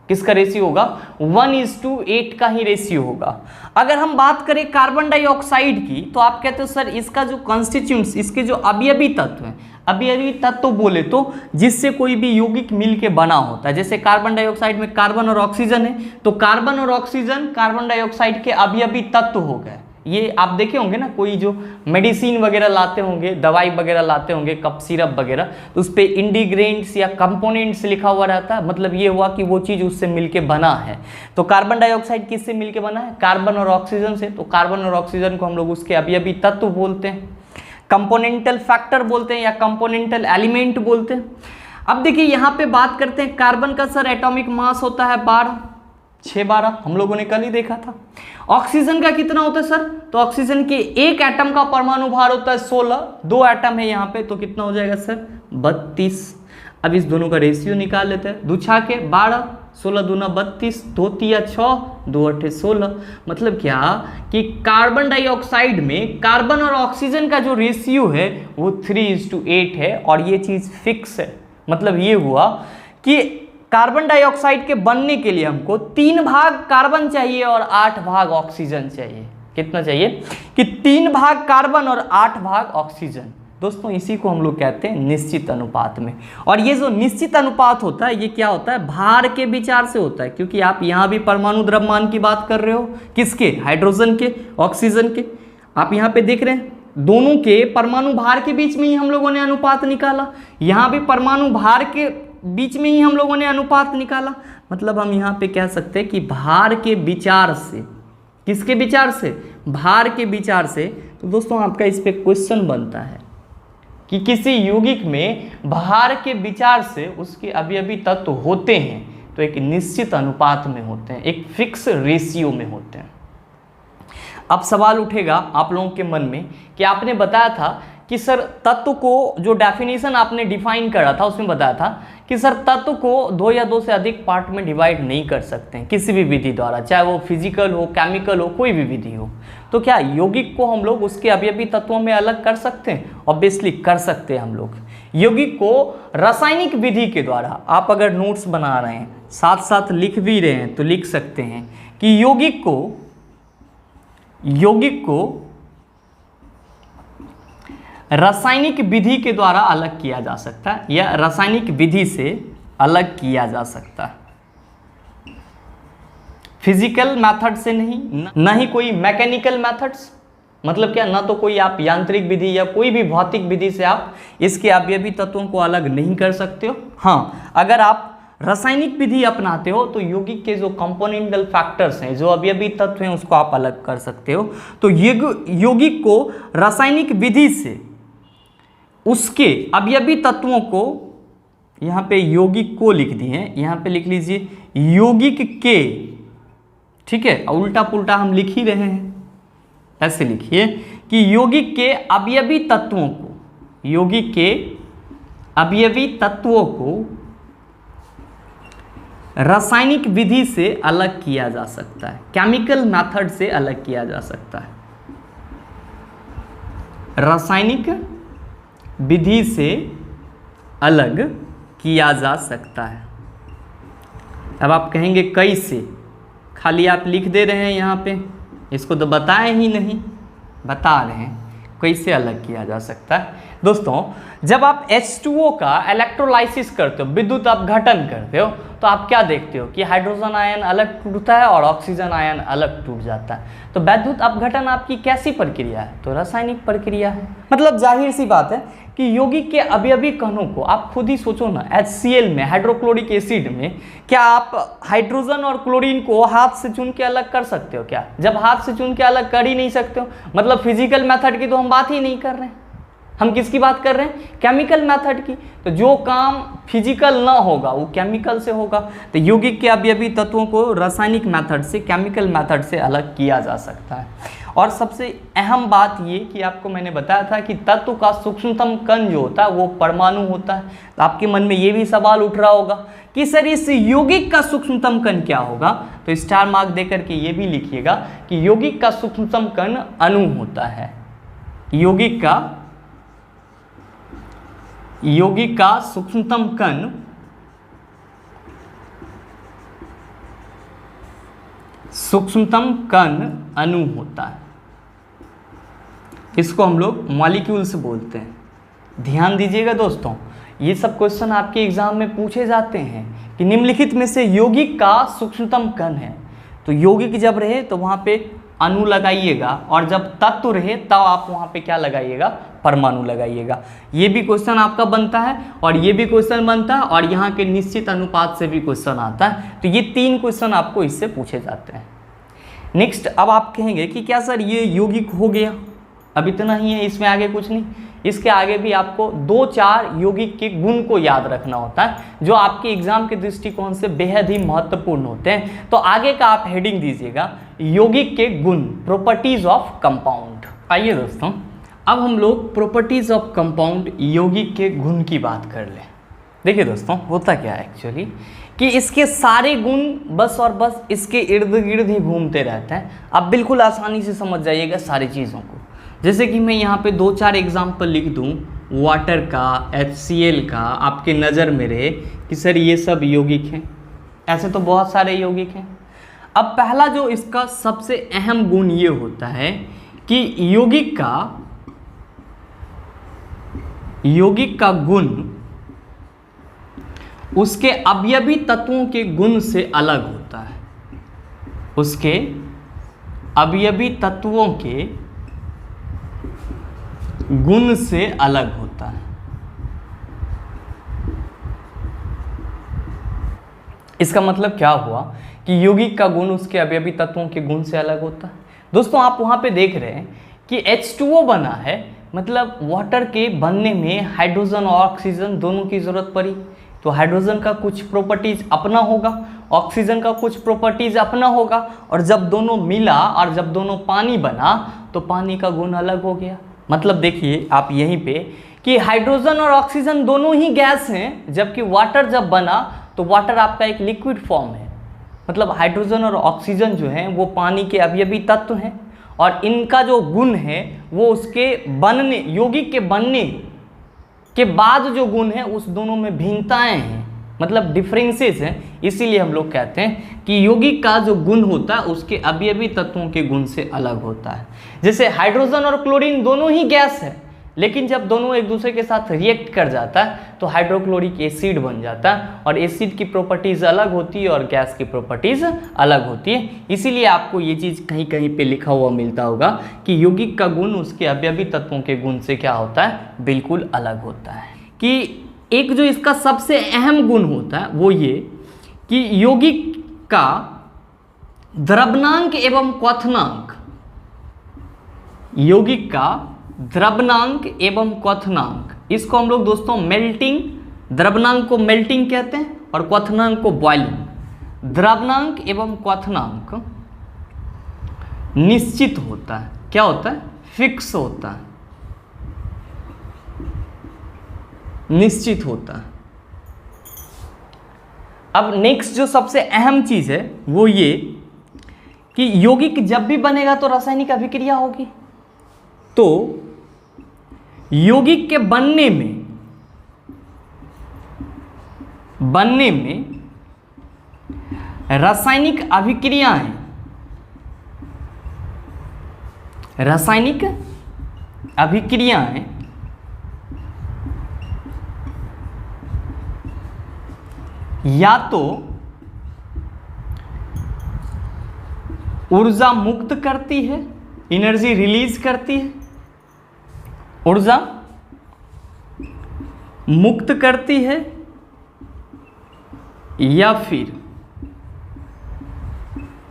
किसका रेशियो होगा, 1:8 का ही रेशियो होगा। अगर हम बात करें कार्बन डाइऑक्साइड की, तो आप कहते हो सर इसका जो कॉन्स्टिट्यूएंट्स, इसके जो अवयवी तत्व हैं, अवयवी तत्व बोले तो जिससे कोई भी यौगिक मिल के बना होता है। जैसे कार्बन डाइऑक्साइड में कार्बन और ऑक्सीजन है, तो कार्बन और ऑक्सीजन कार्बन डाइऑक्साइड के अवयवी तत्व हो गए। ये आप देखे होंगे ना, कोई जो मेडिसिन वगैरह लाते होंगे, दवाई वगैरह लाते होंगे, कफ सिरप वगैरह, तो उस पर इंडिग्रेंट्स या कंपोनेंट्स लिखा हुआ रहता है। मतलब ये हुआ कि वो चीज़ उससे मिलके बना है। तो कार्बन डाइऑक्साइड किससे मिलके बना है, कार्बन और ऑक्सीजन से। तो कार्बन और ऑक्सीजन को हम लोग उसके अवयवी तत्व बोलते हैं, कंपोनेंटल फैक्टर बोलते हैं या कंपोनेंटल एलिमेंट बोलते हैं। अब देखिए यहाँ पे बात करते हैं कार्बन का सर एटॉमिक मास होता है 612, हम लोगों ने कल ही देखा था। ऑक्सीजन का कितना होता है सर, तो ऑक्सीजन के 1 एटम का परमाणु भार होता है 16, 2 एटम है यहाँ पे, तो कितना हो जाएगा सर 32। अब इस दोनों का रेशियो निकाल लेते हैं, 2 छाके 12, 16 दूना 32, 2 तिया 6, 2 अठे 16। मतलब क्या कि कार्बन डाइऑक्साइड में कार्बन और ऑक्सीजन का जो रेशियो है वो 3:8 है, और ये चीज़ फिक्स है। मतलब ये हुआ कि कार्बन डाइऑक्साइड के बनने के लिए हमको 3 भाग कार्बन चाहिए और 8 भाग ऑक्सीजन चाहिए। कितना चाहिए कि 3 भाग कार्बन और 8 भाग ऑक्सीजन। दोस्तों इसी को हम लोग कहते हैं निश्चित अनुपात में। और ये जो निश्चित अनुपात होता है ये क्या होता है, भार के विचार से होता है, क्योंकि आप यहाँ भी परमाणु द्रव्यमान की बात कर रहे हो, किसके, हाइड्रोजन के, ऑक्सीजन के। आप यहाँ पे देख रहे हैं दोनों के परमाणु भार के बीच में ही हम लोगों ने अनुपात निकाला, यहाँ भी परमाणु भार के बीच में ही हम लोगों ने अनुपात निकाला। मतलब हम यहाँ पे कह सकते हैं कि भार के विचार से, किसके विचार से, भार के विचार से। तो दोस्तों आपका इस पे क्वेश्चन बनता है कि किसी यौगिक में भार के विचार से उसके अवयवी तत्व होते हैं तो एक निश्चित अनुपात में होते हैं, एक फिक्स रेशियो में होते हैं। अब सवाल उठेगा आप लोगों के मन में कि आपने बताया था कि सर तत्व को, जो डेफिनेशन आपने डिफाइन करा था उसमें बताया था कि सर तत्व को 2 या 2 से अधिक पार्ट में डिवाइड नहीं कर सकते हैं किसी भी विधि द्वारा, चाहे वो फिजिकल हो, केमिकल हो, कोई भी विधि हो। तो क्या यौगिक को हम लोग उसके अवयवी तत्वों में अलग कर सकते हैं? ऑब्वियसली कर सकते हैं हम लोग। यौगिक को रासायनिक विधि के द्वारा, आप अगर नोट्स बना रहे हैं साथ साथ लिख भी रहे हैं तो लिख सकते हैं कि यौगिक को रासायनिक विधि के द्वारा अलग किया जा सकता है, या रासायनिक विधि से अलग किया जा सकता है। फिजिकल मेथड से नहीं, ना ही कोई मैकेनिकल मेथड्स, मतलब क्या, ना तो कोई आप यांत्रिक विधि या कोई भी भौतिक विधि से आप इसके अवयवी तत्वों को अलग नहीं कर सकते हो। हाँ, अगर आप रासायनिक विधि अपनाते हो तो यौगिक के जो कंपोनेंटल फैक्टर्स हैं, जो अवयवी तत्व हैं, उसको आप अलग कर सकते हो। तो यौगिक को रासायनिक विधि से उसके अवयवी तत्वों को, यहाँ पे यौगिक को लिख दिए, यहाँ पे लिख लीजिए यौगिक के, ठीक है, उल्टा पुल्टा हम लिख ही रहे हैं, ऐसे लिखिए कि यौगिक के अवयवी तत्वों को, यौगिक के अवयवी तत्वों को रासायनिक विधि से अलग किया जा सकता है, केमिकल मेथड से अलग किया जा सकता है, रासायनिक विधि से अलग किया जा सकता है। अब आप कहेंगे कैसे, खाली आप लिख दे रहे हैं यहाँ पे, इसको तो बताए ही नहीं, बता रहे हैं कैसे अलग किया जा सकता है। दोस्तों, जब आप H2O का इलेक्ट्रोलाइसिस करते हो, विद्युत अपघटन करते हो, तो आप क्या देखते हो कि हाइड्रोजन आयन अलग टूटता है और ऑक्सीजन आयन अलग टूट जाता है। तो विद्युत अपघटन आपकी कैसी प्रक्रिया है? तो रासायनिक प्रक्रिया है। मतलब जाहिर सी बात है कि यौगिक के अवयवी कणों को आप खुद ही सोचो ना, HCl में, हाइड्रोक्लोरिक एसिड में, क्या आप हाइड्रोजन और क्लोरीन को हाथ से चुन के अलग कर सकते हो क्या? जब हाथ से चुन के अलग कर ही नहीं सकते हो, मतलब फिजिकल मेथड की तो हम बात ही नहीं कर रहे हैं, हम किसकी बात कर रहे हैं? केमिकल मेथड की। तो जो काम फिजिकल ना होगा वो केमिकल से होगा। तो यौगिक के अवयवी तत्वों को रासायनिक मेथड से, केमिकल मेथड से अलग किया जा सकता है। और सबसे अहम बात ये कि आपको मैंने बताया था कि तत्व का सूक्ष्मतम कण जो होता है वो परमाणु होता है। तो आपके मन में ये भी सवाल उठ रहा होगा कि सर इस यौगिक का सूक्ष्मतम कण क्या होगा? तो स्टार मार्क देकर के ये भी लिखिएगा कि यौगिक का सूक्ष्मतम कण अणु होता है। यौगिक का सूक्ष्मतम कण अणु होता है। इसको हम लोग मॉलिक्यूल्स बोलते हैं। ध्यान दीजिएगा दोस्तों, ये सब क्वेश्चन आपके एग्जाम में पूछे जाते हैं कि निम्नलिखित में से यौगिक का सूक्ष्मतम कण है। तो यौगिक जब रहे तो वहां पे अणु लगाइएगा, और जब तत्व रहे तब आप वहां पे क्या लगाइएगा? परमाणु लगाइएगा। ये भी क्वेश्चन आपका बनता है और ये भी क्वेश्चन बनता है, और यहाँ के निश्चित अनुपात से भी क्वेश्चन आता है। तो ये 3 क्वेश्चन आपको इससे पूछे जाते हैं। नेक्स्ट, अब आप कहेंगे कि क्या सर ये यौगिक हो गया, अब इतना ही है, इसमें आगे कुछ नहीं? इसके आगे भी आपको 2-4 यौगिक के गुण को याद रखना होता है, जो आपके एग्जाम के दृष्टिकोण से बेहद ही महत्वपूर्ण होते हैं। तो आगे का आप हेडिंग दीजिएगा यौगिक के गुण, प्रॉपर्टीज ऑफ कंपाउंड। आइए दोस्तों, अब हम लोग प्रॉपर्टीज ऑफ कंपाउंड, यौगिक के गुण की बात कर लें। देखिए दोस्तों, होता क्या है एक्चुअली कि इसके सारे गुण बस और बस इसके इर्द गिर्द ही घूमते रहते हैं। आप बिल्कुल आसानी से समझ जाइएगा सारी चीज़ों को। जैसे कि मैं यहाँ पे 2-4 एग्जाम्पल लिख दूँ, वाटर का, HCl का, आपके नज़र में रहे कि सर ये सब यौगिक हैं। ऐसे तो बहुत सारे यौगिक हैं। अब पहला जो इसका सबसे अहम गुण ये होता है कि यौगिक का गुण उसके अवयवी तत्वों के गुण से अलग होता है। उसके अवयवी तत्वों के गुण से अलग होता है। इसका मतलब क्या हुआ कि यौगिक का गुण उसके अवयवी तत्वों के गुण से अलग होता है। दोस्तों, आप वहां पे देख रहे हैं कि H2O बना है, मतलब वाटर के बनने में हाइड्रोजन और ऑक्सीजन दोनों की जरूरत पड़ी। तो हाइड्रोजन का कुछ प्रॉपर्टीज अपना होगा, ऑक्सीजन का कुछ प्रॉपर्टीज अपना होगा, और जब दोनों मिला और जब दोनों पानी बना तो पानी का गुण अलग हो गया। मतलब देखिए आप यहीं पे कि हाइड्रोजन और ऑक्सीजन दोनों ही गैस हैं, जबकि वाटर जब बना तो वाटर आपका एक लिक्विड फॉर्म है। मतलब हाइड्रोजन और ऑक्सीजन जो हैं वो पानी के अवयवी तत्व हैं, और इनका जो गुण है वो उसके बनने, यौगिक के बनने के बाद जो गुण है उस दोनों में भिन्नताएं हैं, मतलब डिफरेंसेस हैं। इसीलिए हम लोग कहते हैं कि यौगिक का जो गुण होता है उसके अवयवी तत्वों के गुण से अलग होता है। जैसे हाइड्रोजन और क्लोरीन दोनों ही गैस है, लेकिन जब दोनों एक दूसरे के साथ रिएक्ट कर जाता है तो हाइड्रोक्लोरिक एसिड बन जाता है, और एसिड की प्रॉपर्टीज अलग होती है और गैस की प्रॉपर्टीज अलग होती है। इसीलिए आपको ये चीज़ कहीं कहीं पे लिखा हुआ मिलता होगा कि यौगिक का गुण उसके अवयवी तत्वों के गुण से क्या होता है? बिल्कुल अलग होता है। कि एक जो इसका सबसे अहम गुण होता है वो ये कि यौगिक का द्रवनांक एवं क्वथनांक, यौगिक का द्रवनांक एवं क्वथनांक, इसको हम लोग दोस्तों मेल्टिंग, द्रवनांक को मेल्टिंग कहते हैं और क्वथनांक को बॉइलिंग। द्रवनांक एवं क्वथनांक निश्चित होता है। क्या होता है? फिक्स होता है, निश्चित होता है। अब नेक्स्ट जो सबसे अहम चीज है वो ये कि यौगिक जब भी बनेगा तो रासायनिक अभिक्रिया होगी। तो यौगिक के बनने में रासायनिक अभिक्रियाएं, रासायनिक अभिक्रियाएं या तो ऊर्जा मुक्त करती है, एनर्जी रिलीज करती है, ऊर्जा मुक्त करती है, या फिर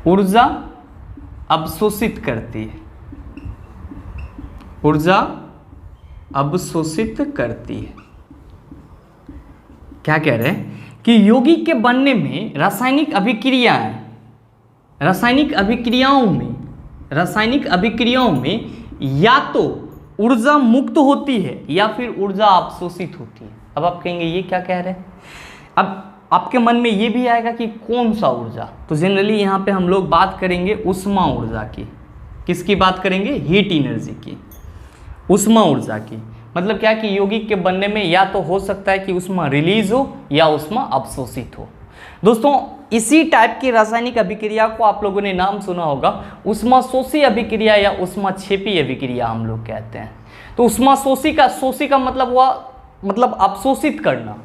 ऊर्जा अवशोषित करती है, ऊर्जा अवशोषित करती है। क्या कह रहे हैं कि यौगिक के बनने में रासायनिक अभिक्रियाएं, रासायनिक अभिक्रियाओं में या तो ऊर्जा मुक्त होती है या फिर ऊर्जा अवशोषित होती है। अब आप कहेंगे ये क्या कह रहे हैं? अब आपके मन में ये भी आएगा कि कौन सा ऊर्जा? तो जनरली यहाँ पे हम लोग बात करेंगे उष्मा ऊर्जा की। किसकी बात करेंगे? हीट एनर्जी की, उष्मा ऊर्जा की। मतलब क्या कि यौगिक के बनने में या तो हो सकता है कि उष्मा रिलीज हो या उष्मा अवशोषित हो। दोस्तों इसी टाइप की रासायनिक अभिक्रिया को आप लोगों ने नाम सुना होगा, उष्माशोषी अभिक्रिया या उष्माक्षेपी अभिक्रिया हम लोग कहते हैं। तो उष्माशोषी का मतलब हुआ मतलब अवशोषित करना।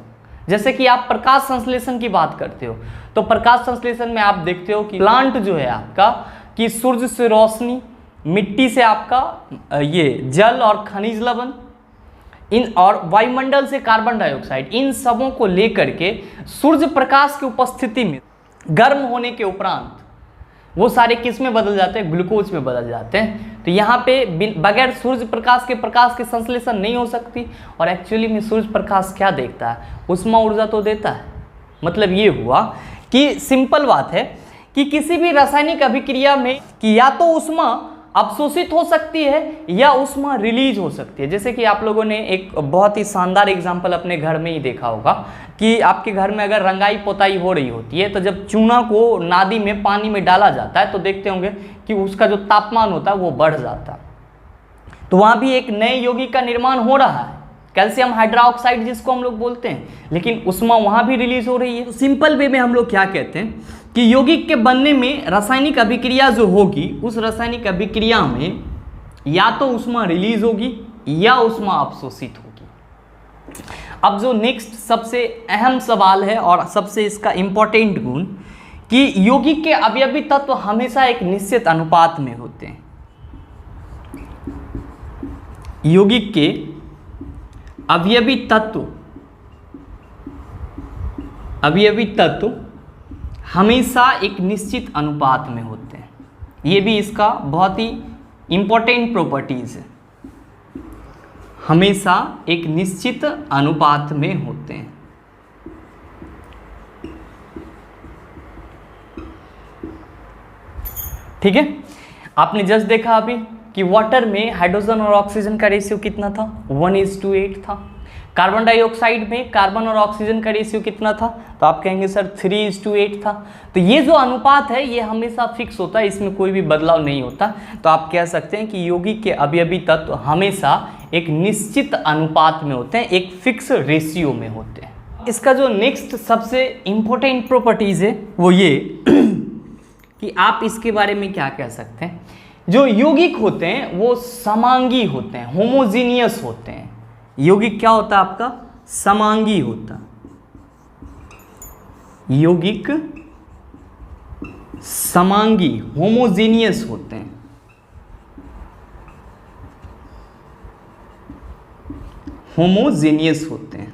जैसे कि आप प्रकाश संश्लेषण की बात करते हो तो प्रकाश संश्लेषण में आप देखते हो कि प्लांट जो है आपका कि सूर्य से रोशनी, मिट्टी से आपका ये जल और खनिज लवण, इन और वायुमंडल से कार्बन डाइऑक्साइड, इन सबों को लेकर के सूर्य प्रकाश की उपस्थिति में गर्म होने के उपरांत वो सारे किस में बदल जाते हैं? ग्लूकोज में बदल जाते हैं। तो यहाँ पे बगैर सूर्य प्रकाश के संश्लेषण नहीं हो सकती। और एक्चुअली में सूर्य प्रकाश क्या देखता है? उष्मा ऊर्जा तो देता है। मतलब ये हुआ कि सिंपल बात है कि किसी भी रासायनिक अभिक्रिया में कि या तो उष्मा अवशोषित हो सकती है या उष्मा रिलीज हो सकती है। जैसे कि आप लोगों ने एक बहुत ही शानदार एग्जांपल अपने घर में ही देखा होगा कि आपके घर में अगर रंगाई पोताई हो रही होती है तो जब चूना को नादी में पानी में डाला जाता है तो देखते होंगे कि उसका जो तापमान होता है वो बढ़ जाता है। तो वहाँ भी एक नए यौगिक का निर्माण हो रहा है, कैल्शियम हाइड्रोक्साइड जिसको हम लोग बोलते हैं, लेकिन उष्मा वहाँ भी रिलीज हो रही है। तो सिंपल वे में हम लोग क्या कहते हैं कि यौगिक के बनने में रासायनिक अभिक्रिया जो होगी उस रासायनिक अभिक्रिया में या तो उष्मा रिलीज होगी या उष्मा अवशोषित होगी। अब जो नेक्स्ट सबसे अहम सवाल है और सबसे इसका इंपॉर्टेंट गुण कि यौगिक के अवयवी तत्व हमेशा एक निश्चित अनुपात में होते हैं। यौगिक के अवयवी तत्व हमेशा एक निश्चित अनुपात में होते हैं। ये भी इसका बहुत ही इंपॉर्टेंट प्रॉपर्टीज है, हमेशा एक निश्चित अनुपात में होते हैं। ठीक है, आपने जस्ट देखा अभी कि वाटर में हाइड्रोजन और ऑक्सीजन का रेशियो कितना था? 1:8 था। कार्बन डाइऑक्साइड में कार्बन और ऑक्सीजन का रेशियो कितना था? तो आप कहेंगे सर 3:8 था। तो ये जो अनुपात है ये हमेशा फिक्स होता है, इसमें कोई भी बदलाव नहीं होता। तो आप कह सकते हैं कि यौगिक के अवयवी तत्व हमेशा एक निश्चित अनुपात में होते हैं, एक फिक्स रेशियो में होते हैं। इसका जो नेक्स्ट सबसे इंपॉर्टेंट प्रॉपर्टीज है वो ये कि आप इसके बारे में क्या कह सकते हैं, जो यौगिक होते हैं वो समांगी होते हैं, होमोजीनियस होते हैं। यौगिक क्या होता है आपका? समांगी होता। यौगिक समांगी होमोजीनियस होते हैं। होमोजीनियस होते हैं।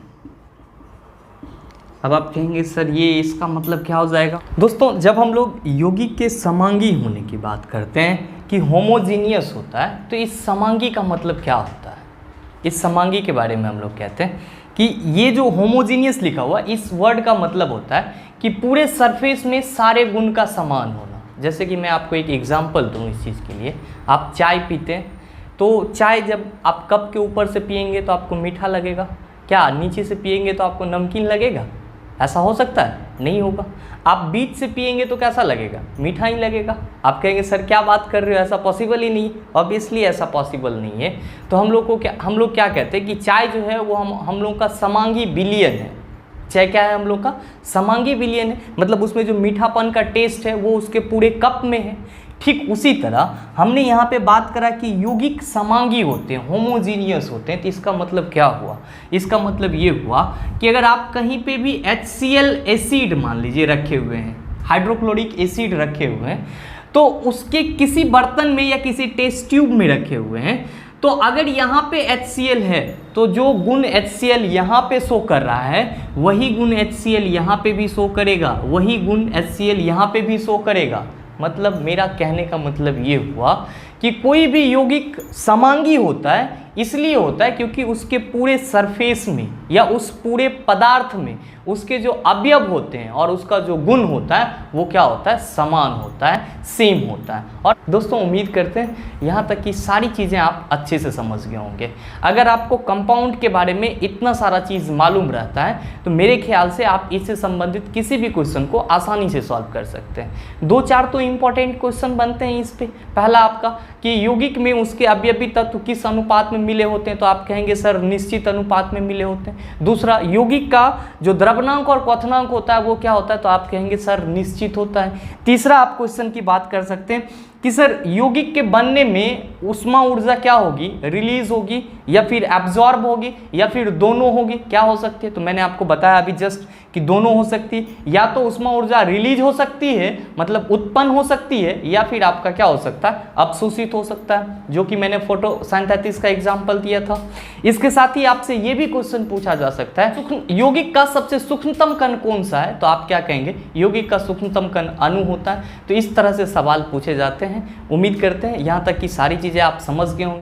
अब आप कहेंगे सर ये इसका मतलब क्या हो जाएगा। दोस्तों जब हम लोग यौगिक के समांगी होने की बात करते हैं कि होमोजीनियस होता है, तो इस समांगी का मतलब क्या होता है। इस समांगी के बारे में हम लोग कहते हैं कि ये जो होमोजीनियस लिखा हुआ, इस वर्ड का मतलब होता है कि पूरे सरफेस में सारे गुण का समान होना। जैसे कि मैं आपको एक एग्जांपल दूं इस चीज़ के लिए। आप चाय पीते हैं, तो चाय जब आप कप के ऊपर से पियेंगे तो आपको मीठा लगेगा, क्या नीचे से पियेंगे तो आपको नमकीन लगेगा? ऐसा हो सकता है? नहीं होगा। आप बीच से पियेंगे तो कैसा लगेगा? मीठा ही लगेगा। आप कहेंगे सर क्या बात कर रहे हो, ऐसा पॉसिबल ही नहीं। ऑब्वियसली ऐसा पॉसिबल नहीं है। तो हम लोग क्या कहते हैं कि चाय जो है वो हम लोग का समांगी विलयन है। चाय क्या है? हम लोग का समांगी विलयन है, मतलब उसमें जो मीठापन का टेस्ट है वो उसके पूरे कप में है। ठीक उसी तरह हमने यहाँ पे बात करा कि यौगिक समांगी होते हैं, होमोजीनियस होते हैं। तो इसका मतलब क्या हुआ? इसका मतलब ये हुआ कि अगर आप कहीं पे भी HCl एसिड मान लीजिए रखे हुए हैं, हाइड्रोक्लोरिक एसिड रखे हुए हैं, तो उसके किसी बर्तन में या किसी टेस्ट ट्यूब में रखे हुए हैं, तो अगर यहाँ पे HCl है तो जो गुण HCl यहाँ पे शो कर रहा है वही गुण HCl यहाँ पे भी शो करेगा, वही गुण HCl यहाँ पे भी शो करेगा। मतलब मेरा कहने का मतलब ये हुआ कि कोई भी यौगिक समांगी होता है, इसलिए होता है क्योंकि उसके पूरे सरफेस में या उस पूरे पदार्थ में उसके जो अवयव होते हैं और उसका जो गुण होता है वो क्या होता है? समान होता है, सेम होता है। और दोस्तों उम्मीद करते हैं यहाँ तक कि सारी चीज़ें आप अच्छे से समझ गए होंगे। अगर आपको कंपाउंड के बारे में इतना सारा चीज़ मालूम रहता है तो मेरे ख्याल से आप इससे संबंधित किसी भी क्वेश्चन को आसानी से सॉल्व कर सकते हैं। 2-4 तो इम्पॉर्टेंट क्वेश्चन बनते हैं इस पर। पहला आपका कि यौगिक में उसके अवयवी तत्व किस अनुपात में मिले होते हैं, तो आप कहेंगे सर निश्चित अनुपात में मिले होते हैं। दूसरा, यौगिक का जो द्रवणांक और क्वथनांक होता है वो क्या होता है, तो आप कहेंगे सर निश्चित होता है। तीसरा आप क्वेश्चन की बात कर सकते हैं कि सर यौगिक के बनने में उष्मा ऊर्जा क्या होगी, रिलीज होगी या फिर एब्जॉर्ब होगी या फिर दोनों होगी, क्या हो सकती है? तो मैंने आपको बताया अभी जस्ट कि दोनों हो सकती है। या तो उष्मा ऊर्जा रिलीज हो सकती है, मतलब उत्पन्न हो सकती है, या फिर आपका क्या हो सकता है? अवशोषित हो सकता है, जो कि मैंने फोटोसिंथेसिस का एग्जांपल दिया था। इसके साथ ही आपसे ये भी क्वेश्चन पूछा जा सकता है यौगिक का सबसे सूक्ष्मतम कण कौन सा है, तो आप क्या कहेंगे? यौगिक का सूक्ष्मतम कण अणु होता है। तो इस तरह से सवाल पूछे जाते हैं। उम्मीद करते हैं यहाँ तक कि सारी चीज़ें आप समझ गए होंगे।